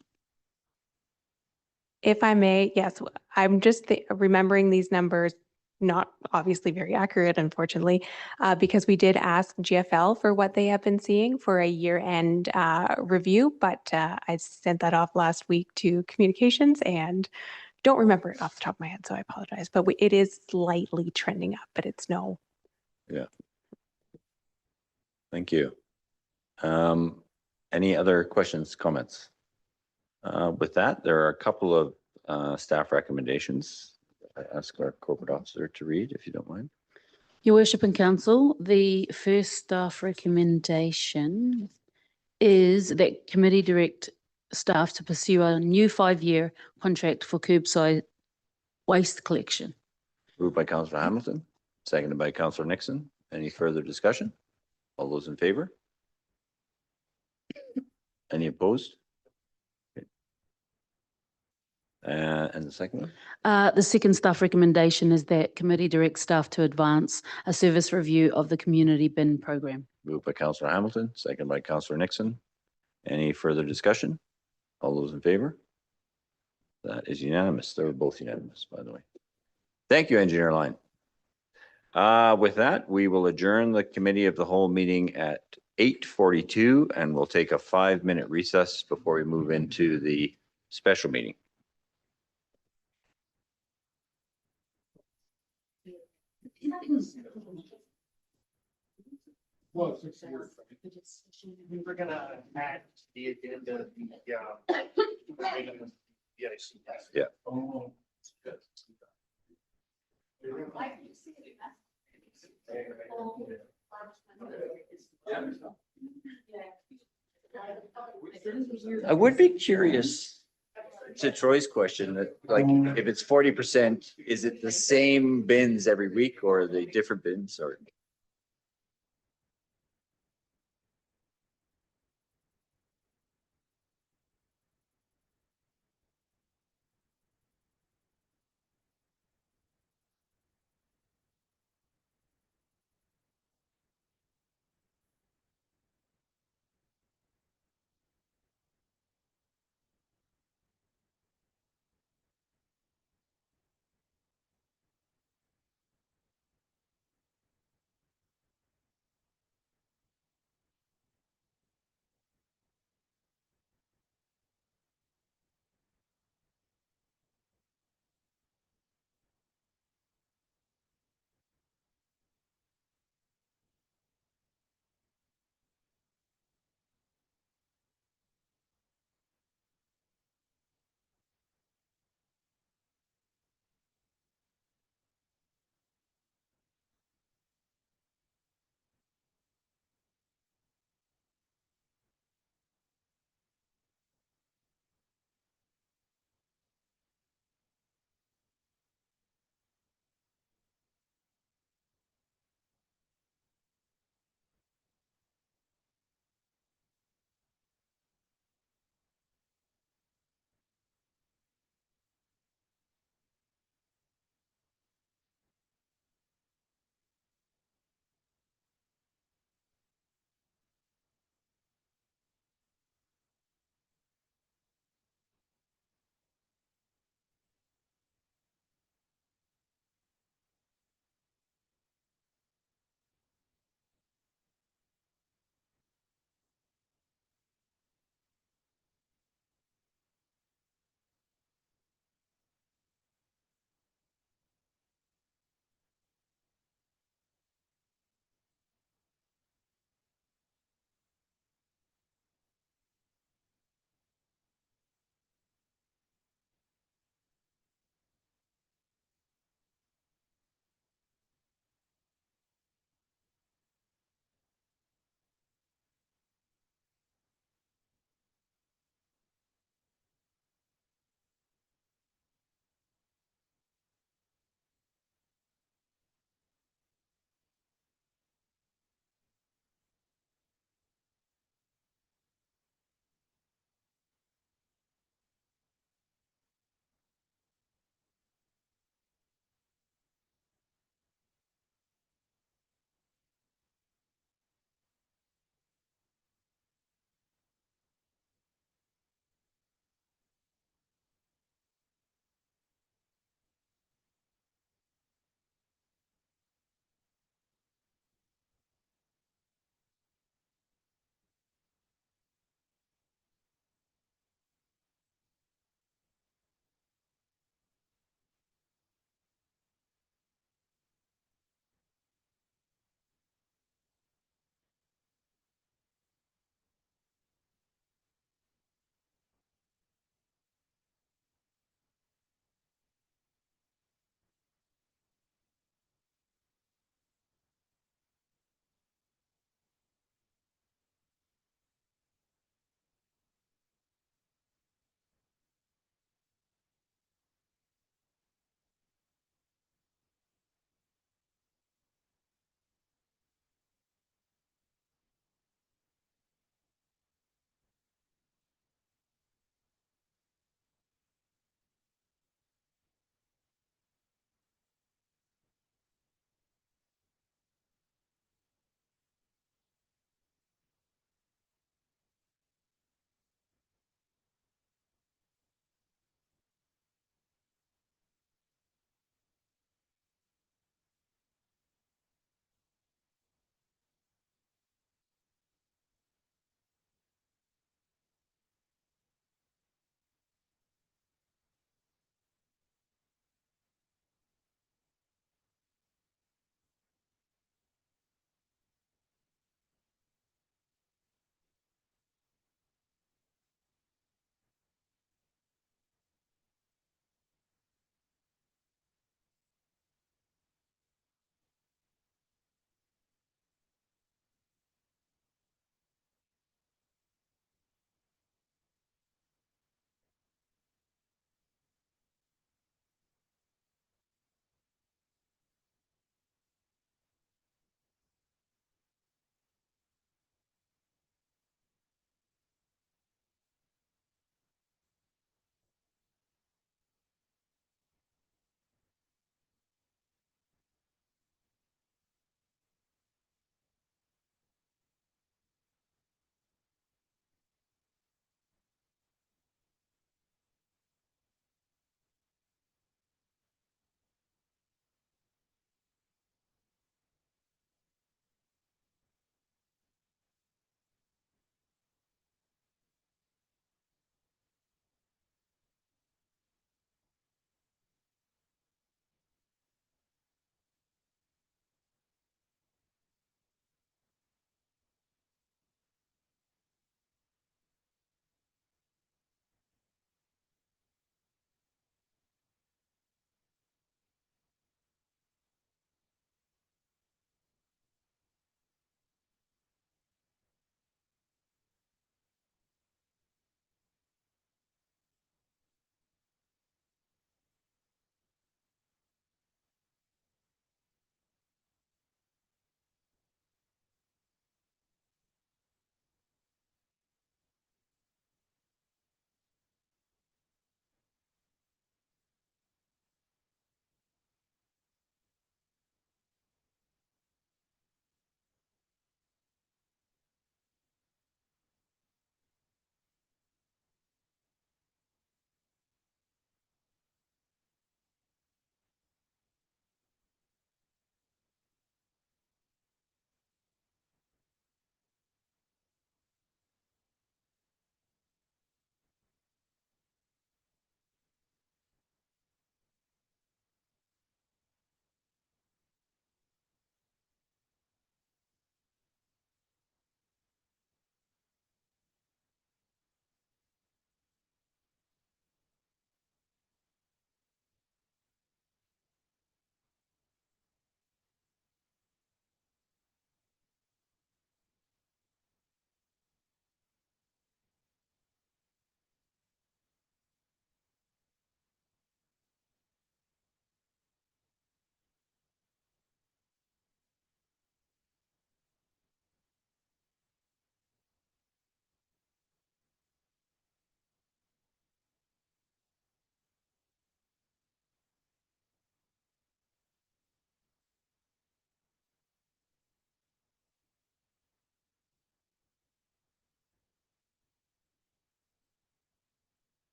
If I may, yes, I'm just remembering these numbers, not obviously very accurate, unfortunately, because we did ask GFL for what they have been seeing for a year-end review, but I sent that off last week to communications and don't remember it off the top of my head, so I apologize. But it is slightly trending up, but it's no. Yeah. Thank you. Any other questions, comments? With that, there are a couple of staff recommendations. I ask our corporate officer to read, if you don't mind. Your Worship and Council, the first staff recommendation is that committee direct staff to pursue a new 5-year contract for curbside waste collection. Moved by Councillor Hamilton, seconded by Councillor Nixon. Any further discussion? All those in favor? Any opposed? Okay. And the second one? The second staff recommendation is that committee direct staff to advance a service review of the community bin program. Moved by Councillor Hamilton, seconded by Councillor Nixon. Any further discussion? All those in favor? That is unanimous. They were both unanimous, by the way. Thank you, Engineer Line. With that, we will adjourn the committee of the whole meeting at 8:42, and we'll take a 5-minute recess before we move into the special meeting. We were gonna add the agenda, Yeah. I would be curious to Troy's question that, like, if it's 40%, is it the same bins every week or are they different bins or?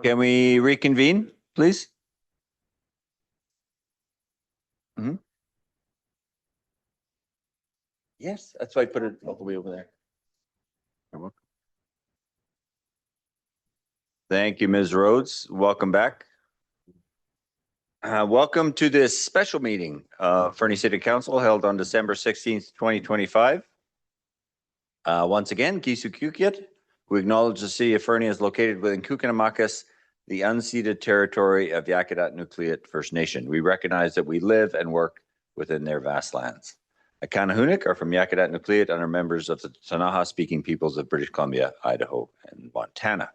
Can we reconvene, please? Yes, that's why I put it all the way over there. You're welcome. Thank you, Ms. Rhodes. Welcome back. Welcome to this special meeting of Fernie City Council held on December 16th, 2025. Once again, Kisu Kukiat, we acknowledge the city of Fernie is located within Kukinamakis, the unceded territory of Yakutat Nucleat First Nation. We recognize that we live and work within their vast lands. Akanahunik are from Yakutat Nucleat and are members of the Tanaha-speaking peoples of British Columbia, Idaho, and Montana.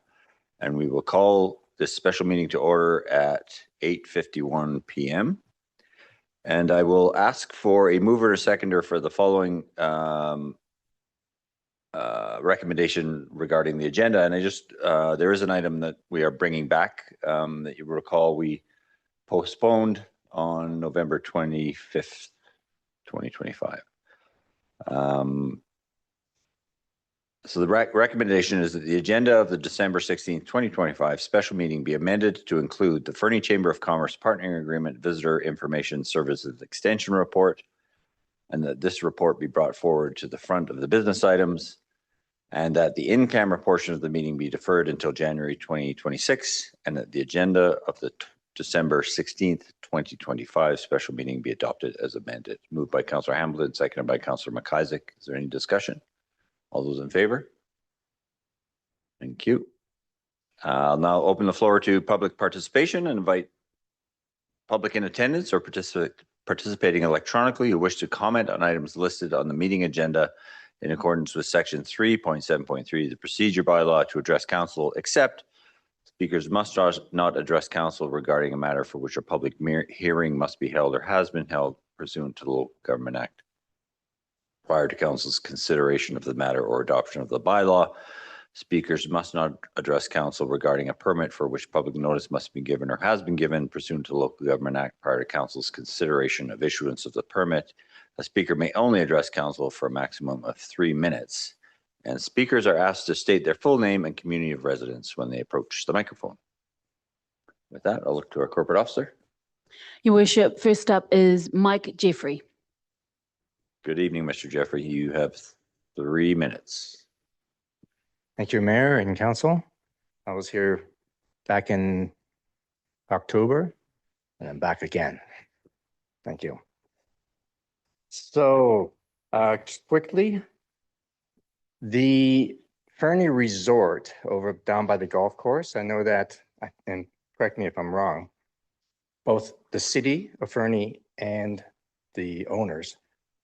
And we will call this special meeting to order at 8:51 p.m. And I will ask for a mover or seconder for the following recommendation regarding the agenda. And I just, there is an item that we are bringing back that you recall we postponed on November 25th, 2025. So the recommendation is that the agenda of the December 16th, 2025 special meeting be amended to include the Fernie Chamber of Commerce Partnering Agreement Visitor Information Services Extension Report, and that this report be brought forward to the front of the business items, and that the in-camera portion of the meeting be deferred until January 2026, and that the agenda of the December 16th, 2025 special meeting be adopted as amended. Moved by Councillor Hamilton, seconded by Councillor McIsaac. Is there any discussion? All those in favor? Thank you. I'll now open the floor to public participation and invite public in attendance or participating electronically who wish to comment on items listed on the meeting agenda in accordance with section 3.7.3 of the procedure bylaw to address council, except speakers must not address council regarding a matter for which a public hearing must be held or has been held pursuant to the Local Government Act. Prior to council's consideration of the matter or adoption of the bylaw, speakers must not address council regarding a permit for which public notice must be given or has been given pursuant to the Local Government Act prior to council's consideration of issuance of the permit. A speaker may only address council for a maximum of 3 minutes, and speakers are asked to state their full name and community of residence when they approach the microphone. With that, I'll look to our corporate officer. Your Worship, first up is Mike Jeffrey. Good evening, Mr. Jeffrey. You have 3 minutes. Thank you, Mayor and Council. I was here back in October and I'm back again. Thank you. So quickly, the Fernie Resort over down by the golf course, I know that, and correct me if I'm wrong, both the city of Fernie and the owners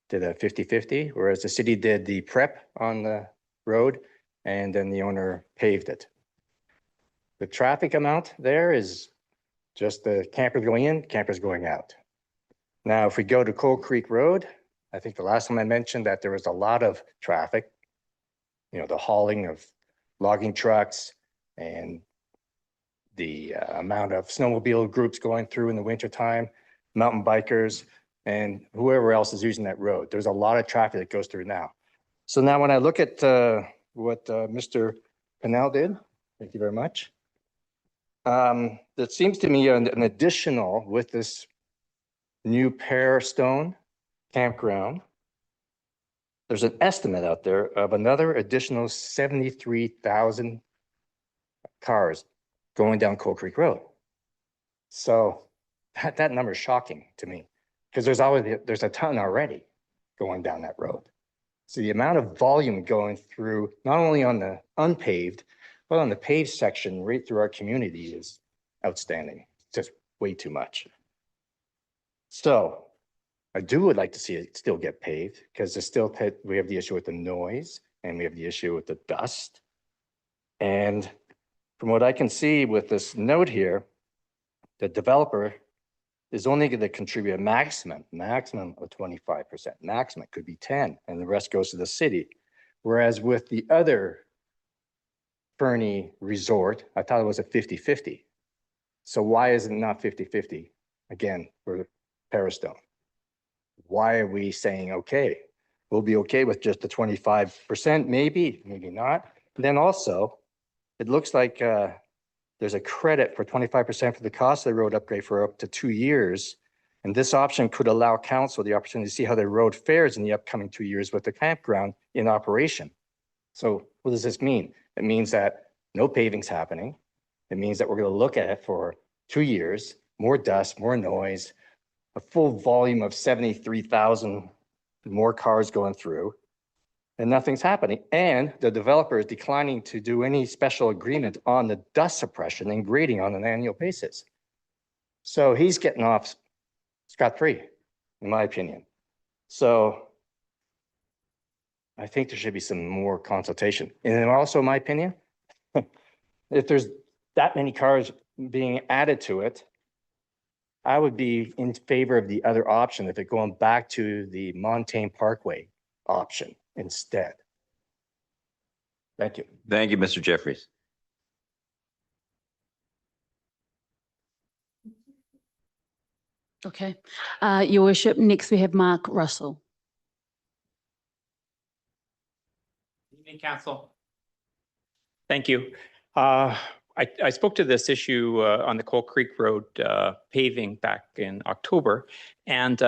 did a 50-50, whereas the city did the prep on the road and then the owner paved it. The traffic amount there is just the campers going in, campers going out. Now, if we go to Coal Creek Road, I think the last time I mentioned that there was a lot of traffic, you know, the hauling of logging trucks and the amount of snowmobile groups going through in the wintertime, mountain bikers, and whoever else is using that road. There's a lot of traffic that goes through now. So now when I look at what Mr. Pennell did, thank you very much. That seems to me an additional with this new Pearstone campground. There's an estimate out there of another additional 73,000 cars going down Coal Creek Road. So that number is shocking to me, because there's a ton already going down that road. So the amount of volume going through, not only on the unpaved, but on the paved section right through our community is outstanding. It's just way too much. So I would like to see it still get paved, because we have the issue with the noise and we have the issue with the dust. And from what I can see with this note here, the developer is only going to contribute a maximum of 25%. Maximum could be 10, and the rest goes to the city. Whereas with the other Fernie Resort, I thought it was a 50-50. So why is it not 50-50? Again, for Pearstone. Why are we saying, okay, we'll be okay with just the 25%, maybe not. Then also, it looks like there's a credit for 25% for the cost of the road upgrade for up to 2 years. And this option could allow council the opportunity to see how the road fares in the upcoming 2 years with the campground in operation. So what does this mean? It means that no paving's happening. It means that we're going to look at it for 2 years, more dust, more noise, a full volume of 73,000 more cars going through, and nothing's happening. And the developer is declining to do any special agreement on the dust suppression and grading on an annual basis. So he's getting off scot-free, in my opinion. So I think there should be some more consultation. And also, in my opinion, if there's that many cars being added to it, I would be in favor of the other option if it going back to the Montaigne Parkway option instead. Thank you. Thank you, Mr. Jeffries. Okay. Your worship, next we have Mark Russell. Evening, Council. Thank you. I spoke to this issue on the Coal Creek Road paving back in October, and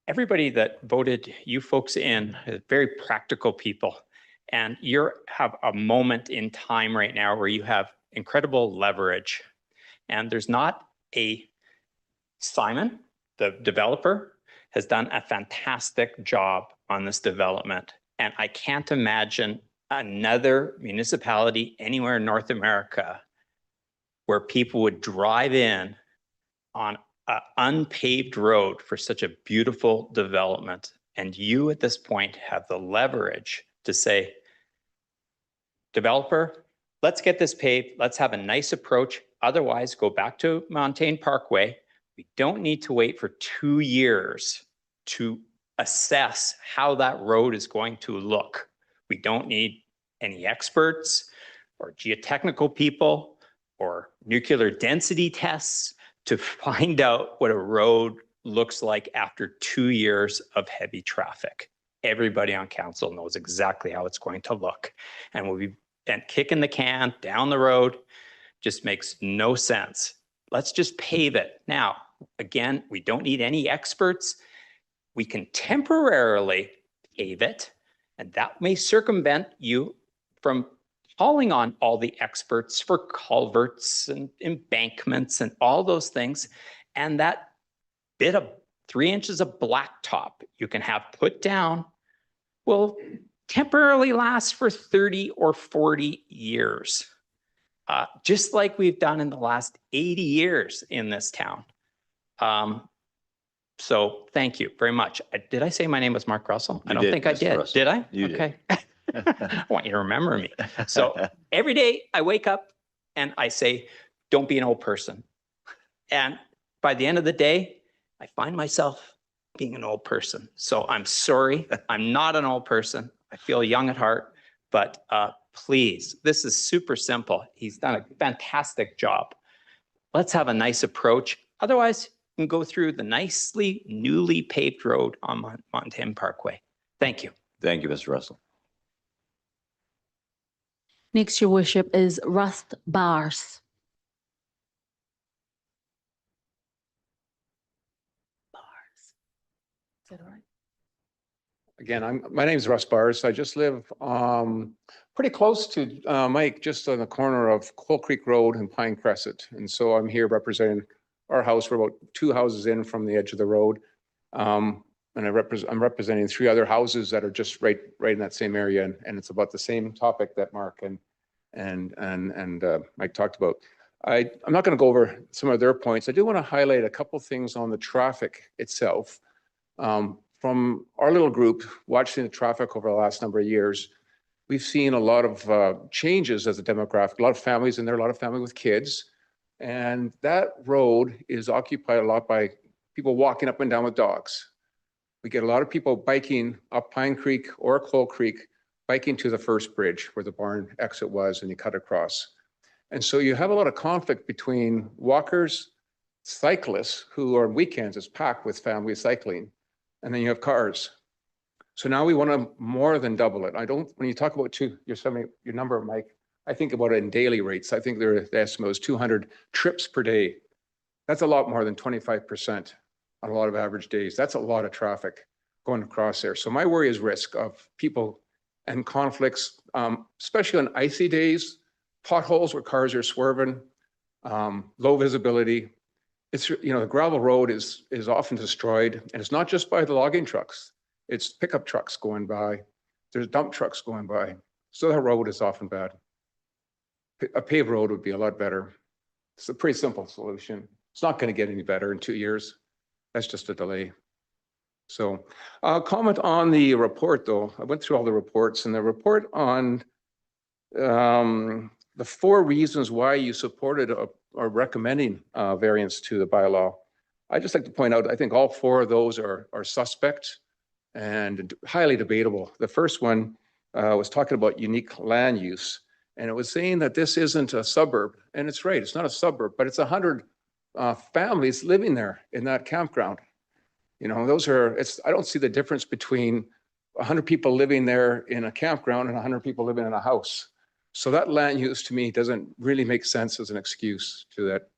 everybody that voted you folks in is very practical people, and you have a moment in time right now where you have incredible leverage, and there's not a Simon, the developer, has done a fantastic job on this development, and I can't imagine another municipality anywhere in North America where people would drive in on an unpaved road for such a beautiful development. And you at this point have the leverage to say, developer, let's get this paved. Let's have a nice approach. Otherwise, go back to Montaigne Parkway. We don't need to wait for 2 years to assess how that road is going to look. We don't need any experts or geotechnical people or nuclear density tests to find out what a road looks like after 2 years of heavy traffic. Everybody on council knows exactly how it's going to look. And kicking the can down the road just makes no sense. Let's just pave it. Now, again, we don't need any experts. We can temporarily pave it, and that may circumvent you from calling on all the experts for culverts and embankments and all those things. And that bit of 3 inches of blacktop you can have put down will temporarily last for 30 or 40 years, just like we've done in the last 80 years in this town. So thank you very much. Did I say my name was Mark Russell? I don't think I did. Did I? You did. Okay. I want you to remember me. So every day I wake up and I say, don't be an old person. And by the end of the day, I find myself being an old person. So I'm sorry. I'm not an old person. I feel young at heart, but please, this is super simple. He's done a fantastic job. Let's have a nice approach. Otherwise, you can go through the nicely newly paved road on Montaigne Parkway. Thank you. Thank you, Mr. Russell. Next, your worship, is Rust Bars. Is that all right? Again, my name's Russ Bars. I just live pretty close to Mike, just on the corner of Coal Creek Road and Pine Crescent. And so I'm here representing our house. We're about 2 houses in from the edge of the road. And I'm representing 3 other houses that are just right in that same area. And it's about the same topic that Mark and Mike talked about. I'm not going to go over some of their points. I do want to highlight a couple things on the traffic itself. From our little group, watching the traffic over the last number of years, we've seen a lot of changes as a demographic, a lot of families in there, a lot of family with kids. And that road is occupied a lot by people walking up and down with dogs. We get a lot of people biking up Pine Creek or Coal Creek, biking to the first bridge where the barn exit was, and you cut across. And so you have a lot of conflict between walkers, cyclists, who on weekends is packed with family cycling, and then you have cars. So now we want to more than double it. I don't, when you talk about your number, Mike, I think about it in daily rates. I think the estimate was 200 trips per day. That's a lot more than 25% on a lot of average days. That's a lot of traffic going across there. So my worry is risk of people and conflicts, especially on icy days, potholes where cars are swerving, low visibility. It's, the gravel road is often destroyed, and it's not just by the logging trucks. It's pickup trucks going by. There's dump trucks going by. So that road is often bad. A paved road would be a lot better. It's a pretty simple solution. It's not going to get any better in 2 years. That's just a delay. So I'll comment on the report, though. I went through all the reports, and the report on the 4 reasons why you supported or recommending variance to the bylaw. I'd just like to point out, I think all 4 of those are suspect and highly debatable. The first one was talking about unique land use, and it was saying that this isn't a suburb, and it's right, it's not a suburb, but it's 100 families living there in that campground. Those are, I don't see the difference between 100 people living there in a campground and 100 people living in a house. So that land use to me doesn't really make sense as an excuse to that.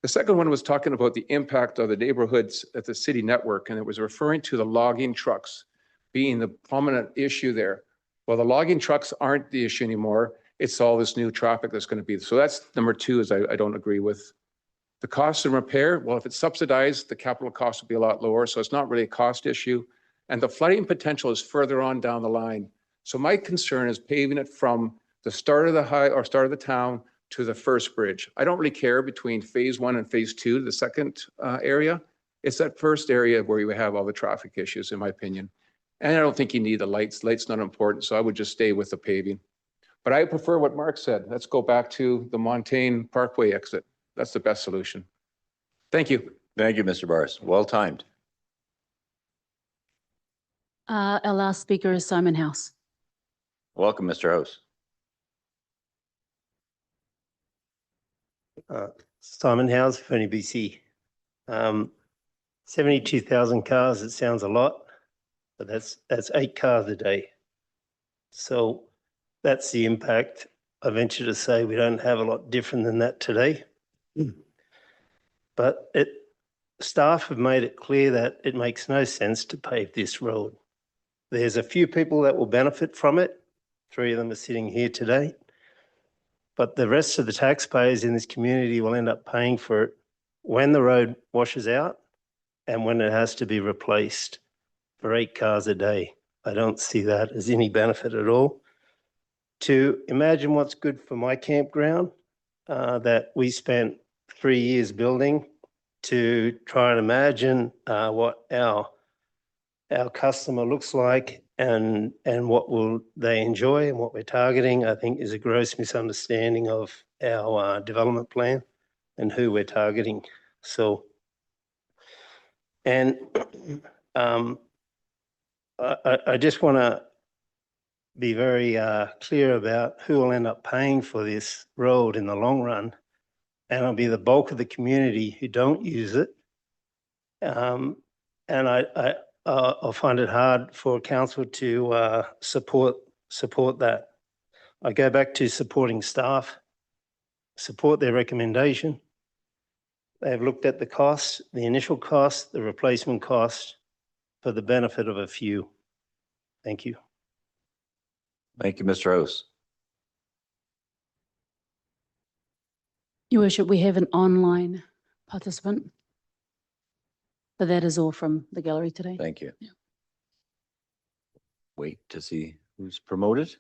The second one was talking about the impact of the neighborhoods at the city network, and it was referring to the logging trucks being the prominent issue there. Well, the logging trucks aren't the issue anymore. It's all this new traffic that's going to be. So that's number 2, is I don't agree with. The cost and repair, well, if it's subsidized, the capital cost will be a lot lower. So it's not really a cost issue. And the flooding potential is further on down the line. So my concern is paving it from the start of the town to the first bridge. I don't really care between phase 1 and phase 2, the second area. It's that first area where you have all the traffic issues, in my opinion. And I don't think you need the lights. Lights not important, so I would just stay with the paving. But I prefer what Mark said. Let's go back to the Montaigne Parkway exit. That's the best solution. Thank you. Thank you, Mr. Barris. Well timed. Our last speaker is Simon House. Welcome, Mr. House. Simon House, Fernie, BC. 72,000 cars, it sounds a lot, but that's 8 cars a day. So that's the impact. I venture to say we don't have a lot different than that today. But staff have made it clear that it makes no sense to pave this road. There's a few people that will benefit from it. 3 of them are sitting here today. But the rest of the taxpayers in this community will end up paying for it when the road washes out and when it has to be replaced for 8 cars a day. I don't see that as any benefit at all. To imagine what's good for my campground that we spent 3 years building, to try and imagine what our customer looks like and what will they enjoy and what we're targeting, I think is a gross misunderstanding of our development plan and who we're targeting. So, and I just want to be very clear about who will end up paying for this road in the long run. And it'll be the bulk of the community who don't use it. And I'll find it hard for council to support that. I go back to supporting staff, support their recommendation. They've looked at the costs, the initial cost, the replacement cost for the benefit of a few. Thank you. Thank you, Mr. House. Your Worship, we have an online participant, but that is all from the gallery today. Thank you. Yeah. Wait to see who's promoted.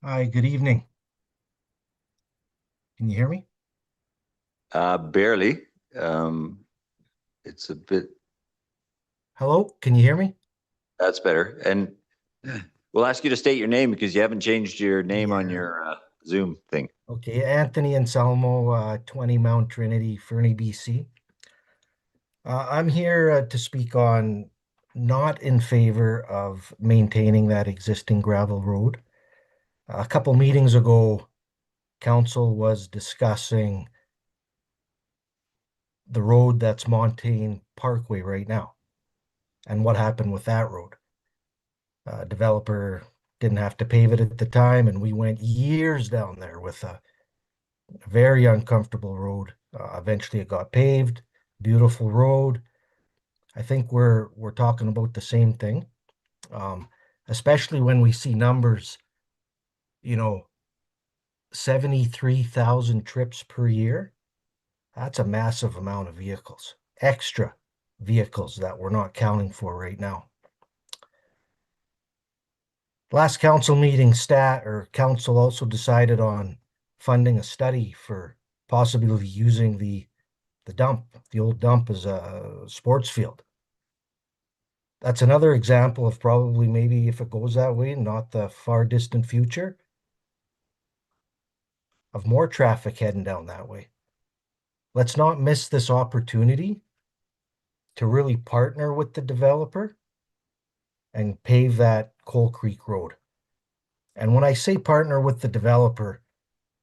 Hi, good evening. Can you hear me? Barely. It's a bit. Hello, can you hear me? That's better. And we'll ask you to state your name because you haven't changed your name on your Zoom thing. Okay, Anthony Anselmo, 20 Mount Trinity, Fernie, BC. I'm here to speak on not in favor of maintaining that existing gravel road. A couple meetings ago, council was discussing the road that's Montaigne Parkway right now. And what happened with that road? Developer didn't have to pave it at the time, and we went years down there with a very uncomfortable road. Eventually it got paved, beautiful road. I think we're talking about the same thing. Especially when we see numbers, 73,000 trips per year. That's a massive amount of vehicles, extra vehicles that we're not counting for right now. Last council meeting, council also decided on funding a study for possibly using the dump, the old dump, as a sports field. That's another example of probably, maybe if it goes that way, not the far distant future, of more traffic heading down that way. Let's not miss this opportunity to really partner with the developer and pave that Coal Creek Road. And when I say partner with the developer,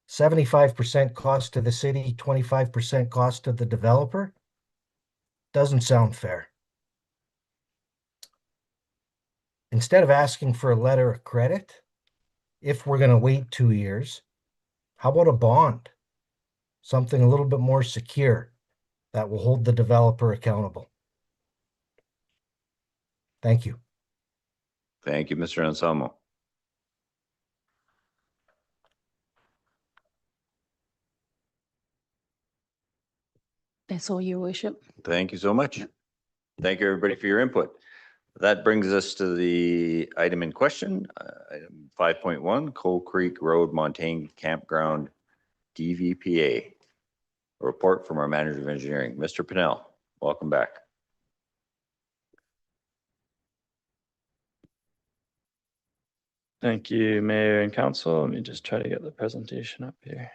75% cost to the city, 25% cost to the developer, doesn't sound fair. Instead of asking for a letter of credit, if we're going to wait 2 years, how about a bond? Something a little bit more secure that will hold the developer accountable. Thank you. Thank you, Mr. Anselmo. That's all, Your Worship. Thank you so much. Thank you, everybody, for your input. That brings us to the item in question, item 5.1, Coal Creek Road Montaigne Campground DVPA. A report from our manager of engineering, Mr. Pinnell. Welcome back. Thank you, Mayor and Council. Let me just try to get the presentation up here.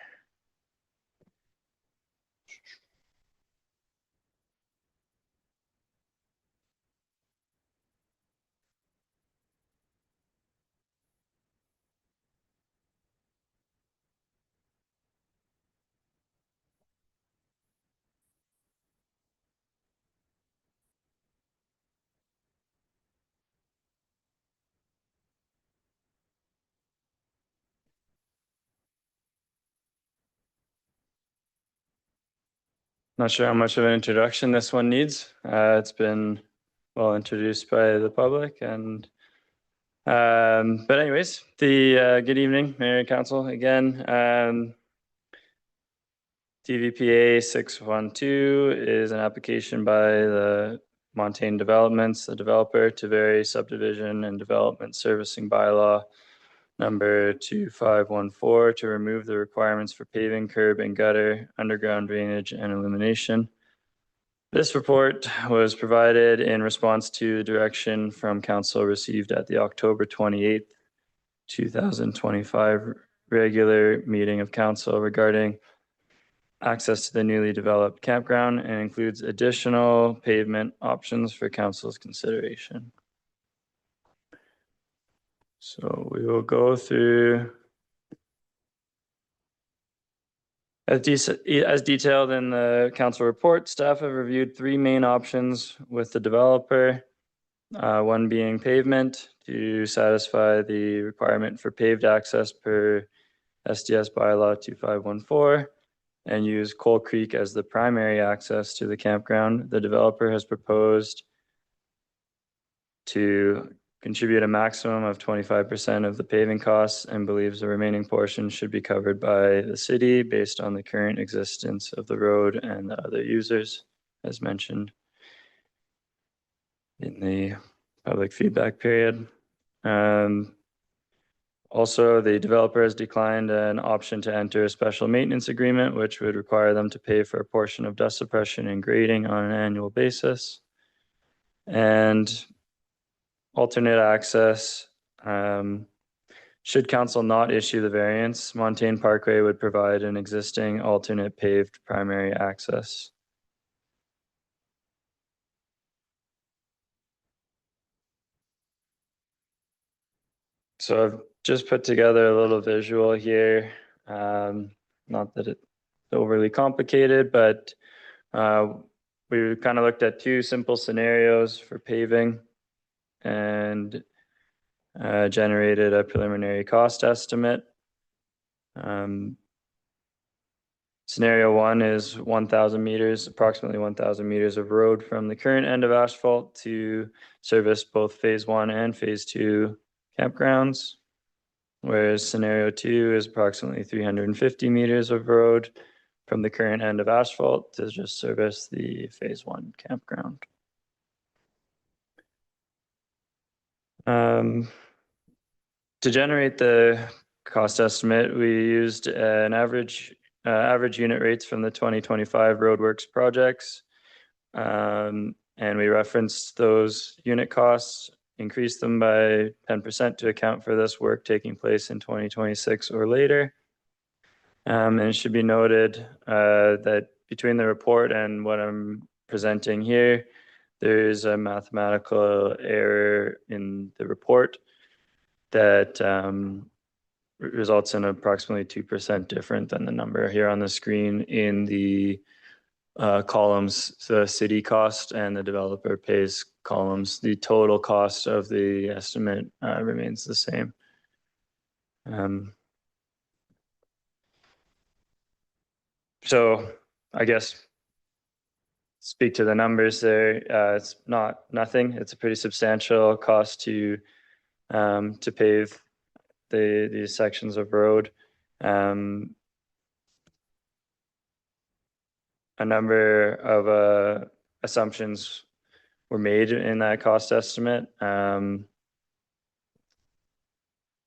Not sure how much of an introduction this one needs. It's been well introduced by the public, and but anyways, good evening, Mayor and Council again. DVPA 612 is an application by the Montaigne Developments, the developer, to vary subdivision and development servicing bylaw number 2514 to remove the requirements for paving, curb and gutter, underground drainage and illumination. This report was provided in response to direction from council received at the October 28th, 2025 regular meeting of council regarding access to the newly developed campground, and includes additional pavement options for council's consideration. So we will go through as detailed in the council report. Staff have reviewed 3 main options with the developer, one being pavement to satisfy the requirement for paved access per SDS bylaw 2514 and use Coal Creek as the primary access to the campground. The developer has proposed to contribute a maximum of 25% of the paving costs and believes the remaining portion should be covered by the city based on the current existence of the road and the other users, as mentioned in the public feedback period. Also, the developer has declined an option to enter a special maintenance agreement, which would require them to pay for a portion of dust suppression and grading on an annual basis. And alternate access, should council not issue the variance, Montaigne Parkway would provide an existing alternate paved primary access. So I've just put together a little visual here. Not that it's overly complicated, but We kind of looked at two simple scenarios for paving and generated a preliminary cost estimate. Scenario one is 1,000 meters, approximately 1,000 meters of road from the current end of asphalt to service both phase one and phase two campgrounds. Whereas scenario two is approximately 350 meters of road from the current end of asphalt to just service the phase one campground. To generate the cost estimate, we used an average unit rates from the 2025 roadworks projects. And we referenced those unit costs, increased them by 10% to account for this work taking place in 2026 or later. And it should be noted that between the report and what I'm presenting here, there is a mathematical error in the report that results in approximately 2% different than the number here on the screen in the columns, the city cost and the developer pays columns. The total cost of the estimate remains the same. So I guess speak to the numbers there. It's not nothing. It's a pretty substantial cost to pave these sections of road. A number of assumptions were made in that cost estimate.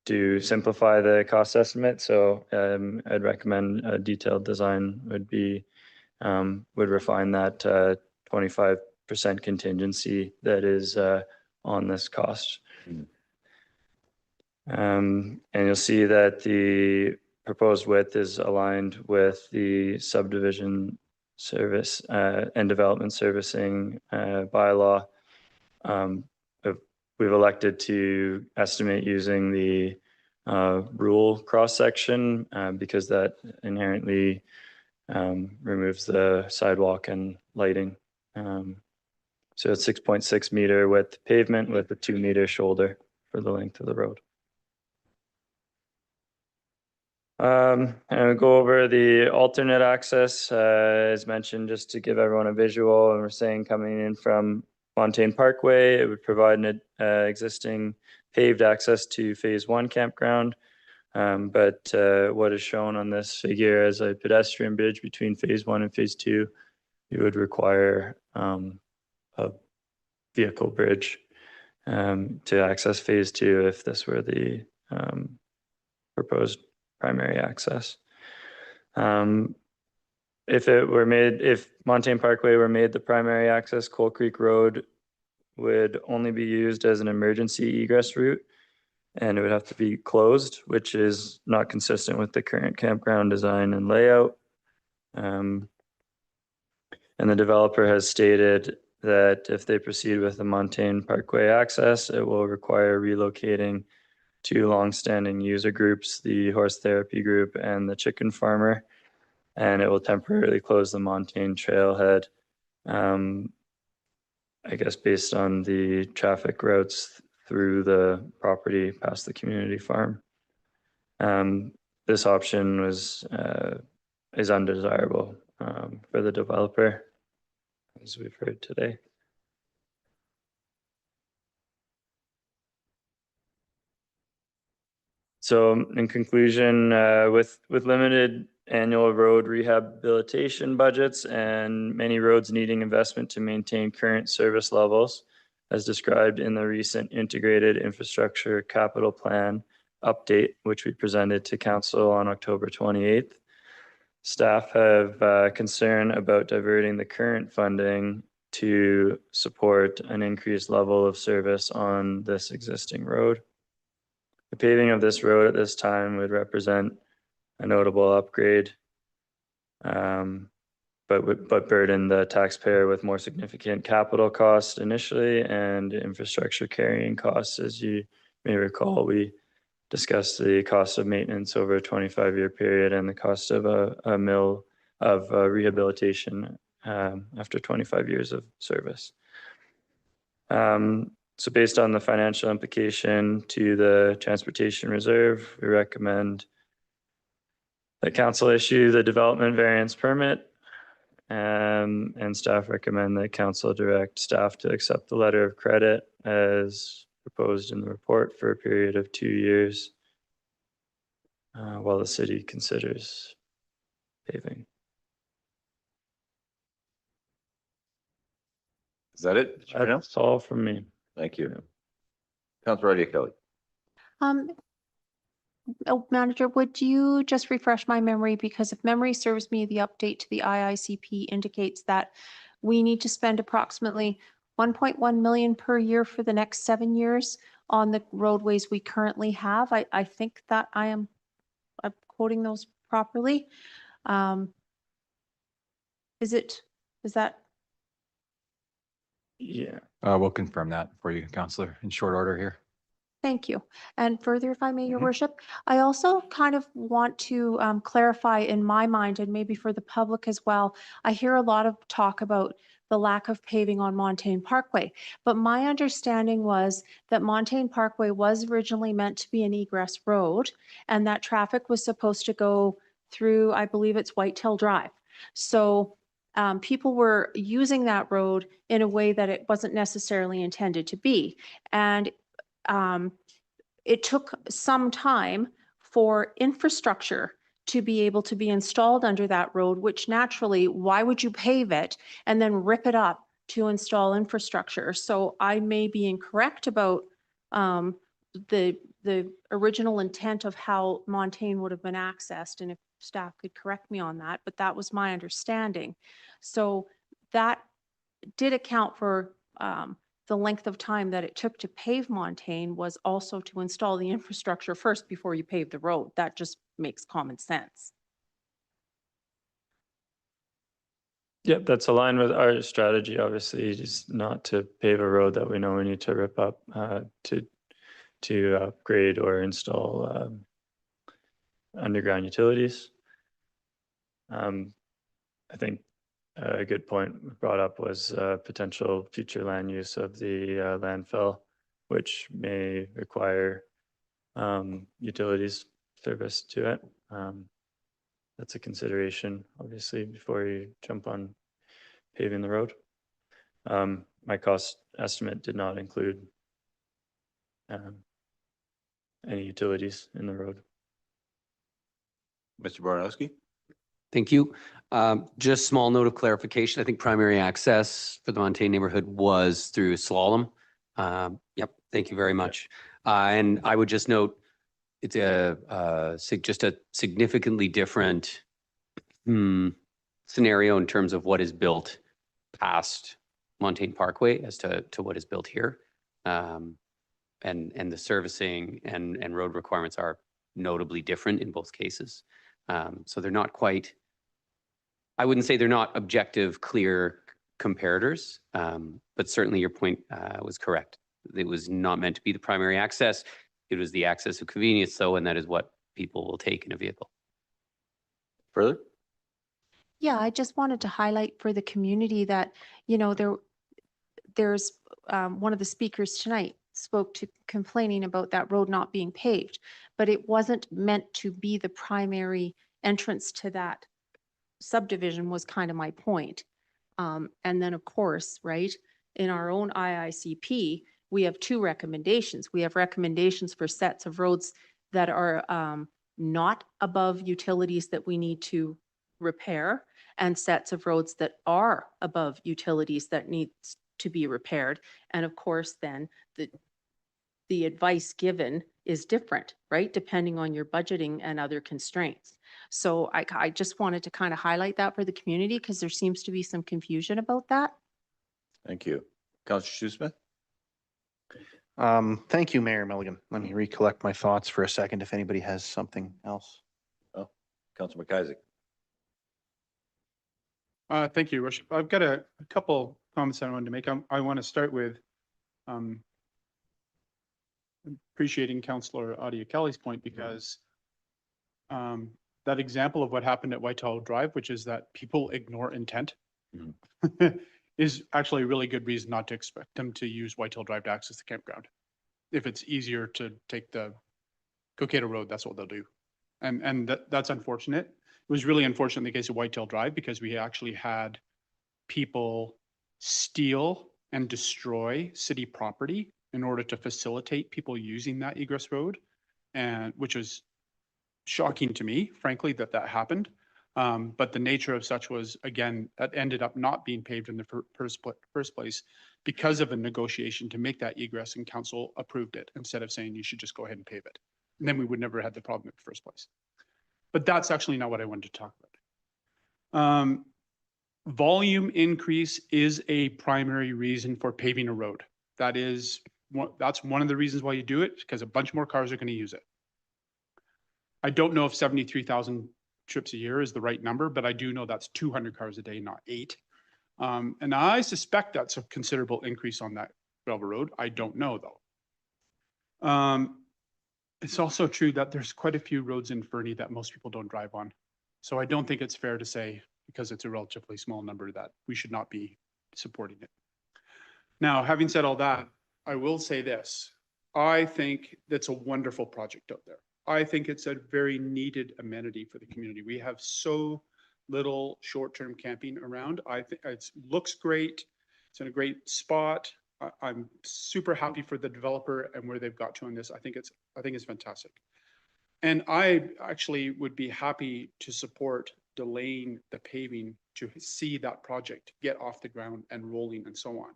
To simplify the cost estimate, so I'd recommend a detailed design would refine that 25% contingency that is on this cost. And you'll see that the proposed width is aligned with the subdivision service and development servicing bylaw. We've elected to estimate using the rule cross-section because that inherently removes the sidewalk and lighting. So it's 6.6 meter width pavement with a 2 meter shoulder for the length of the road. And we'll go over the alternate access, as mentioned, just to give everyone a visual. And we're saying coming in from Montaigne Parkway, it would provide an existing paved access to phase one campground. But what is shown on this figure as a pedestrian bridge between phase one and phase two, you would require a vehicle bridge to access phase two if this were the proposed primary access. If Montaigne Parkway were made the primary access, Coal Creek Road would only be used as an emergency egress route, and it would have to be closed, which is not consistent with the current campground design and layout. And the developer has stated that if they proceed with the Montaigne Parkway access, it will require relocating two longstanding user groups, the horse therapy group and the chicken farmer, and it will temporarily close the Montaigne trailhead, I guess based on the traffic routes through the property past the community farm. This option is undesirable for the developer, as we've heard today. So in conclusion, with limited annual road rehabilitation budgets and many roads needing investment to maintain current service levels, as described in the recent integrated infrastructure capital plan update, which we presented to council on October 28th, staff have concern about diverting the current funding to support an increased level of service on this existing road. The paving of this road at this time would represent a notable upgrade, but burden the taxpayer with more significant capital costs initially and infrastructure carrying costs. As you may recall, we discussed the cost of maintenance over a 25-year period and the cost of a mill of rehabilitation after 25 years of service. So based on the financial implication to the transportation reserve, we recommend that council issue the development variance permit. And staff recommend that council direct staff to accept the letter of credit as proposed in the report for a period of 2 years while the city considers paving. Is that it? Mr. Purnell? That's all from me. Thank you. Councilor Adi Kelly. Manager, would you just refresh my memory? Because if memory serves me, the update to the IICP indicates that we need to spend approximately 1.1 million per year for the next 7 years on the roadways we currently have. I think that I'm quoting those properly. Is that? Yeah. We'll confirm that for you, Councillor, in short order here. Thank you. And further, if I may, Your Worship, I also kind of want to clarify in my mind, and maybe for the public as well, I hear a lot of talk about the lack of paving on Montaigne Parkway, but my understanding was that Montaigne Parkway was originally meant to be an egress road, and that traffic was supposed to go through, I believe it's Whitetail Drive. So people were using that road in a way that it wasn't necessarily intended to be. And it took some time for infrastructure to be able to be installed under that road, which naturally, why would you pave it and then rip it up to install infrastructure? So I may be incorrect about the original intent of how Montaigne would have been accessed, and if staff could correct me on that, but that was my understanding. So that did account for the length of time that it took to pave Montaigne was also to install the infrastructure first before you pave the road. That just makes common sense. Yep, that's aligned with our strategy, obviously, just not to pave a road that we know we need to rip up to upgrade or install underground utilities. I think a good point brought up was potential future land use of the landfill, which may require utilities service to it. That's a consideration, obviously, before you jump on paving the road. My cost estimate did not include any utilities in the road. Mr. Baranowski. Thank you. Just small note of clarification. I think primary access for the Montaigne neighborhood was through Slalom. Yep. Thank you very much. And I would just note it's just a significantly different scenario in terms of what is built past Montaigne Parkway as to what is built here. And the servicing and road requirements are notably different in both cases. So they're not quite, I wouldn't say they're not objective, clear comparators, but certainly your point was correct. It was not meant to be the primary access. It was the access of convenience, though, and that is what people will take in a vehicle. Further? Yeah, I just wanted to highlight for the community that, you know, there's one of the speakers tonight spoke to complaining about that road not being paved, but it wasn't meant to be the primary entrance to that subdivision was kind of my point. And then of course, right, in our own IICP, we have two recommendations. We have recommendations for sets of roads that are not above utilities that we need to repair, and sets of roads that are above utilities that needs to be repaired. And of course, then the advice given is different, right? Depending on your budgeting and other constraints. So I just wanted to kind of highlight that for the community because there seems to be some confusion about that. Thank you. Councillor Shoesmith. Thank you, Mayor Milligan. Let me recollect my thoughts for a second if anybody has something else. Oh, Councillor McIsaac. Thank you, Your Worship. I've got a couple comments I wanted to make. I want to start with appreciating Councillor Adi Kelly's point because that example of what happened at Whitehall Drive, which is that people ignore intent is actually a really good reason not to expect them to use Whitetail Drive to access the campground. If it's easier to take the Coqueta Road, that's what they'll do. And that's unfortunate. It was really unfortunate in the case of Whitetail Drive because we actually had people steal and destroy city property in order to facilitate people using that egress road, and which was shocking to me, frankly, that happened. But the nature of such was, again, that ended up not being paved in the first place because of a negotiation to make that egress, and council approved it instead of saying you should just go ahead and pave it. And then we would never have had the problem in the first place. But that's actually not what I wanted to talk about. Volume increase is a primary reason for paving a road. That's one of the reasons why you do it, because a bunch more cars are going to use it. I don't know if 73,000 trips a year is the right number, but I do know that's 200 cars a day, not 8. And I suspect that's a considerable increase on that gravel road. I don't know though. It's also true that there's quite a few roads in Fernie that most people don't drive on. So I don't think it's fair to say, because it's a relatively small number, that we should not be supporting it. Now, having said all that, I will say this. I think that's a wonderful project out there. I think it's a very needed amenity for the community. We have so little short-term camping around. I think it looks great. It's in a great spot. I'm super happy for the developer and where they've got to on this. I think it's fantastic. And I actually would be happy to support delaying the paving to see that project get off the ground and rolling and so on.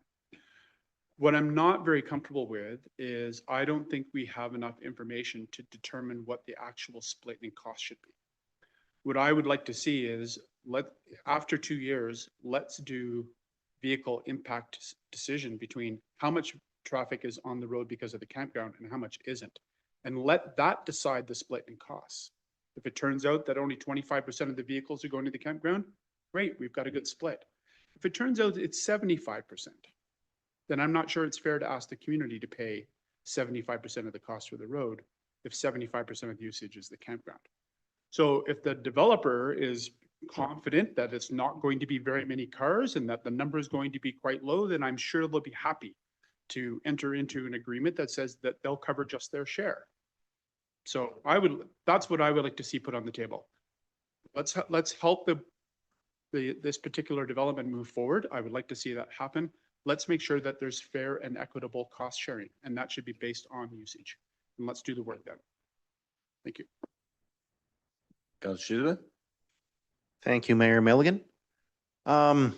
What I'm not very comfortable with is I don't think we have enough information to determine what the actual split in cost should be. What I would like to see is after 2 years, let's do vehicle impact decision between how much traffic is on the road because of the campground and how much isn't. And let that decide the split in costs. If it turns out that only 25% of the vehicles are going to the campground, great, we've got a good split. If it turns out it's 75%, then I'm not sure it's fair to ask the community to pay 75% of the cost for the road if 75% of the usage is the campground. So if the developer is confident that it's not going to be very many cars and that the number is going to be quite low, then I'm sure they'll be happy to enter into an agreement that says that they'll cover just their share. So that's what I would like to see put on the table. Let's help this particular development move forward. I would like to see that happen. Let's make sure that there's fair and equitable cost sharing, and that should be based on usage. And let's do the work then. Thank you. Councilor Schuler? Thank you, Mayor Milligan. I'm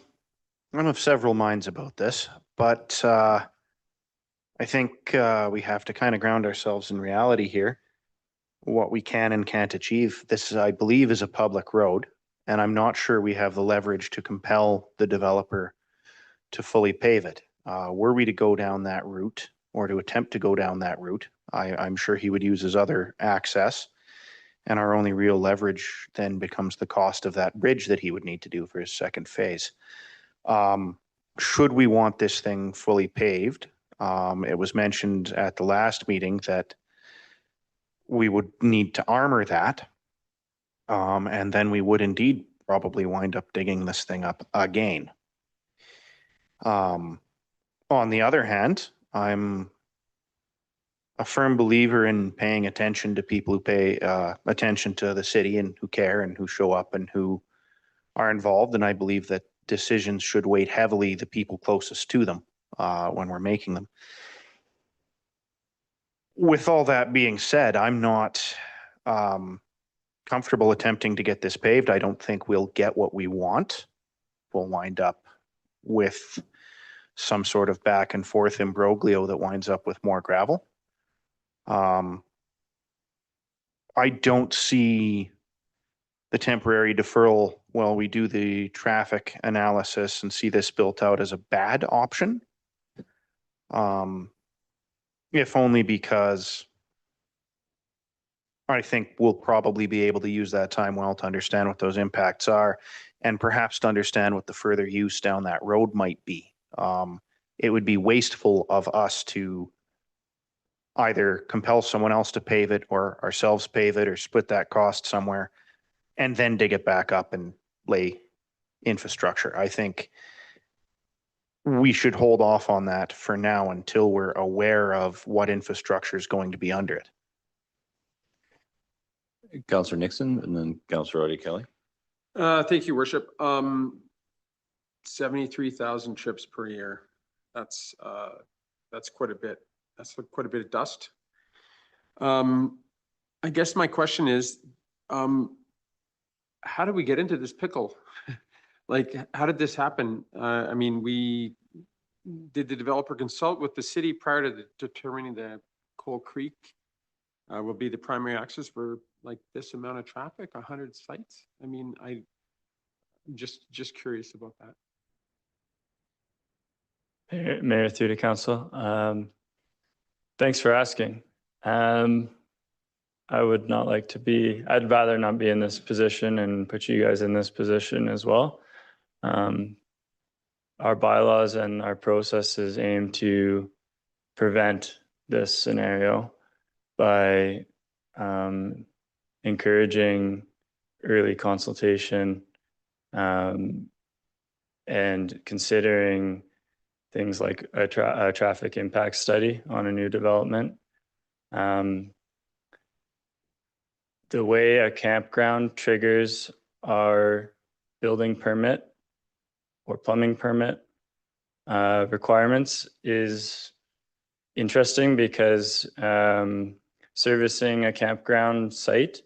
of several minds about this, but I think we have to kind of ground ourselves in reality here. What we can and can't achieve. This, I believe, is a public road, and I'm not sure we have the leverage to compel the developer to fully pave it. Were we to go down that route or to attempt to go down that route, I'm sure he would use his other access, and our only real leverage then becomes the cost of that bridge that he would need to do for his second phase. Should we want this thing fully paved, it was mentioned at the last meeting that we would need to armor that, and then we would indeed probably wind up digging this thing up again. On the other hand, I'm a firm believer in paying attention to people who pay attention to the city and who care and who show up and who are involved. And I believe that decisions should weight heavily the people closest to them when we're making them. With all that being said, I'm not comfortable attempting to get this paved. I don't think we'll get what we want. We'll wind up with some sort of back and forth imbroglio that winds up with more gravel. I don't see the temporary deferral while we do the traffic analysis and see this built out as a bad option. If only because I think we'll probably be able to use that time well to understand what those impacts are and perhaps to understand what the further use down that road might be. It would be wasteful of us to either compel someone else to pave it or ourselves pave it or split that cost somewhere and then dig it back up and lay infrastructure. I think we should hold off on that for now until we're aware of what infrastructure is going to be under it. Councillor Nixon and then Councillor Audie Kelly. Thank you, Worship. 73,000 trips per year. That's quite a bit. That's quite a bit of dust. I guess my question is, how did we get into this pickle? Like, how did this happen? I mean, did the developer consult with the city prior to determining the Coal Creek will be the primary access for like this amount of traffic, 100 sites? I mean, I'm just curious about that. Mayor, through to council. Thanks for asking. I would not like to be, I'd rather not be in this position and put you guys in this position as well. Our bylaws and our processes aim to prevent this scenario by encouraging early consultation and considering things like a traffic impact study on a new development. The way a campground triggers our building permit or plumbing permit requirements is interesting because servicing a campground site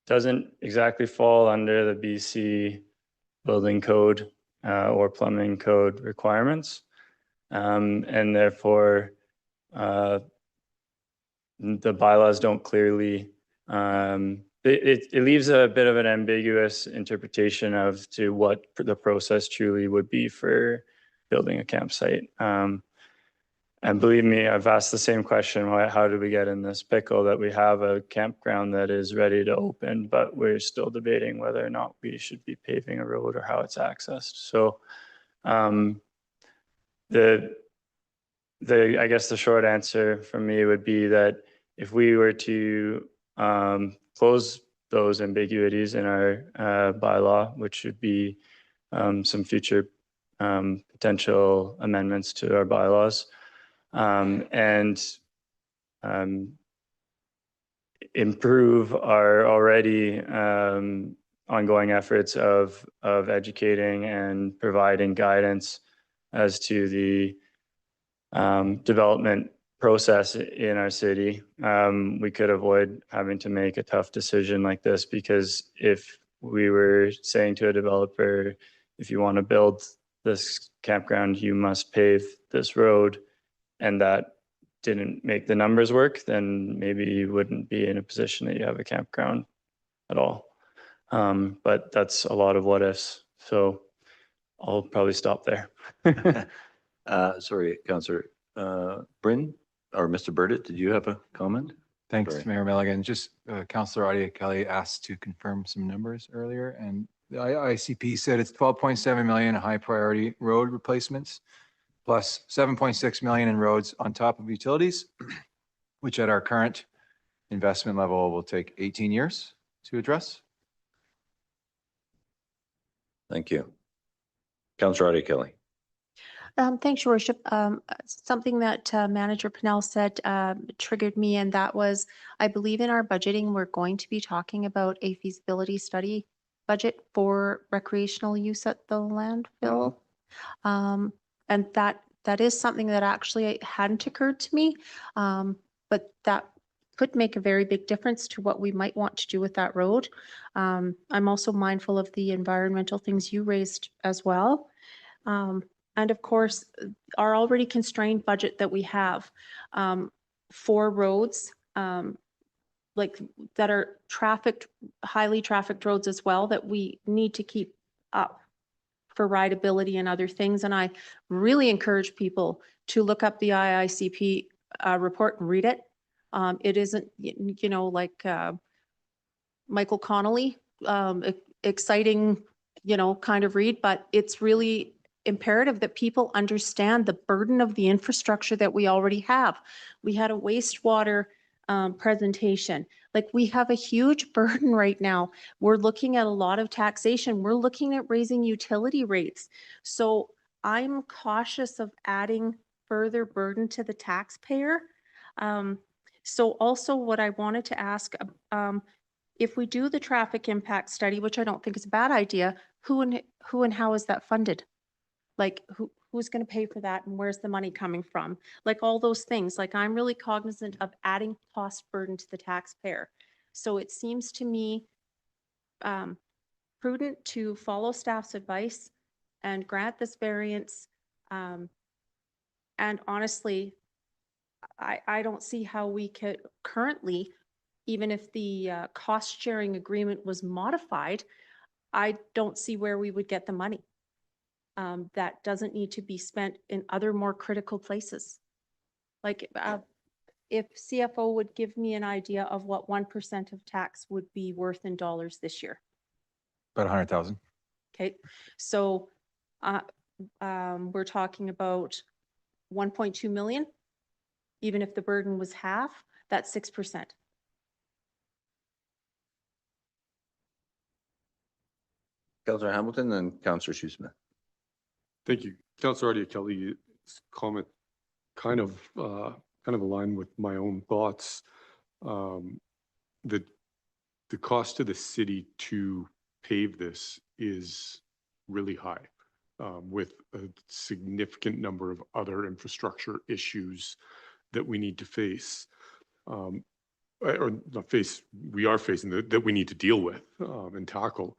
doesn't exactly fall under the BC building code or plumbing code requirements. And therefore, the bylaws don't clearly, it leaves a bit of an ambiguous interpretation of to what the process truly would be for building a campsite. And believe me, I've asked the same question, how did we get in this pickle that we have a campground that is ready to open, but we're still debating whether or not we should be paving a road or how it's accessed. So I guess the short answer from me would be that if we were to close those ambiguities in our bylaw, which should be some future potential amendments to our bylaws, and improve our already ongoing efforts of educating and providing guidance as to the development process in our city, we could avoid having to make a tough decision like this, because if we were saying to a developer, if you want to build this campground, you must pave this road, and that didn't make the numbers work, then maybe you wouldn't be in a position that you have a campground at all. But that's a lot of what ifs. So I'll probably stop there. Sorry, Councillor Bryn or Mr. Burdett, did you have a comment? Thanks, Sorry. Mayor Milligan. Just Councillor Audie Kelly asked to confirm some numbers earlier, and the ICP said it's 12.7 million high priority road replacements, plus 7.6 million in roads on top of utilities, which at our current investment level will take 18 years to address. Thank you. Councillor Audie Kelly. Thanks, Your Worship. Something that Manager Pennell said triggered me, and that was, I believe in our budgeting, we're going to be talking about a feasibility study budget for recreational use at the landfill. And that is something that actually hadn't occurred to me, but that could make a very big difference to what we might want to do with that road. I'm also mindful of the environmental things you raised as well. And of course, our already constrained budget that we have for roads, like that are highly trafficked roads as well, that we need to keep up for rideability and other things. And I really encourage people to look up the IICP report and read it. It isn't, you know, like Michael Connolly, exciting, you know, kind of read, but it's really imperative that people understand the burden of the infrastructure that we already have. We had a wastewater presentation. Like, we have a huge burden right now. We're looking at a lot of taxation. We're looking at raising utility rates. So I'm cautious of adding further burden to the taxpayer. So also what I wanted to ask, if we do the traffic impact study, which I don't think is a bad idea, who and how is that funded? Like, who's going to pay for that, and where's the money coming from? Like, all those things. Like, I'm really cognizant of adding cost burden to the taxpayer. So it seems to me prudent to follow staff's advice and grant this variance. And honestly, I don't see how we could currently, even if the cost sharing agreement was modified, I don't see where we would get the money. That doesn't need to be spent in other more critical places. Like, if CFO would give me an idea of what 1% of tax would be worth in dollars this year. About 100,000. Okay, so we're talking about 1.2 million. Even if the burden was half, that's 6%. Councillor Hamilton and Councillor Shoesmith. Thank you. Councillor Adia Kelly's comment kind of aligned with my own thoughts. The cost to the city to pave this is really high, with a significant number of other infrastructure issues that we need to face, or not face, we are facing that we need to deal with and tackle.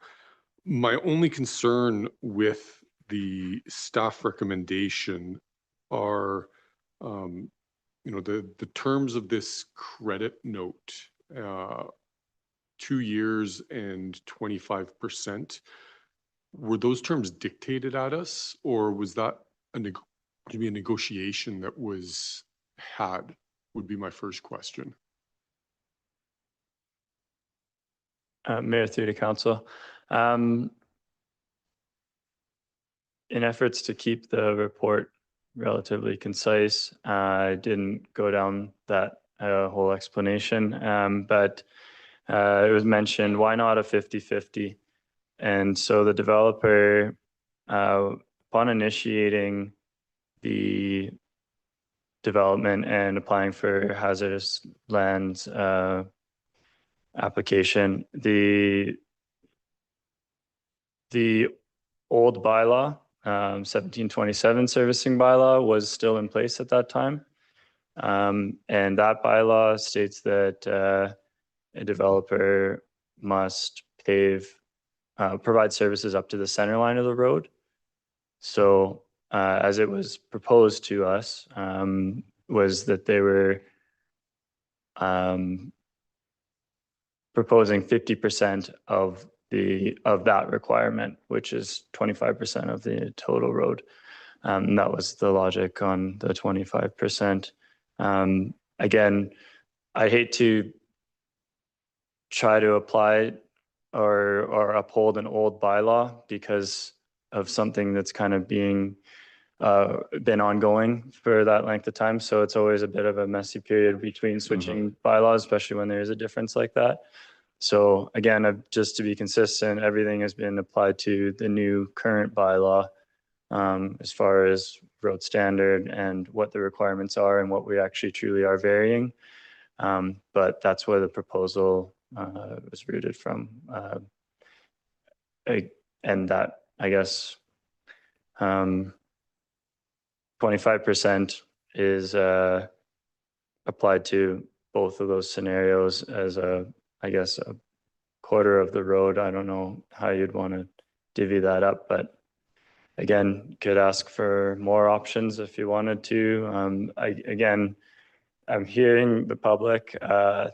My only concern with the staff recommendation are, the terms of this credit note, 2 years and 25%. Were those terms dictated at us, or was that maybe a negotiation that was had? Would be my first question. Mayor, through to council. In efforts to keep the report relatively concise, I didn't go down that whole explanation, but it was mentioned, why not a 50-50? And so the developer, upon initiating the development and applying for hazardous lands application, the old bylaw, 1727 servicing bylaw, was still in place at that time. And that bylaw states that a developer must provide services up to the center line of the road. So as it was proposed to us, was that they were proposing 50% of that requirement, which is 25% of the total road. And that was the logic on the 25%. Again, I hate to try to apply or uphold an old bylaw because of something that's kind of been ongoing for that length of time. So it's always a bit of a messy period between switching bylaws, especially when there is a difference like that. So again, just to be consistent, everything has been applied to the new current bylaw as far as road standard and what the requirements are and what we actually truly are varying. But that's where the proposal was rooted from. And that, I guess, 25% is applied to both of those scenarios as I guess, a quarter of the road. I don't know how you'd want to divvy that up, but again, could ask for more options if you wanted to. Again, I'm hearing the public.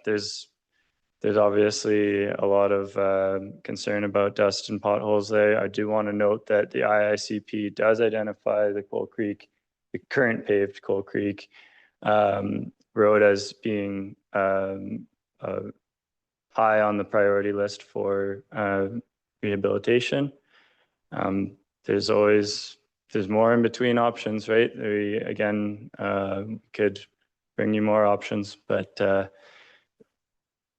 There's obviously a lot of concern about dust and potholes there. I do want to note that the IICP does identify the current paved Coal Creek road as being high on the priority list for rehabilitation. There's more in between options, right? Again, could bring you more options, but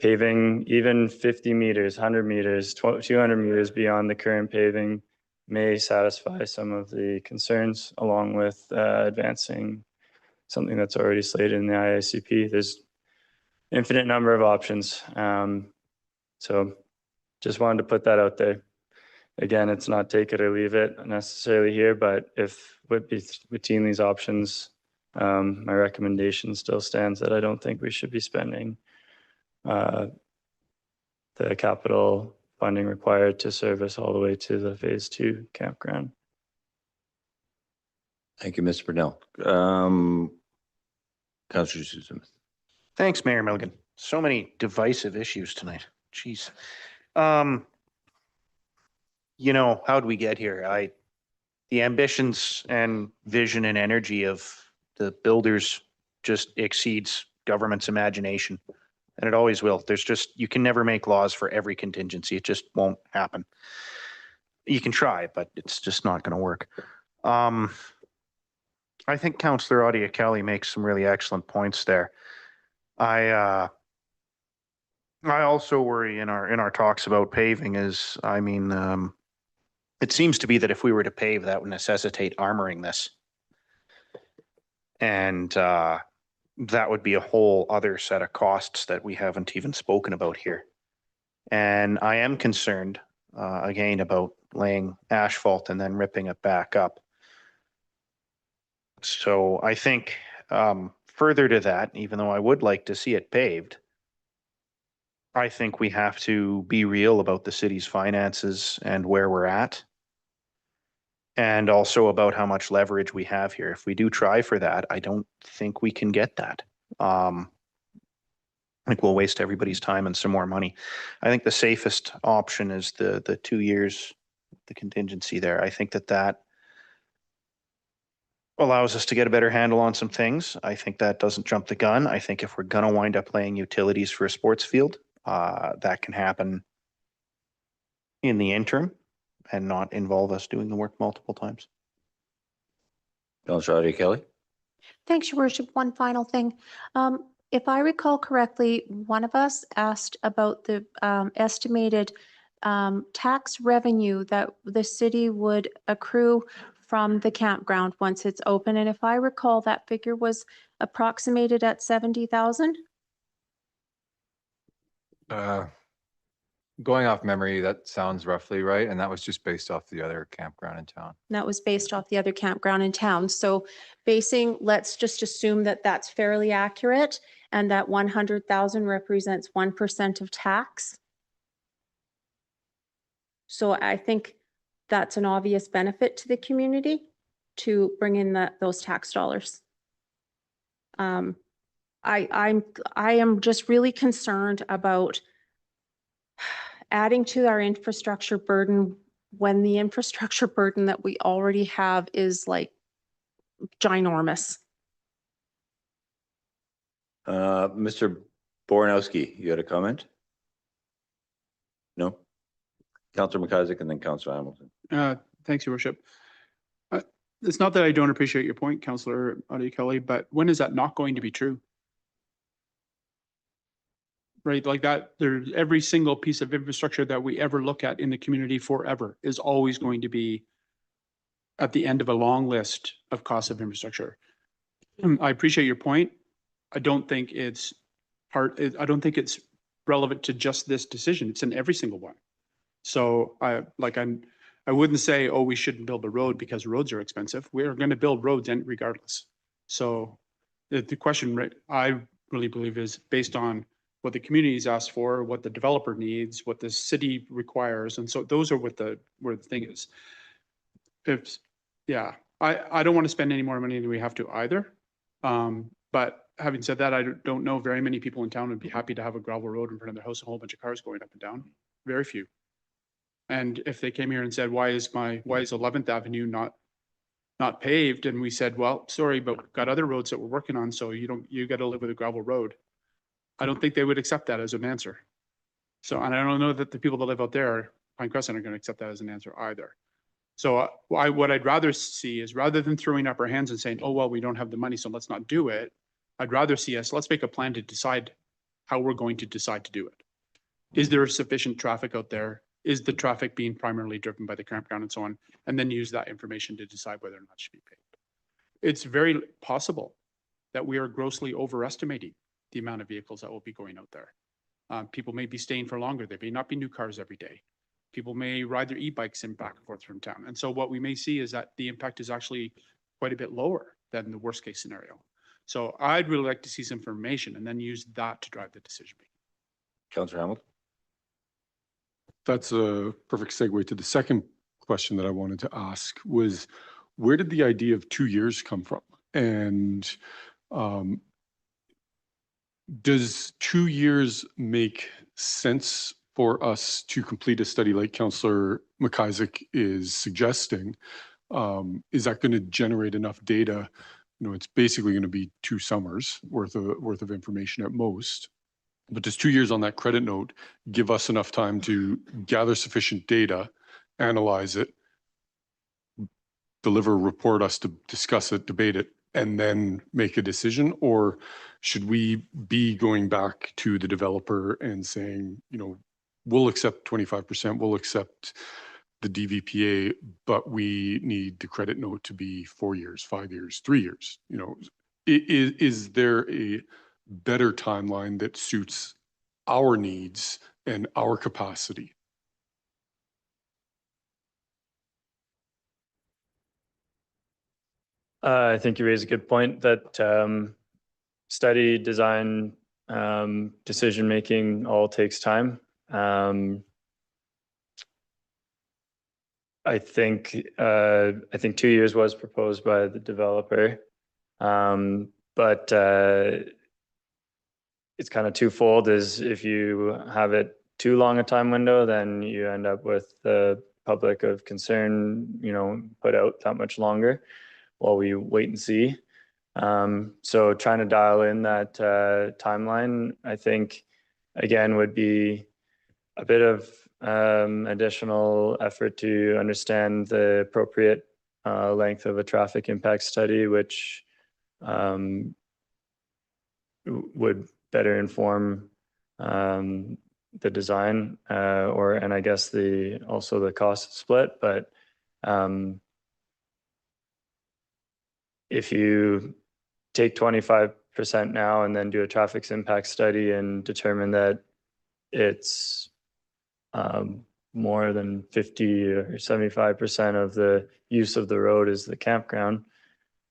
Paving even 50 meters, 100 meters, 200 meters beyond the current paving may satisfy some of the concerns, along with advancing something that's already slated in the IICP. There's infinite number of options. So just wanted to put that out there. Again, it's not take it or leave it necessarily here, but if between these options, my recommendation still stands that I don't think we should be spending the capital funding required to service all the way to the phase 2 campground. Thank you, Mr. Brunel. Councillor Susan. Thanks, Mayor Milligan. So many divisive issues tonight. Jeez. You know, how'd we get here? The ambitions and vision and energy of the builders just exceeds government's imagination. And it always will. You can never make laws for every contingency. It just won't happen. You can try, but it's just not going to work. I think Councillor Audia Kelly makes some really excellent points there. I also worry in our talks about paving is, it seems to be that if we were to pave, that would necessitate armoring this. And that would be a whole other set of costs that we haven't even spoken about here. And I am concerned, again, about laying asphalt and then ripping it back up. So I think further to that, even though I would like to see it paved, I think we have to be real about the city's finances and where we're at, and also about how much leverage we have here. If we do try for that, I don't think we can get that. I think we'll waste everybody's time and some more money. I think the safest option is the 2 years, the contingency there. I think that allows us to get a better handle on some things. I think that doesn't jump the gun. I think if we're going to wind up laying utilities for a sports field, that can happen in the interim and not involve us doing the work multiple times. Councillor Audia Kelly. Thanks, Your Worship. One final thing. If I recall correctly, one of us asked about the estimated tax revenue that the city would accrue from the campground once it's open. And if I recall, that figure was approximated at 70,000. Going off memory, that sounds roughly right. And that was just based off the other campground in town. That was based off the other campground in town. So let's just assume that that's fairly accurate and that 100,000 represents 1% of tax. So I think that's an obvious benefit to the community to bring in those tax dollars. I am just really concerned about adding to our infrastructure burden when the infrastructure burden that we already have is like ginormous. Mr. Boranowski, you had a comment? No? Councillor McIsaac and then Councillor Hamilton. Thanks, Your Worship. It's not that I don't appreciate your point, Councillor Audia Kelly, but when is that not going to be true? Right, like that, every single piece of infrastructure that we ever look at in the community forever is always going to be at the end of a long list of costs of infrastructure. I appreciate your point. I don't think it's relevant to just this decision. It's in every single one. So I wouldn't say, oh, we shouldn't build a road because roads are expensive. We're going to build roads regardless. So the question, I really believe, is based on what the community's asked for, what the developer needs, what the city requires. And so those are where the thing is. I don't want to spend any more money than we have to either. But having said that, I don't know very many people in town would be happy to have a gravel road in front of their house, a whole bunch of cars going up and down. Very few. And if they came here and said, why is 11th Avenue not paved? And we said, well, sorry, but we've got other roads that we're working on, so you got to live with a gravel road. I don't think they would accept that as an answer. So, and I don't know that the people that live out there, Pine Crescent, are going to accept that as an answer either. So what I'd rather see is, rather than throwing up our hands and saying, oh, well, we don't have the money, so let's not do it. I'd rather see let's make a plan to decide how we're going to decide to do it. Is there sufficient traffic out there? Is the traffic being primarily driven by the campground and so on? And then use that information to decide whether or not it should be paid. It's very possible that we are grossly overestimating the amount of vehicles that will be going out there. People may be staying for longer. There may not be new cars every day. People may ride their e-bikes in back and forth from town. And so what we may see is that the impact is actually quite a bit lower than the worst case scenario. So I'd really like to see some information and then use that to drive the decision making. Councillor Hamilton. That's a perfect segue to the second question that I wanted to ask was, where did the idea of 2 years come from? And does 2 years make sense for us to complete a study like Councillor McIsaac is suggesting? Is that going to generate enough data? You know, it's basically going to be 2 summers worth of information at most. But does 2 years on that credit note give us enough time to gather sufficient data, analyze it, deliver a report, us to discuss it, debate it, and then make a decision? Or should we be going back to the developer and saying, you know, we'll accept 25%, we'll accept the DVPA, but we need the credit note to be 4 years, 5 years, 3 years? You know, is there a better timeline that suits our needs and our capacity? I think you raise a good point that study, design, decision-making all takes time. I think 2 years was proposed by the developer, but it's kind of twofold. Is if you have it too long a time window, then you end up with the public of concern, you know, put out that much longer while we wait and see. So trying to dial in that timeline, I think, again, would be a bit of additional effort to understand the appropriate length of a traffic impact study, which would better inform the design and I guess also the cost split. But if you take 25% now and then do a traffic impact study and determine that it's more than 50 or 75% of the use of the road is the campground,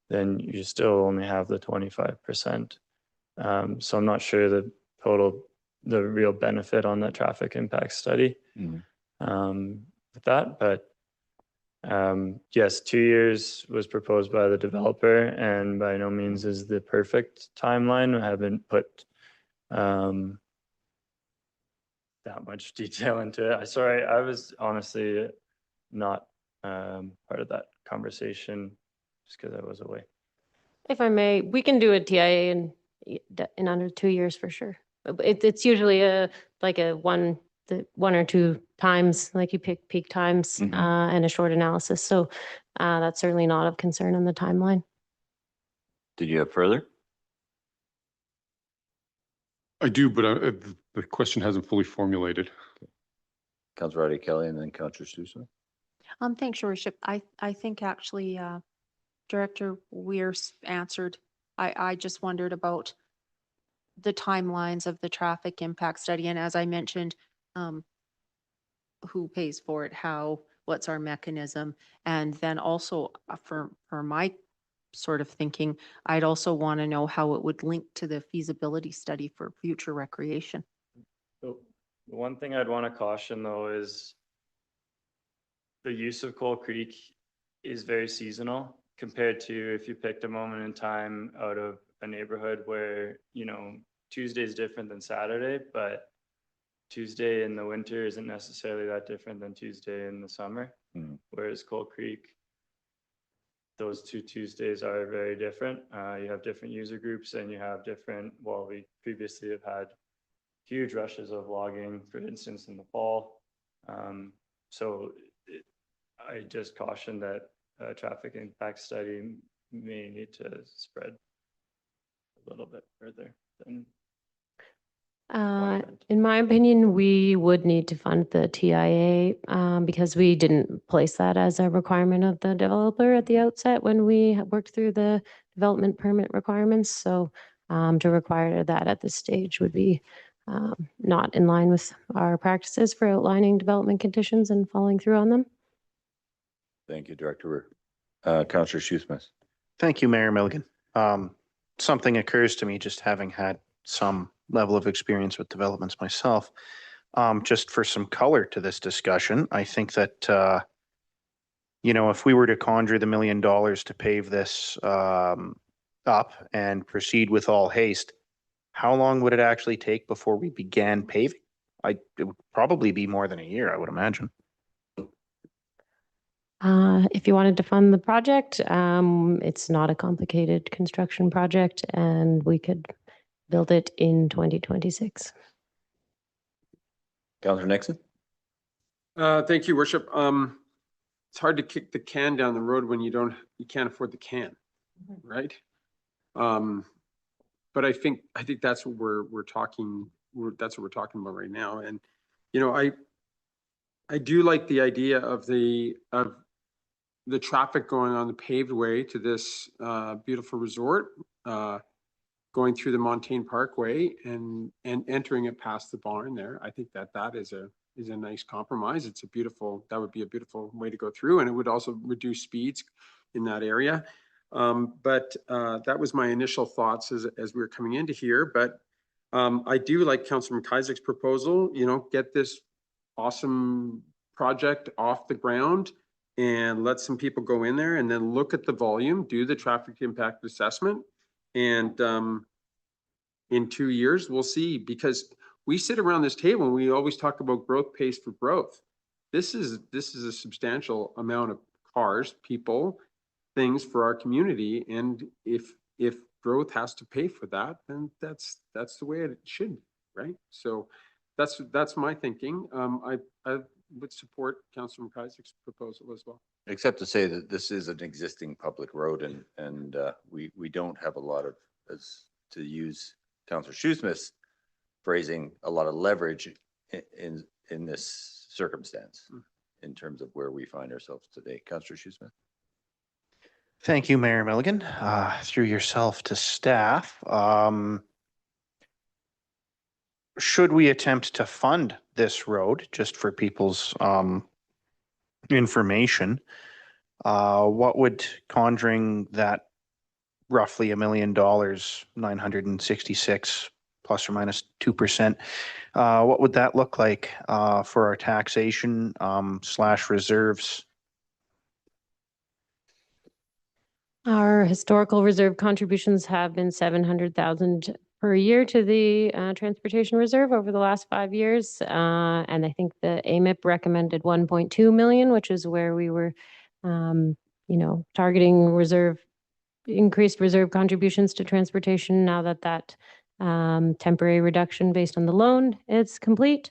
then you still only have the 25%. So I'm not sure the real benefit on the traffic impact study with that, but yes, 2 years was proposed by the developer, and by no means is the perfect timeline. I haven't put that much detail into it. Sorry, I was honestly not part of that conversation just because I was away. If I may, we can do a TIA in under 2 years for sure. It's usually one or two times, like you pick peak times and a short analysis. So that's certainly not of concern on the timeline. Did you have further? I do, but the question hasn't fully formulated. Councillor Adi Kelly and then Councillor Sousa. Thanks, Your Worship. I think actually Director Weir answered. I just wondered about the timelines of the traffic impact study. And as I mentioned, who pays for it, how, what's our mechanism? And then also for my sort of thinking, I'd also want to know how it would link to the feasibility study for future recreation. So the one thing I'd want to caution though is the use of Coal Creek is very seasonal compared to if you picked a moment in time out of a neighborhood where, you know, Tuesday is different than Saturday, but Tuesday in the winter isn't necessarily that different than Tuesday in the summer. Whereas Coal Creek, those two Tuesdays are very different. You have different user groups and you have different, well, we previously have had huge rushes of logging, for instance, in the fall. So I just caution that a traffic impact study may need to spread a little bit further than. In my opinion, we would need to fund the TIA because we didn't place that as a requirement of the developer at the outset when we worked through the development permit requirements. So to require that at this stage would be not in line with our practices for outlining development conditions and following through on them. Thank you, Director. Councillor Shoesmith. Thank you, Mayor Milligan. Something occurs to me, just having had some level of experience with developments myself. Just for some color to this discussion, I think that, if we were to conjure the $1 million to pave this up and proceed with all haste, how long would it actually take before we began paving? It would probably be more than a year, I would imagine. If you wanted to fund the project, it's not a complicated construction project and we could build it in 2026. Councillor Nixon. Thank you, Worship. It's hard to kick the can down the road when you can't afford the can, right? But I think that's what we're talking. That's what we're talking about right now. And I do like the idea of the traffic going on the paved way to this beautiful resort, going through the Montaigne Parkway and entering it past the barn there. I think that is a nice compromise. That would be a beautiful way to go through, and it would also reduce speeds in that area. But that was my initial thoughts as we were coming into here. But I do like Councilor McIsaac's proposal, get this awesome project off the ground and let some people go in there and then look at the volume, do the traffic impact assessment. And in 2 years, we'll see, because we sit around this table and we always talk about growth pace for growth. This is a substantial amount of cars, people, things for our community. And if growth has to pay for that, then that's the way it should be, right? So that's my thinking. I would support Councilor McIsaac's proposal as well. Except to say that this is an existing public road and we don't have a lot of, as to use Councillor Shoesmith's phrasing, a lot of leverage in this circumstance in terms of where we find ourselves today. Councillor Shoesmith. Thank you, Mayor Milligan. Through yourself to staff. Should we attempt to fund this road, just for people's information, what would conjuring that roughly $1 million, 966 plus or minus 2%, what would that look like for our taxation / reserves? Our historical reserve contributions have been 700,000 per year to the transportation reserve over the last 5 years. And I think the AMIP recommended 1.2 million, which is where we were, targeting increased reserve contributions to transportation now that temporary reduction based on the loan is complete.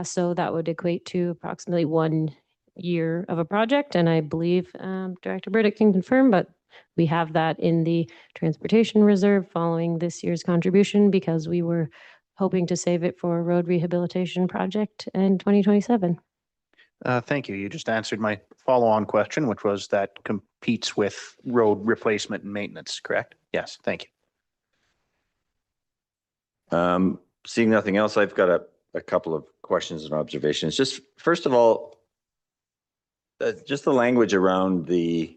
So that would equate to approximately 1 year of a project. And I believe Director Burdick can confirm, but we have that in the transportation reserve following this year's contribution because we were hoping to save it for a road rehabilitation project in 2027. Thank you. You just answered my follow-on question, which was that competes with road replacement and maintenance, correct? Yes, thank you. Seeing nothing else, I've got a couple of questions and observations. Just first of all, just the language around the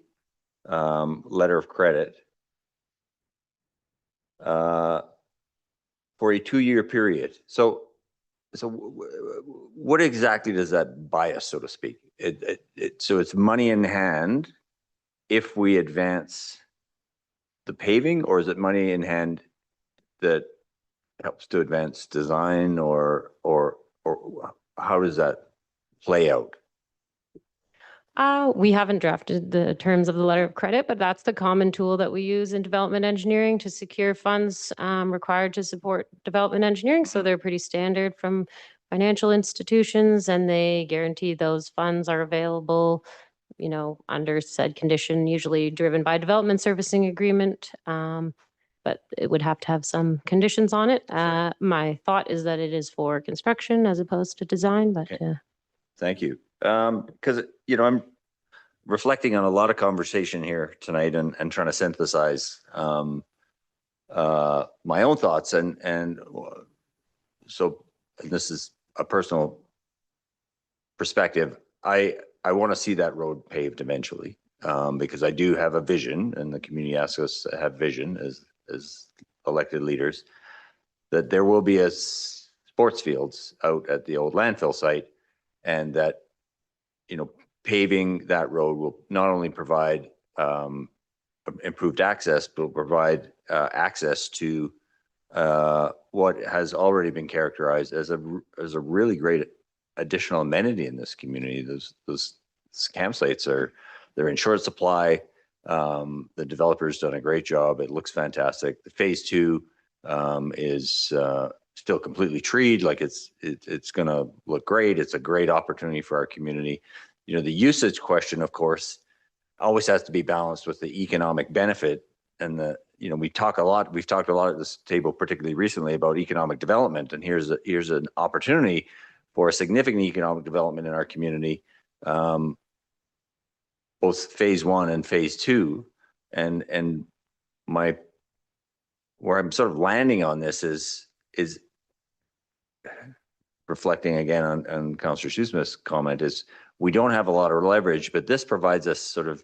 letter of credit for a 2-year period. So what exactly does that buy us, so to speak? So it's money in hand if we advance the paving, or is it money in hand that helps to advance design, or how does that play out? We haven't drafted the terms of the letter of credit, but that's the common tool that we use in development engineering to secure funds required to support development engineering. So they're pretty standard from financial institutions, and they guarantee those funds are available, under said condition, usually driven by development servicing agreement. but it would have to have some conditions on it. My thought is that it is for construction as opposed to design, but Thank you. Because, I'm reflecting on a lot of conversation here tonight and trying to synthesize my own thoughts. And so this is a personal perspective. I want to see that road paved eventually, because I do have a vision, and the community asks us to have vision as elected leaders, that there will be sports fields out at the old landfill site, and that, paving that road will not only provide improved access, but will provide access to what has already been characterized as a really great additional amenity in this community. Those campsites they're in short supply. The developer's done a great job. It looks fantastic. The phase 2 is still completely treed. Like it's going to look great. It's a great opportunity for our community. The usage question, of course, always has to be balanced with the economic benefit. And we've talked a lot at this table, particularly recently, about economic development. And here's an opportunity for a significant economic development in our community, both phase 1 and phase 2. And where I'm sort of landing on this is reflecting again on Councillor Shoesmith's comment, is we don't have a lot of leverage, but this provides us sort of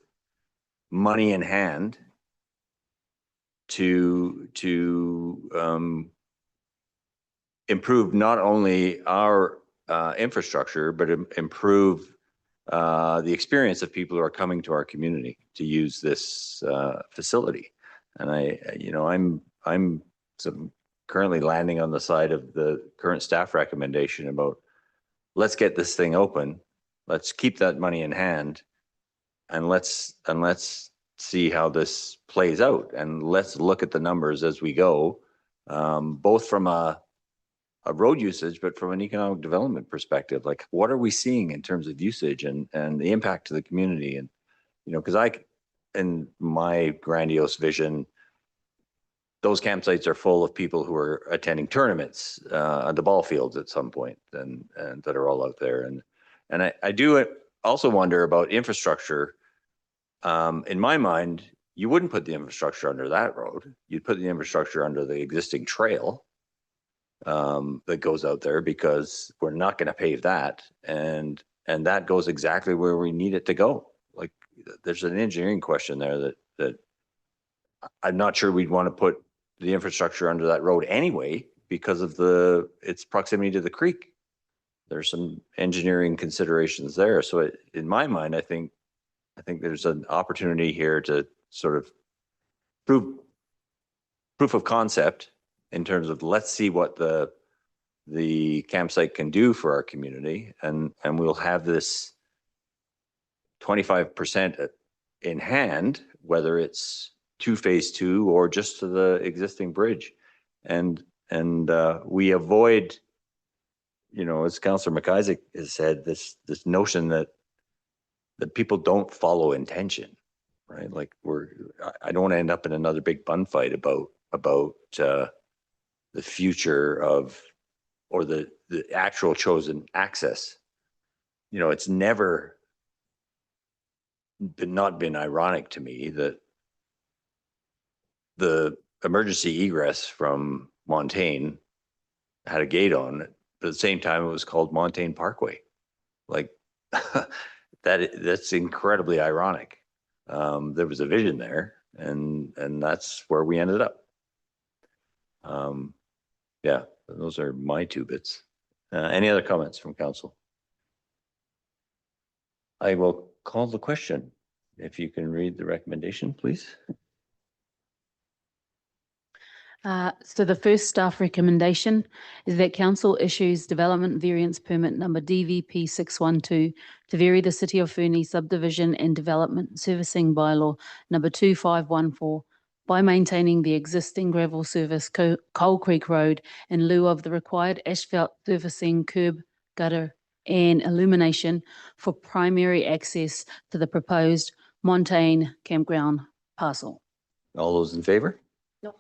money in hand to improve not only our infrastructure, but improve the experience of people who are coming to our community to use this facility. And I'm sort of currently landing on the side of the current staff recommendation about, let's get this thing open, let's keep that money in hand, and let's see how this plays out, and let's look at the numbers as we go, both from a road usage, but from an economic development perspective. Like, what are we seeing in terms of usage and the impact to the community? And because in my grandiose vision, those campsites are full of people who are attending tournaments at the ball fields at some point, and that are all out there. And I do also wonder about infrastructure. In my mind, you wouldn't put the infrastructure under that road. You'd put the infrastructure under the existing trail that goes out there, because we're not going to pave that. And that goes exactly where we need it to go. Like, there's an engineering question there that I'm not sure we'd want to put the infrastructure under that road anyway, because of its proximity to the creek. There's some engineering considerations there. So in my mind, I think there's an opportunity here to sort of proof of concept in terms of, let's see what the campsite can do for our community, and we'll have this 25% in hand, whether it's to phase 2 or just to the existing bridge. And we avoid, as Councillor McIsaac has said, this notion that people don't follow intention, right? Like, I don't want to end up in another big bun fight about the future of, or the actual chosen access. It's never not been ironic to me that the emergency egress from Montaigne had a gate on it, but at the same time it was called Montaigne Parkway. Like, that's incredibly ironic. There was a vision there, and that's where we ended up. Yeah, those are my 2 bits. Any other comments from council? I will call the question. If you can read the recommendation, please. So the first staff recommendation is that council issues development variance permit number DVP 612 to vary the City of Fernie subdivision and development servicing bylaw number 2514 by maintaining the existing gravel service Coal Creek Road in lieu of the required asphalt surfacing, curb, gutter and illumination for primary access to the proposed Montaigne campground parcel. All those in favor? No.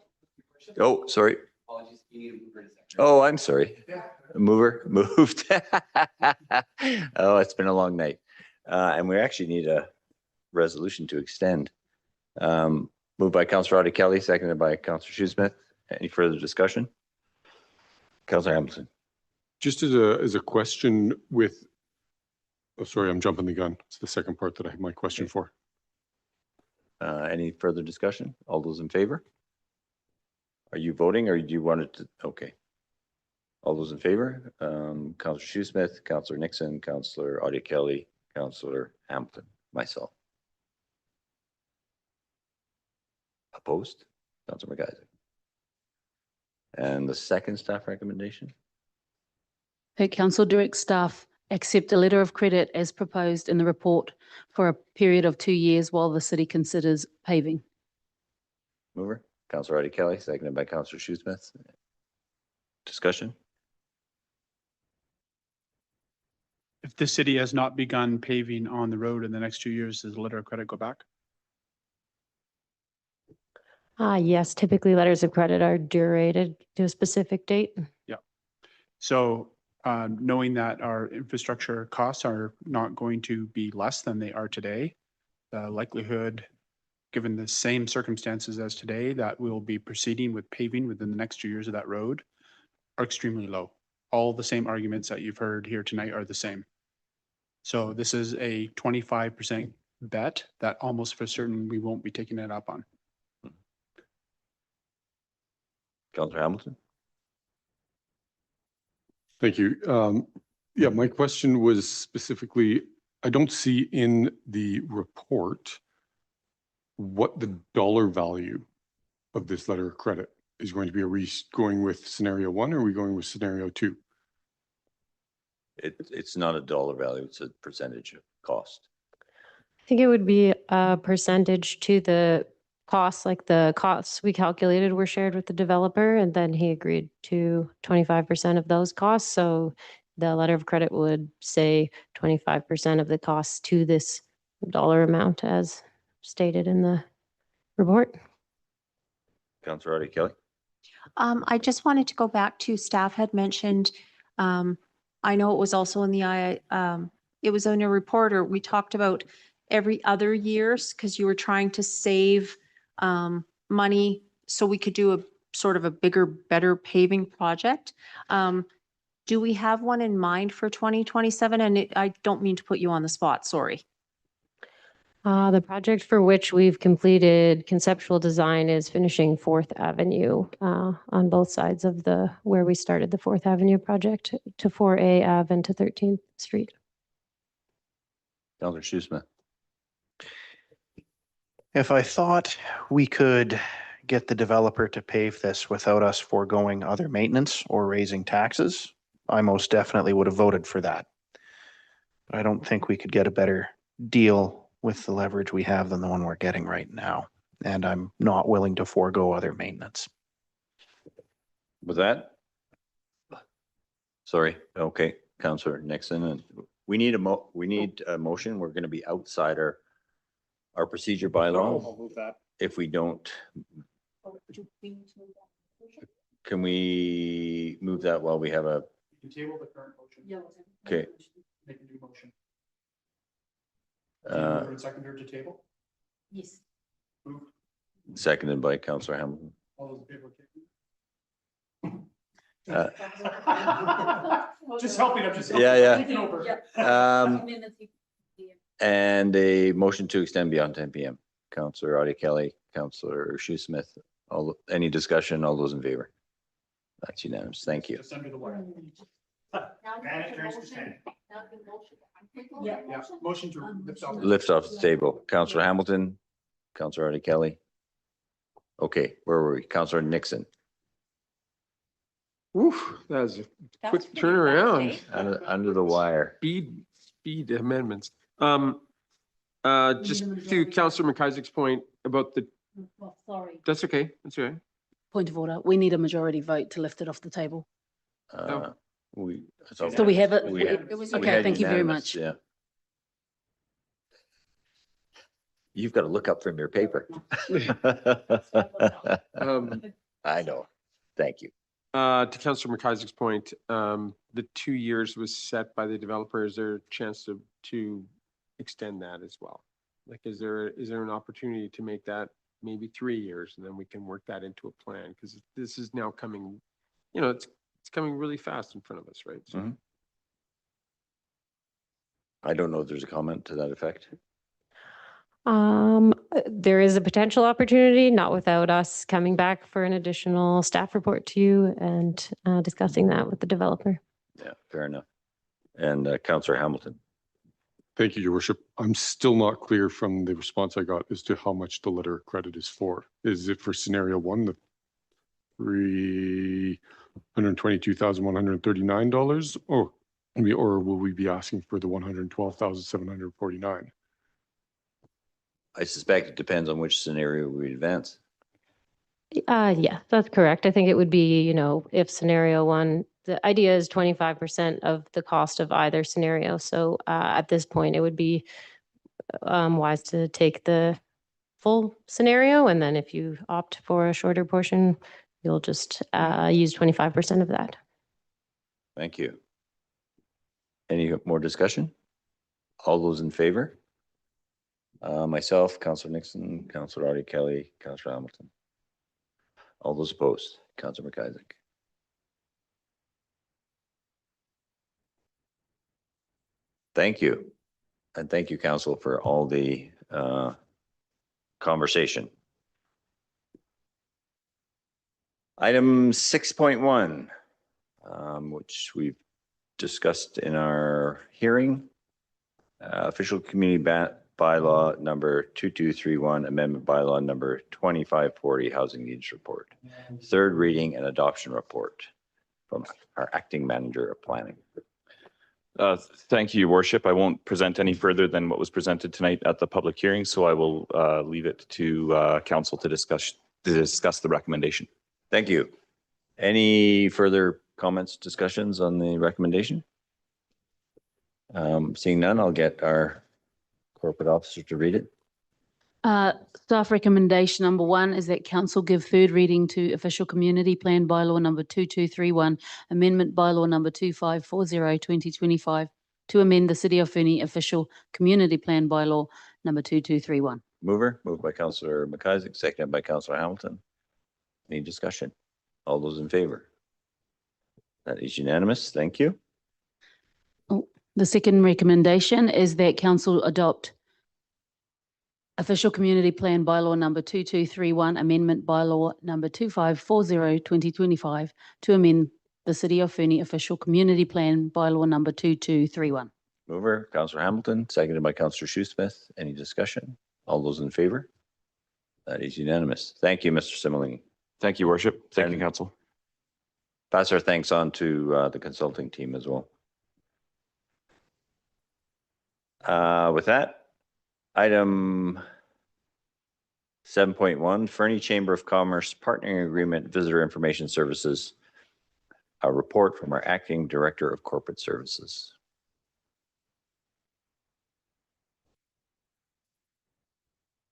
Oh, sorry. Oh, I'm sorry. Moved. Oh, it's been a long night. And we actually need a resolution to extend. Moved by Councillor Audie Kelly, seconded by Councillor Shoesmith. Any further discussion? Councillor Hamilton. Just as a question with, oh, sorry, I'm jumping the gun. It's the second part that I have my question for. Any further discussion? All those in favor? Are you voting or do you want it to? Okay. All those in favor? Councillor Shoesmith, Councillor Nixon, Councillor Audie Kelly, Councillor Hamilton, myself. Opposed? Councillor McIsaac. And the second staff recommendation? That council directs staff accept a letter of credit as proposed in the report for a period of 2 years while the city considers paving. Mover, Councillor Audie Kelly, seconded by Councillor Shoesmith. Discussion? If the city has not begun paving on the road in the next 2 years, does the letter of credit go back? Yes, typically letters of credit are durated to a specific date. Yeah. So knowing that our infrastructure costs are not going to be less than they are today, the likelihood, given the same circumstances as today, that we'll be proceeding with paving within the next 2 years of that road are extremely low. All the same arguments that you've heard here tonight are the same. So this is a 25% bet that almost for certain we won't be taking it up on. Councillor Hamilton. Thank you. Yeah, my question was specifically, I don't see in the report what the dollar value of this letter of credit is going to be. Are we going with scenario 1 or are we going with scenario 2? It's not a dollar value, it's a percentage of cost. I think it would be a percentage to the costs, like the costs we calculated were shared with the developer, and then he agreed to 25% of those costs. So the letter of credit would say 25% of the costs to this dollar amount as stated in the report. Councillor Audie Kelly. I just wanted to go back to staff had mentioned, I know it was also in the, it was in a report, or we talked about every other years because you were trying to save money so we could do a sort of a bigger, better paving project. Do we have one in mind for 2027? And I don't mean to put you on the spot, sorry. The project for which we've completed conceptual design is finishing 4th Avenue on both sides of where we started the 4th Avenue project to 4A Ave and to 13th Street. Councillor Shoesmith. If I thought we could get the developer to pave this without us foregoing other maintenance or raising taxes, I most definitely would have voted for that. But I don't think we could get a better deal with the leverage we have than the one we're getting right now. And I'm not willing to forego other maintenance. With that? Sorry. Okay, Councillor Nixon, and we need a motion. We're going to be outside our procedure bylaw. I'll move that. If we don't, can we move that while we have a? You can table the current motion. Okay. Make a new motion. Seconder to table? Yes. Moved. Seconded by Councillor Hamilton. All those in favor? Uh, Just helping, I'm just helping. Yeah. Taking over. And a motion to extend beyond 10 p.m. Councillor Audie Kelly, Councillor Shoesmith. Any discussion? All those in favor? That's unanimous. Thank you. Just under the wire. Yeah. Motion to lift off. Lift off the table. Councillor Hamilton, Councillor Audie Kelly. Okay, where were we? Councillor Nixon. Oof, that was a quick turnaround. Under the wire. Speed amendments. Just to Councillor McIsaac's point about the, Sorry. that's okay, that's okay. Point of order. We need a majority vote to lift it off the table. So we have it. we Okay, had thank you very unanimous, much. Yeah. You've got to look up from your paper. I know. Thank you. To Councillor McIsaac's point, the 2 years was set by the developer. Is there a chance to extend that as well? Like, is there an opportunity to make that maybe 3 years, and then we can work that into a plan? Because this is now coming, it's coming really fast in front of us, right? So, I don't know if there's a comment to that effect. There is a potential opportunity, not without us coming back for an additional staff report to you and discussing that with the developer. Yeah, fair enough. And Councillor Hamilton. Thank you, Your Worship. I'm still not clear from the response I got as to how much the letter of credit is for. Is it for scenario one, the $322,139, or will we be asking for the $112,749? I suspect it depends on which scenario we advance. Yeah, that's correct. I think it would be, if scenario one, the idea is 25% of the cost of either scenario. So at this point, it would be wise to take the full scenario. And then if you opt for a shorter portion, you'll just use 25% of that. Thank you. Any more discussion? All those in favor? Myself, Councillor Nixon, Councillor Audie Kelly, Councillor Hamilton. All those opposed? Councillor McIsaac. Thank you. And thank you, Council, for all the conversation. Item 6.1, which we've discussed in our hearing. Official community bylaw number 2231, amendment bylaw number 2540, housing needs report. Third reading and adoption report from our acting manager of planning. Thank you, Your Worship. I won't present any further than what was presented tonight at the public hearing, so I will leave it to council to discuss the recommendation. Thank you. Any further comments, discussions on the recommendation? Seeing none, I'll get our corporate officer to read it. Staff recommendation number 1 is that council give third reading to official community plan bylaw number 2231, amendment bylaw number 2540/2025 to amend the City of Fernie official community plan bylaw number 2231. Moved by Councillor McIsaac, seconded by Councillor Hamilton. Any discussion? All those in favor? That is unanimous. Thank you. The second recommendation is that council adopt official community plan bylaw number 2231, amendment bylaw number 2540/2025 to amend the City of Fernie official community plan bylaw number 2231. Mover, Councillor Hamilton, seconded by Councillor Shoesmith. Any discussion? All those in favor? That is unanimous. Thank you, Mr. Similini. Thank you, Worship. Thank you, Council. Pass our thanks on to the consulting team as well. With that, item 7.1, Fernie Chamber of Commerce Partnering Agreement Visitor Information Services. A report from our Acting Director of Corporate Services.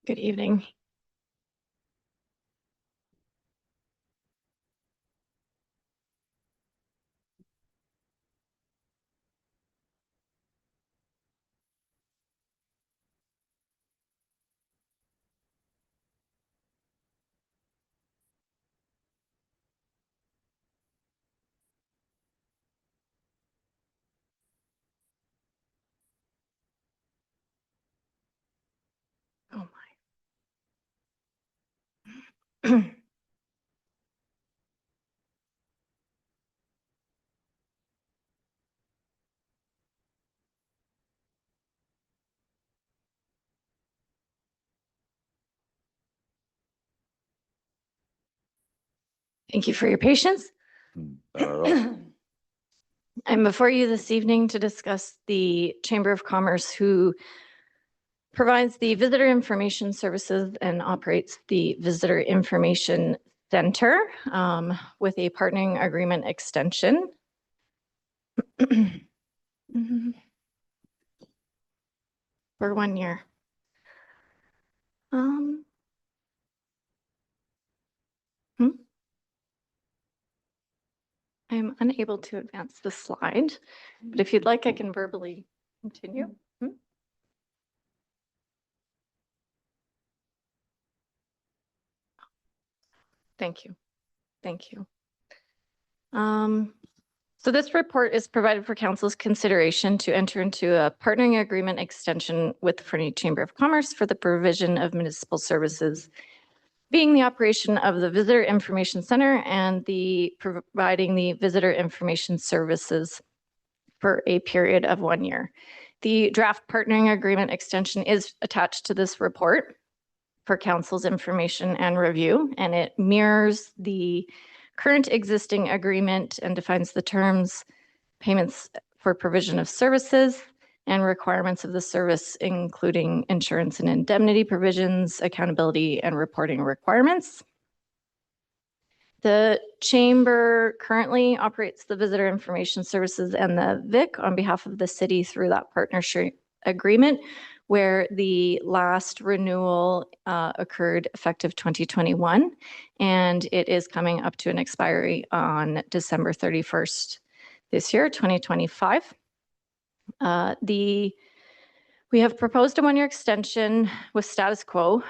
Good evening. Oh my. Thank you for your patience. I'm before you this evening to discuss the Chamber of Commerce, who provides the visitor information services and operates the Visitor Information Center with a partnering agreement extension. For 1 year. I'm unable to advance the slide, but if you'd like, I can verbally continue. Thank you. Thank you. So this report is provided for council's consideration to enter into a partnering agreement extension with the Fernie Chamber of Commerce for the provision of municipal services, being the operation of the Visitor Information Center and the providing the visitor information services for a period of 1 year. The draft partnering agreement extension is attached to this report for council's information and review, and it mirrors the current existing agreement and defines the terms, payments for provision of services, and requirements of the service, including insurance and indemnity provisions, accountability, and reporting requirements. The chamber currently operates the visitor information services and the VIC on behalf of the city through that partnership agreement, where the last renewal occurred effective 2021, and it is coming up to an expiry on December 31st this year, 2025. We have proposed a 1-year extension with status quo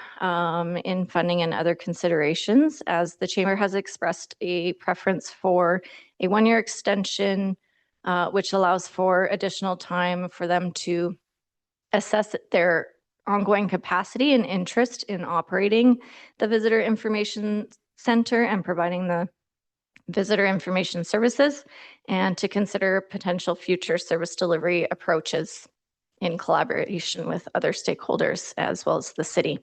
in funding and other considerations, as the chamber has expressed a preference for a 1-year extension, which allows for additional time for them to assess their ongoing capacity and interest in operating the Visitor Information Center and providing the visitor information services, and to consider potential future service delivery approaches in collaboration with other stakeholders as well as the city.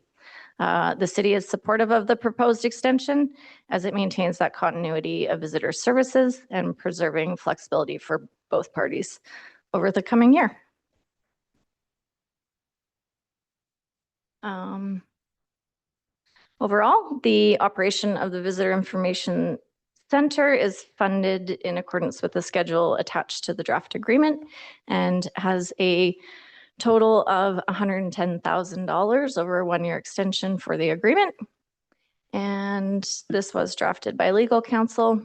The city is supportive of the proposed extension as it maintains that continuity of visitor services and preserving flexibility for both parties over the coming year. Overall, the operation of the Visitor Information Center is funded in accordance with the schedule attached to the draft agreement and has a total of $110,000 over a 1-year extension for the agreement. And this was drafted by legal counsel,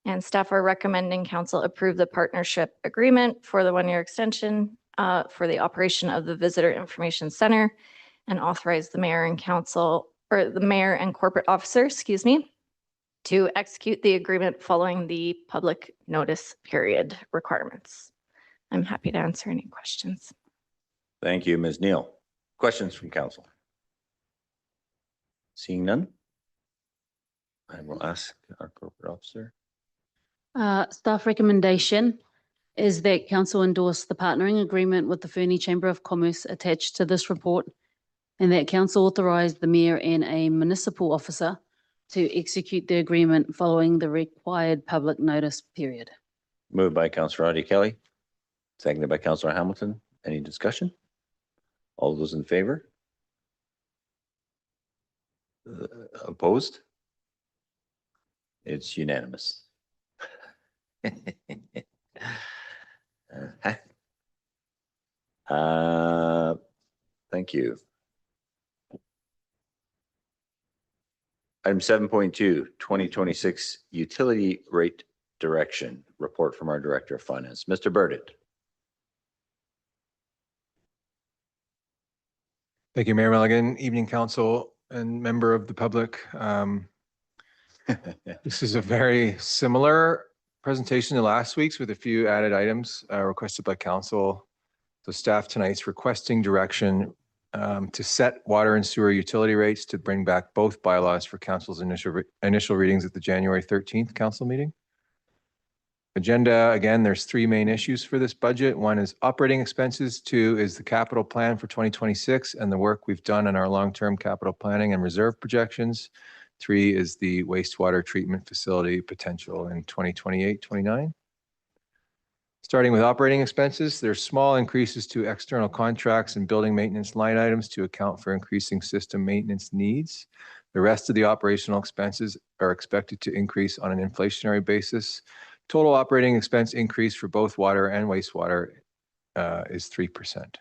and staff are recommending council approve the partnership agreement for the 1-year extension for the operation of the Visitor Information Center, and authorize the mayor and council, or the mayor and corporate officer, excuse me, to execute the agreement following the public notice period requirements. I'm happy to answer any questions. Thank you, Ms. Neal. Questions from council? Seeing none, I will ask our corporate officer. Staff recommendation is that council endorse the partnering agreement with the Fernie Chamber of Commerce attached to this report, and that council authorize the mayor and a municipal officer to execute the agreement following the required public notice period. Moved by Councillor Audie Kelly, seconded by Councillor Hamilton. Any discussion? All those in favor? Opposed? It's unanimous. Thank you. Item 7.2, 2026 Utility Rate Direction, report from our Director of Finance. Mr. Burdett. Thank you, Mayor Milligan. Evening, council and member of the public. This is a very similar presentation to last week's with a few added items requested by council. So staff tonight's requesting direction to set water and sewer utility rates to bring back both bylaws for council's initial readings at the January 13th council meeting. Agenda, again, there's 3 main issues for this budget. 1 is operating expenses. 2 is the capital plan for 2026 and the work we've done in our long-term capital planning and reserve projections. 3 is the wastewater treatment facility potential in 2028-29. Starting with operating expenses, there's small increases to external contracts and building maintenance line items to account for increasing system maintenance needs. The rest of the operational expenses are expected to increase on an inflationary basis. Total operating expense increase for both water and wastewater is 3%.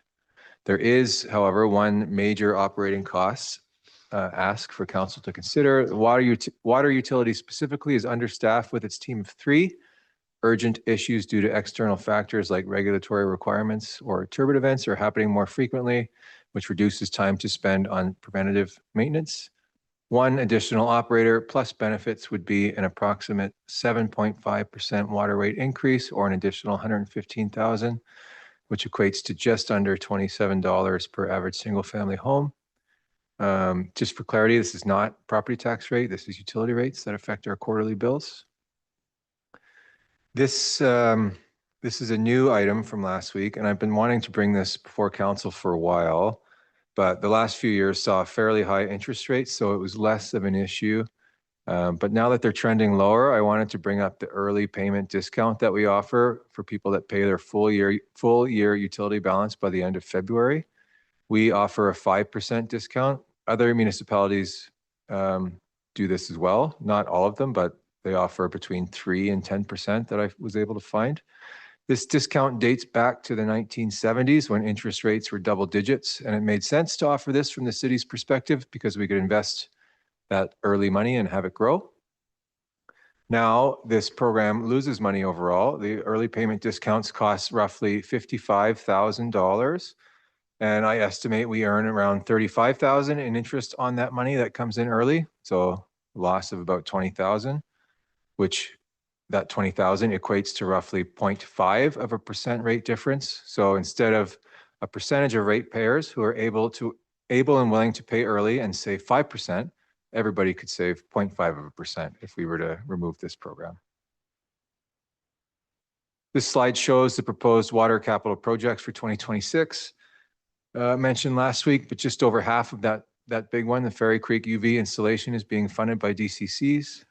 There is, however, one major operating cost ask for council to consider. Water utility specifically is understaffed with its team of 3. urgent issues due to external factors like regulatory requirements or turbid events are happening more frequently, which reduces time to spend on preventative maintenance. One additional operator plus benefits would be an approximate 7.5% water rate increase or an additional $115,000, which equates to just under $27 per average single-family home. Just for clarity, this is not property tax rate. This is utility rates that affect our quarterly bills. This is a new item from last week, and I've been wanting to bring this before council for a while, but the last few years saw fairly high interest rates, so it was less of an issue. But now that they're trending lower, I wanted to bring up the early payment discount that we offer for people that pay their full year utility balance by the end of February. We offer a 5% discount. Other municipalities do this as well. Not all of them, but they offer between 3 and 10% that I was able to find. This discount dates back to the 1970s when interest rates were double digits, and it made sense to offer this from the city's perspective because we could invest that early money and have it grow. Now, this program loses money overall. The early payment discounts cost roughly $55,000. And I estimate we earn around $35,000 in interest on that money that comes in early. So a loss of about $20,000, which that $20,000 equates to roughly 0.5% rate difference. So instead of a percentage of ratepayers who are able and willing to pay early and save 5%, everybody could save 0.5% if we were to remove this program. This slide shows the proposed water capital projects for 2026. Mentioned last week, but just over half of that big one, the Ferry Creek UV installation, is being funded by DCCs.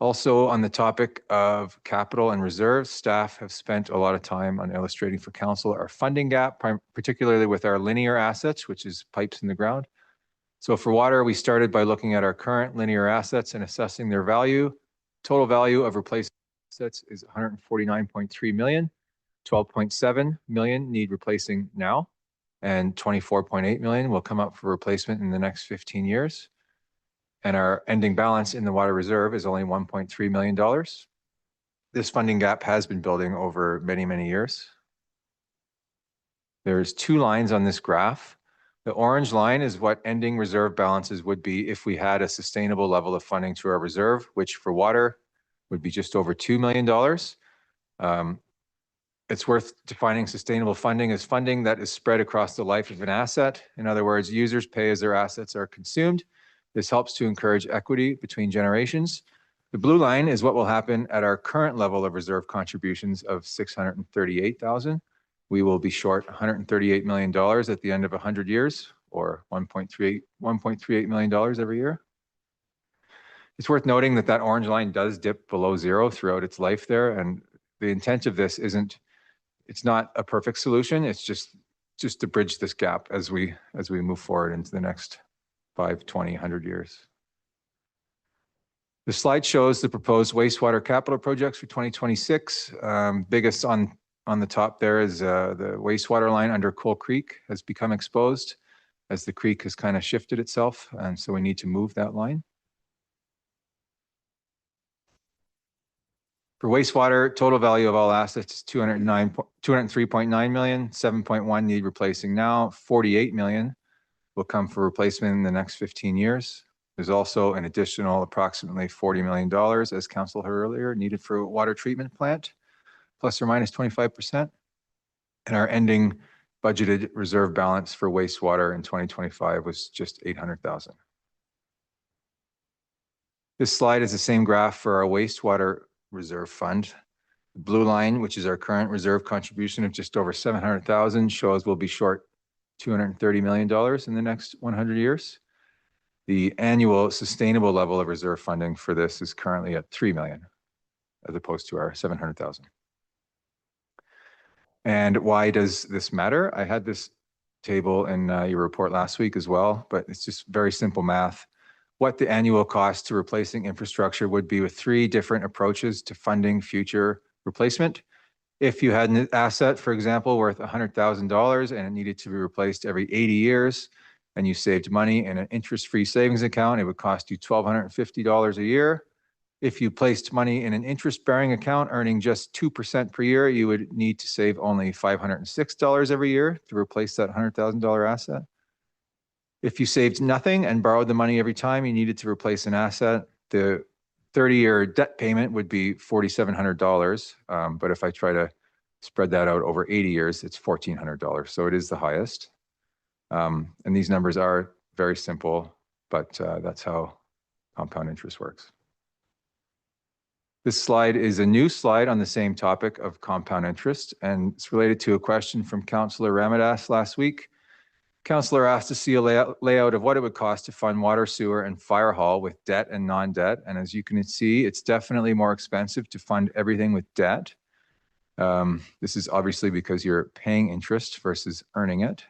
Also, on the topic of capital and reserves, staff have spent a lot of time on illustrating for council our funding gap, particularly with our linear assets, which is pipes in the ground. So for water, we started by looking at our current linear assets and assessing their value. Total value of replacement assets is $149.3 million. 12.7 million need replacing now, and 24.8 million will come up for replacement in the next 15 years. And our ending balance in the water reserve is only $1.3 million. This funding gap has been building over many, many years. There's 2 lines on this graph. The orange line is what ending reserve balances would be if we had a sustainable level of funding to our reserve, which for water would be just over $2 million. It's worth defining sustainable funding as funding that is spread across the life of an asset. In other words, users pay as their assets are consumed. This helps to encourage equity between generations. The blue line is what will happen at our current level of reserve contributions of $638,000. We will be short $138 million at the end of 100 years, or $1.38 million every year. It's worth noting that that orange line does dip below zero throughout its life there, and the intent of this it's not a perfect solution. It's just to bridge this gap as we move forward into the next 5, 20, 100 years. The slide shows the proposed wastewater capital projects for 2026. Biggest on the top there is the wastewater line under Coal Creek has become exposed as the creek has kind of shifted itself, and so we need to move that line. For wastewater, total value of all assets is $203.9 million, 7.1 need replacing now, 48 million will come for replacement in the next 15 years. There's also an additional approximately $40 million, as council heard earlier, needed for a water treatment plant, plus or minus 25%. And our ending budgeted reserve balance for wastewater in 2025 was just 800,000. This slide is the same graph for our wastewater reserve fund. The blue line, which is our current reserve contribution of just over 700,000, shows we'll be short $230 million in the next 100 years. The annual sustainable level of reserve funding for this is currently at 3 million, as opposed to our 700,000. And why does this matter? I had this table in your report last week as well, but it's just very simple math. What the annual cost to replacing infrastructure would be with 3 different approaches to funding future replacement. If you had an asset, for example, worth $100,000 and it needed to be replaced every 80 years, and you saved money in an interest-free savings account, it would cost you $1,250 a year. If you placed money in an interest-bearing account earning just 2% per year, you would need to save only $506 every year to replace that $100,000 asset. If you saved nothing and borrowed the money every time you needed to replace an asset, the 30-year debt payment would be $4,700. But if I try to spread that out over 80 years, it's $1,400. So it is the highest. And these numbers are very simple, but that's how compound interest works. This slide is a new slide on the same topic of compound interest, and it's related to a question from Councillor Ramadas last week. Councillor asked to see a layout of what it would cost to fund water, sewer, and fire hall with debt and non-debt. And as you can see, it's definitely more expensive to fund everything with debt. This is obviously because you're paying interest versus earning it.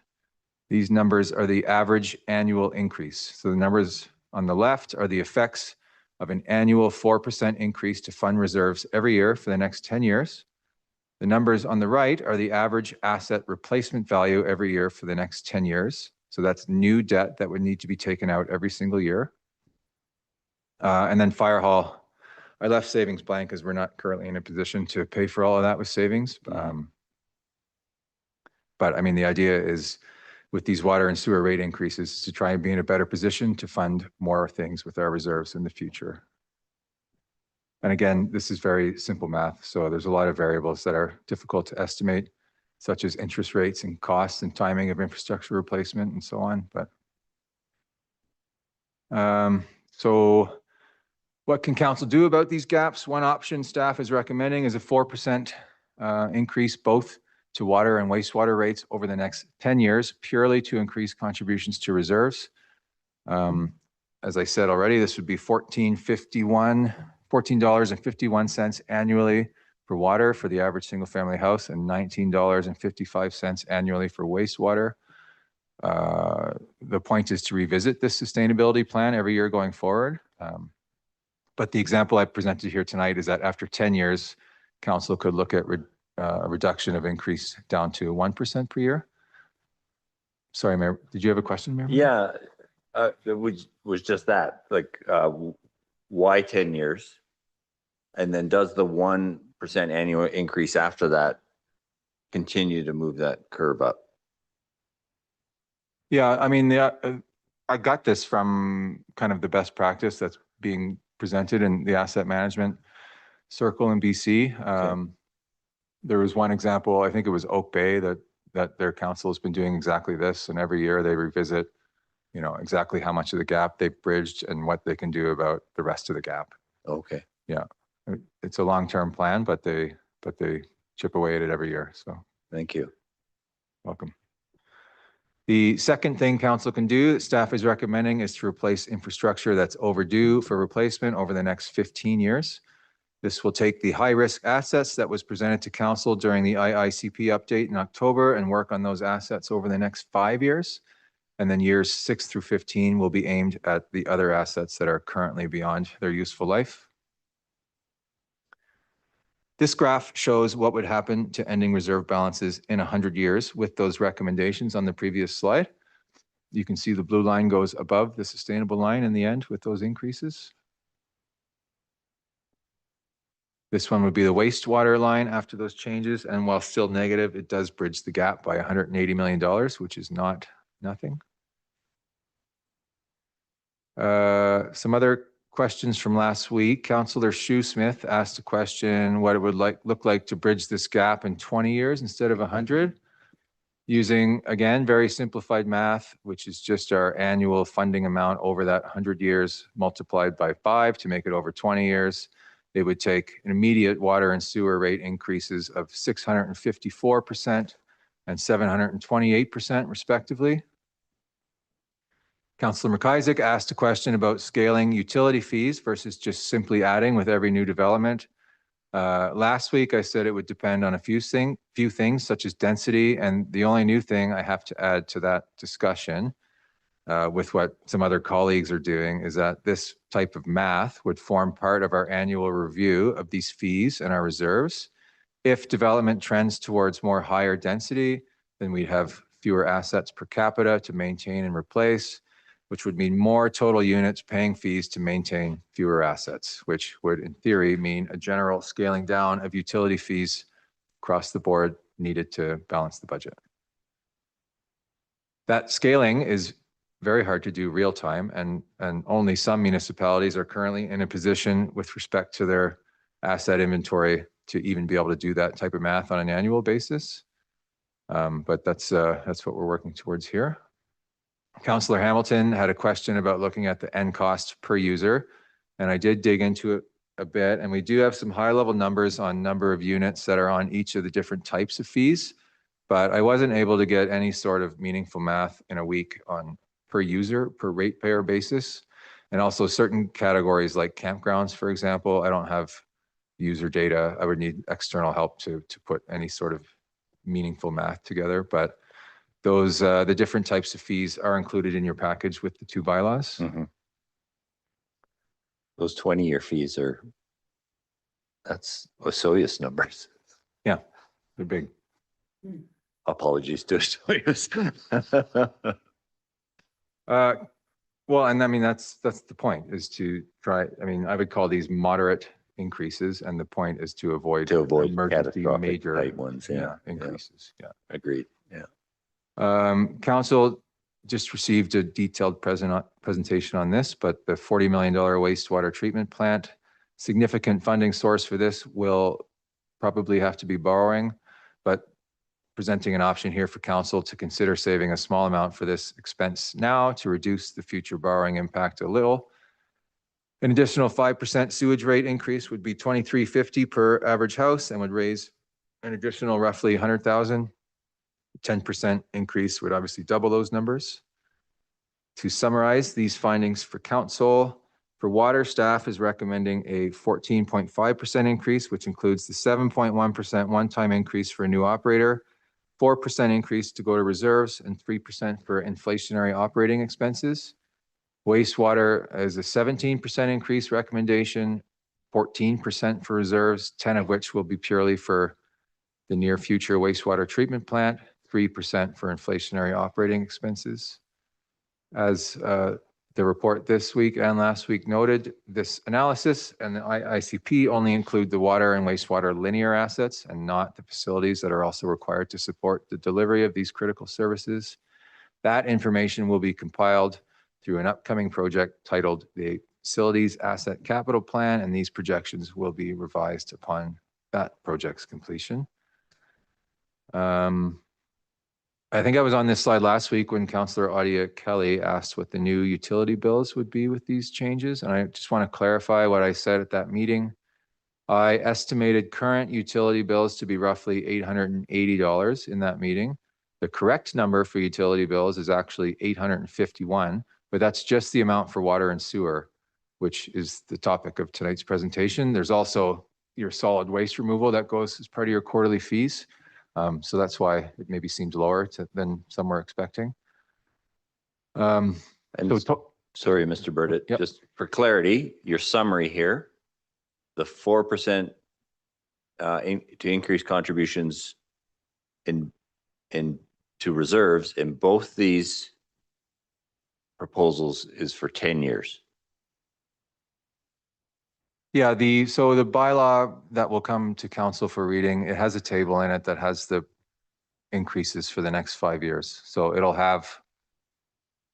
These numbers are the average annual increase. So the numbers on the left are the effects of an annual 4% increase to fund reserves every year for the next 10 years. The numbers on the right are the average asset replacement value every year for the next 10 years. So that's new debt that would need to be taken out every single year. And then fire hall, I left savings blank because we're not currently in a position to pay for all of that with savings. But I mean, the idea is with these water and sewer rate increases to try and be in a better position to fund more things with our reserves in the future. And again, this is very simple math. So there's a lot of variables that are difficult to estimate, such as interest rates and costs and timing of infrastructure replacement and so on. But so what can council do about these gaps? One option staff is recommending is a 4% increase both to water and wastewater rates over the next 10 years, purely to increase contributions to reserves. As I said already, this would be $14.51 annually for water for the average single family house and $19.55 annually for wastewater. The point is to revisit this sustainability plan every year going forward. But the example I presented here tonight is that after 10 years, council could look at a reduction of increase down to 1% per year. Sorry, Mayor, did you have a question, Mayor? Yeah, it was just that, like, why 10 years? And then does the 1% annual increase after that continue to move that curve up? Yeah, I mean, I got this from kind of the best practice that's being presented in the asset management circle in BC. Okay. There was one example, I think it was Oak Bay, that their council has been doing exactly this, and every year they revisit, you know, exactly how much of the gap they've bridged and what they can do about the rest of the gap. Okay. Yeah, it's a long-term plan, but they chip away at it every year. So thank you. Welcome. The second thing council can do that staff is recommending is to replace infrastructure that's overdue for replacement over the next 15 years. This will take the high-risk assets that was presented to council during the IICP update in October and work on those assets over the next 5 years. And then years 6 through 15 will be aimed at the other assets that are currently beyond their useful life. This graph shows what would happen to ending reserve balances in 100 years with those recommendations on the previous slide. You can see the blue line goes above the sustainable line in the end with those increases. This one would be the wastewater line after those changes. And while still negative, it does bridge the gap by $180 million, which is not nothing. Some other questions from last week. Councillor Shoesmith asked a question, what it would look like to bridge this gap in 20 years instead of 100, using, again, very simplified math, which is just our annual funding amount over that 100 years multiplied by 5 to make it over 20 years. It would take an immediate water and sewer rate increases of 654% and 728% respectively. Councillor McIsaac asked a question about scaling utility fees versus just simply adding with every new development. Last week, I said it would depend on a few things such as density. And the only new thing I have to add to that discussion with what some other colleagues are doing is that this type of math would form part of our annual review of these fees and our reserves. If development trends towards more higher density, then we'd have fewer assets per capita to maintain and replace. which would mean more total units paying fees to maintain fewer assets, which would in theory mean a general scaling down of utility fees across the board needed to balance the budget. That scaling is very hard to do real time, and only some municipalities are currently in a position with respect to their asset inventory to even be able to do that type of math on an annual basis. But that's what we're working towards here. Councillor Hamilton had a question about looking at the end cost per user, and I did dig into it a bit, and we do have some high level numbers on number of units that are on each of the different types of fees, but I wasn't able to get any sort of meaningful math in a week on per user, per ratepayer basis. And also certain categories like campgrounds, for example, I don't have user data. I would need external help to put any sort of meaningful math together, but those, the different types of fees are included in your package with the two bylaws. Those 20-year fees that's Osoyoos numbers. Yeah, they're big. Apologies to Osoyoos. Well, and I mean, that's the point, is to try, I mean, I would call these moderate increases, and the point is to avoid emergency catastrophic major type ones. Yeah. increases. Yeah. Agreed. Yeah. Council just received a detailed presentation on this, but the $40 million wastewater treatment plant, significant funding source for this will probably have to be borrowing, but presenting an option here for council to consider saving a small amount for this expense now to reduce the future borrowing impact a little. An additional 5% sewage rate increase would be $23.50 per average house and would raise an additional roughly 100,000. 10% increase would obviously double those numbers. To summarize these findings for council, for water, staff is recommending a 14.5% increase, which includes the 7.1% one-time increase for a new operator, 4% increase to go to reserves, and 3% for inflationary operating expenses. Wastewater is a 17% increase recommendation, 14% for reserves, 10 of which will be purely for the near future wastewater treatment plant, 3% for inflationary operating expenses. As the report this week and last week noted, this analysis and the ICP only include the water and wastewater linear assets and not the facilities that are also required to support the delivery of these critical services. That information will be compiled through an upcoming project titled the Facilities Asset Capital Plan, and these projections will be revised upon that project's completion. I think I was on this slide last week when Councillor Audia Kelly asked what the new utility bills would be with these changes. And I just want to clarify what I said at that meeting. I estimated current utility bills to be roughly $880 in that meeting. The correct number for utility bills is actually $851, but that's just the amount for water and sewer, which is the topic of tonight's presentation. There's also your solid waste removal that goes as part of your quarterly fees. So that's why it maybe seemed lower than some were expecting. Sorry, Mr. Burdett, just for clarity, your summary here, the 4% to increase contributions to reserves in both these proposals is for 10 years. Yeah, so the bylaw that will come to council for reading, it has a table in it that has the increases for the next 5 years. So it'll have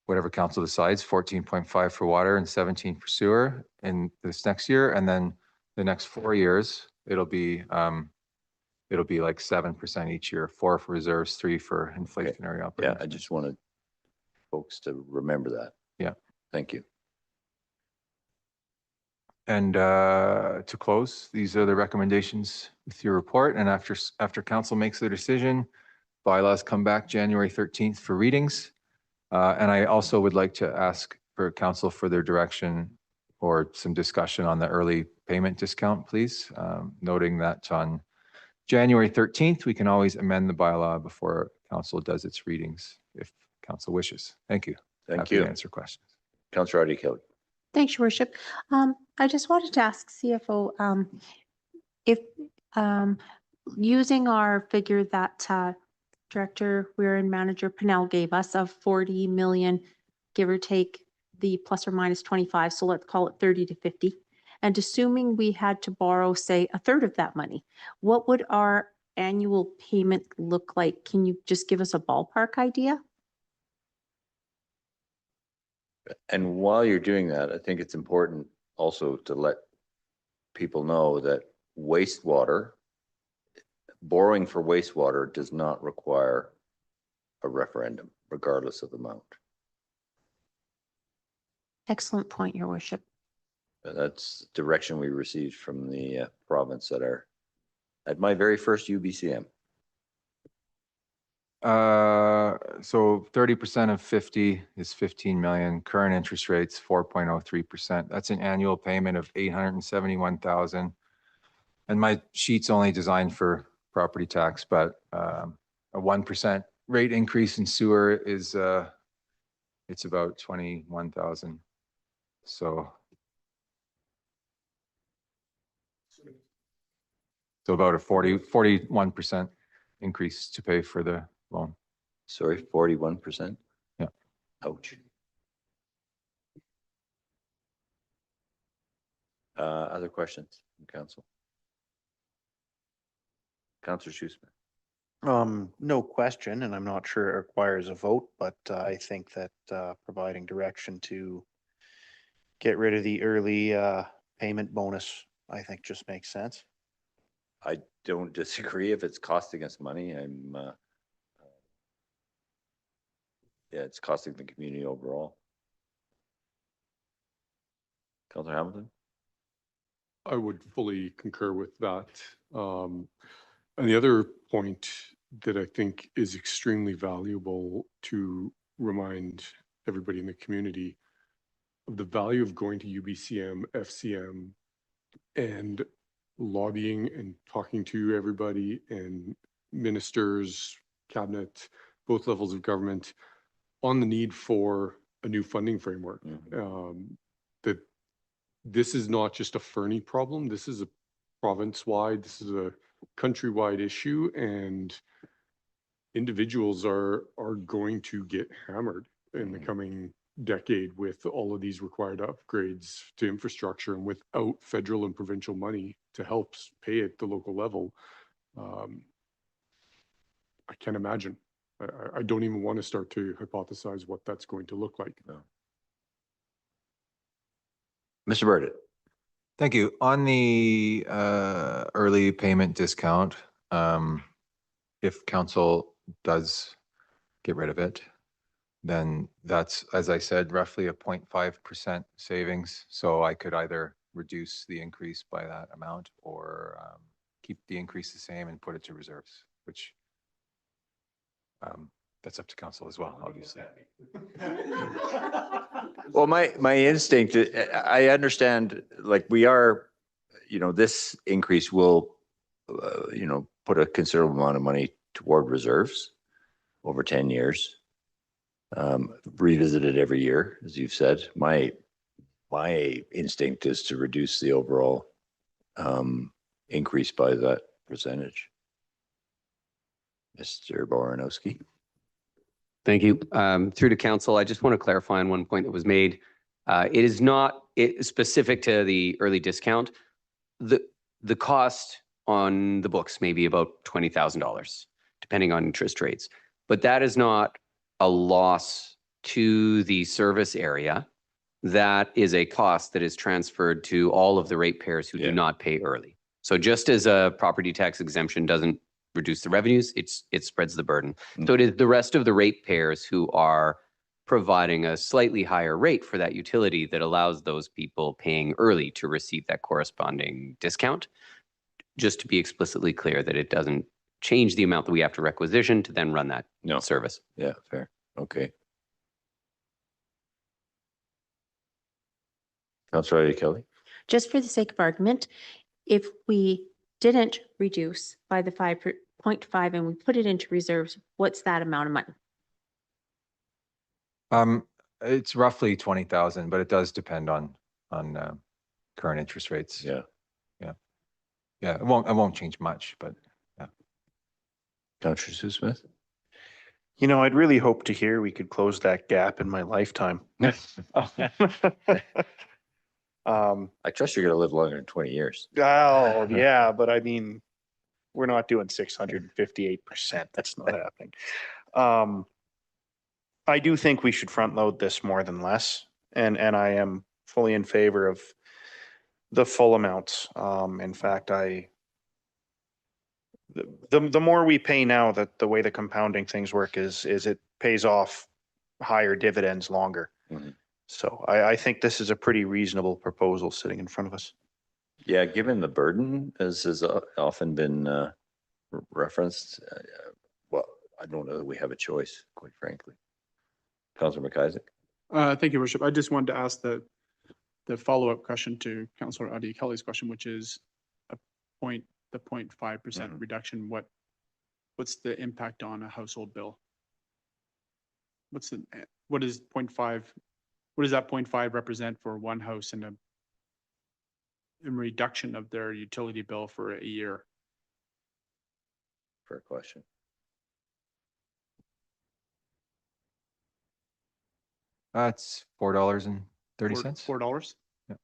whatever council decides, 14.5 for water and 17 for sewer in this next year. And then the next 4 years, it'll be like 7% each year, 4 for reserves, 3 for inflationary operating. Yeah, I just wanted folks to remember that. Yeah. Thank you. And to close, these are the recommendations with your report. And after council makes their decision, bylaws come back January 13th for readings. And I also would like to ask for council for their direction or some discussion on the early payment discount, please. Noting that on January 13th, we can always amend the bylaw before council does its readings if council wishes. Thank you. Thank you. To answer questions. Councillor Audia Kelly. Thanks, Your Worship. I just wanted to ask CFO if using our figure that Director Weir and Manager Pinnell gave us of 40 million, give or take, the plus or minus 25, so let's call it 30 to 50. And assuming we had to borrow, say, a third of that money, what would our annual payment look like? Can you just give us a ballpark idea? And while you're doing that, I think it's important also to let people know that borrowing for wastewater does not require a referendum, regardless of the amount. Excellent point, Your Worship. That's direction we received from the province at my very first UBCM. So 30% of 50 is 15 million. Current interest rates 4.03%. That's an annual payment of 871,000. And my sheet's only designed for property tax, but a 1% rate increase in sewer is it's about 21,000. So about a 41% increase to pay for the loan. Sorry, 41%? Yeah. Ouch. Other questions from council? Councillor Schussman. No question, and I'm not sure it requires a vote, but I think that providing direction to get rid of the early payment bonus, I think just makes sense. I don't disagree if it's costing us money. Yeah, it's costing the community overall. Councillor Hamilton? I would fully concur with that. And the other point that I think is extremely valuable to remind everybody in the community of the value of going to UBCM, FCM, and lobbying and talking to everybody and ministers, cabinet, both levels of government on the need for a new funding framework. That this is not just a Fernie problem. This is a province-wide, this is a countrywide issue, and individuals are going to get hammered in the coming decade with all of these required upgrades to infrastructure, and without federal and provincial money to help pay at the local level. I can't imagine. I don't even want to start to hypothesize what that's going to look like. No. Mr. Burdett. Thank you. On the early payment discount, if council does get rid of it, then that's, as I said, roughly a 0.5% savings. So I could either reduce the increase by that amount or keep the increase the same and put it to reserves, which that's up to council as well, obviously. Well, my instinct, I understand, like we are, this increase will, put a considerable amount of money toward reserves over 10 years, revisited every year, as you've said. My instinct is to reduce the overall increase by that percentage. Mr. Boranowski. Thank you. Through to council, I just want to clarify on one point that was made. It is not specific to the early discount. The cost on the books may be about $20,000, depending on interest rates. But that is not a loss to the service area. That is a cost that is transferred to all of the ratepayers who do not pay early. So just as a property tax exemption doesn't reduce the revenues, it spreads the burden. So it is the rest of the ratepayers who are providing a slightly higher rate for that utility that allows those people paying early to receive that corresponding discount. Just to be explicitly clear that it doesn't change the amount that we have to requisition to then run that service. Yeah, fair. Okay. Councillor Kelly. Just for the sake of argument, if we didn't reduce by the 5.5 and we put it into reserves, what's that amount of money? It's roughly 20,000, but it does depend on current interest rates. Yeah. It won't change much, but yeah. Councillor Sue Smith. You know, I'd really hope to hear we could close that gap in my lifetime. I trust you're going to live longer than 20 years. Oh, yeah, but I mean, we're not doing 658%. That's not happening. I do think we should front load this more than less, and I am fully in favor of the full amounts. In fact, the more we pay now, that the way the compounding things work is it pays off higher dividends longer. So I think this is a pretty reasonable proposal sitting in front of us. Yeah, given the burden, as has often been referenced, well, I don't know that we have a choice, quite frankly. Councillor McIsaac. Thank you, Worship. I just wanted to ask the follow-up question to Councillor Adi Kelly's question, which is the 0.5% reduction. What's the impact on a household bill? What is 0.5? What does that 0.5 represent for one house in a reduction of their utility bill for a year? Fair question. That's $4.30. $4? Yeah.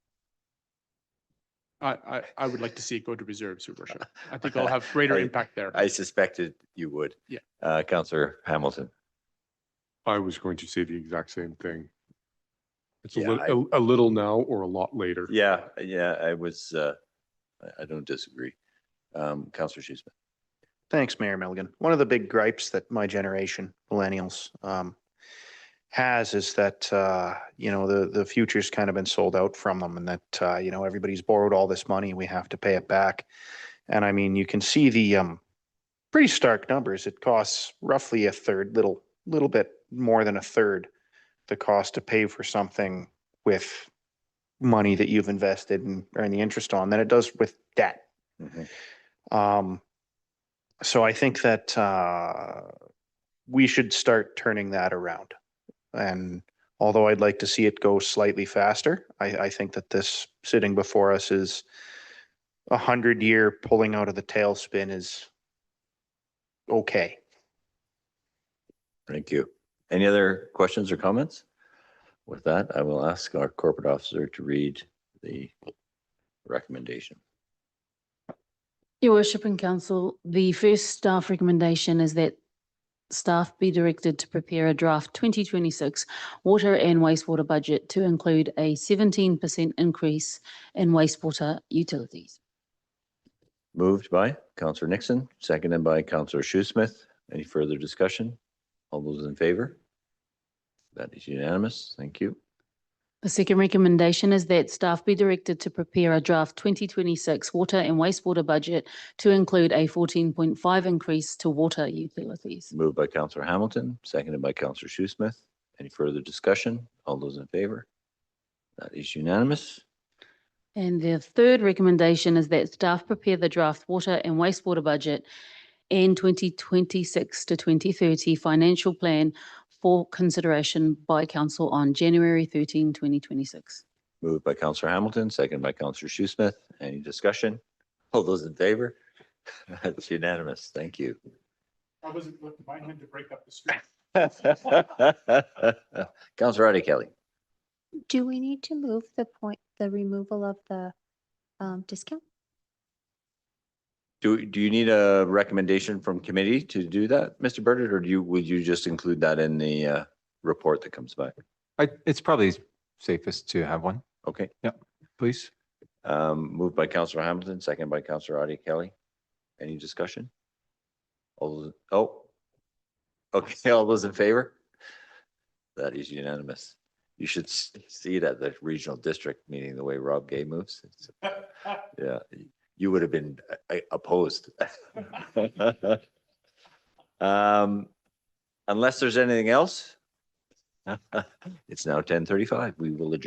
I would like to see it go to reserves, Your Worship. I think it'll have greater impact there. I suspected you would. Yeah. Councillor Hamilton. I was going to say the exact same thing. It's Yeah, a little now or a lot later. Yeah, I was, I don't disagree. Councillor Shoesmith. Thanks, Mayor Milligan. One of the big gripes that my generation, millennials, has is that, you know, the future's kind of been sold out from them, and that, you know, everybody's borrowed all this money. We have to pay it back. And I mean, you can see the pretty stark numbers. It costs roughly a third, little bit more than a third, the cost to pay for something with money that you've invested and earn the interest on than it does with debt. So I think that we should start turning that around. And although I'd like to see it go slightly faster, I think that this sitting before us is 100-year pulling out of the tailspin is okay. Thank you. Any other questions or comments? With that, I will ask our corporate officer to read the recommendation. Your Worship and Council, the first staff recommendation is that staff be directed to prepare a draft 2026 water and wastewater budget to include a 17% increase in wastewater utilities. Moved by Councillor Nixon, seconded by Councillor Shoesmith. Any further discussion? All those in favor? That is unanimous. Thank you. The second recommendation is that staff be directed to prepare a draft 2026 water and wastewater budget to include a 14.5 increase to water utilities. Moved by Councillor Hamilton, seconded by Councillor Shoesmith. Any further discussion? All those in favor? That is unanimous. And the third recommendation is that staff prepare the draft water and wastewater budget and 2026 to 2030 financial plan for consideration by Council on January 13, 2026. Moved by Councillor Hamilton, seconded by Councillor Shoesmith. Any discussion? All those in favor? That's unanimous. Thank you. I wasn't looking behind him to break up the street. Councillor Adi Kelly. Do we need to move the removal of the discount? Do you need a recommendation from committee to do that, Mr. Burdett, or would you just include that in the report that comes back? It's probably safest to have one. Okay. Yeah, please. Moved by Councillor Hamilton, second by Councillor Adi Kelly. Any discussion? Okay, all those in favor? That is unanimous. You should see it at the regional district meeting, the way Rob Gay moves. Yeah. You would have been opposed. Unless there's anything else, it's now 10:35. We will adjourn.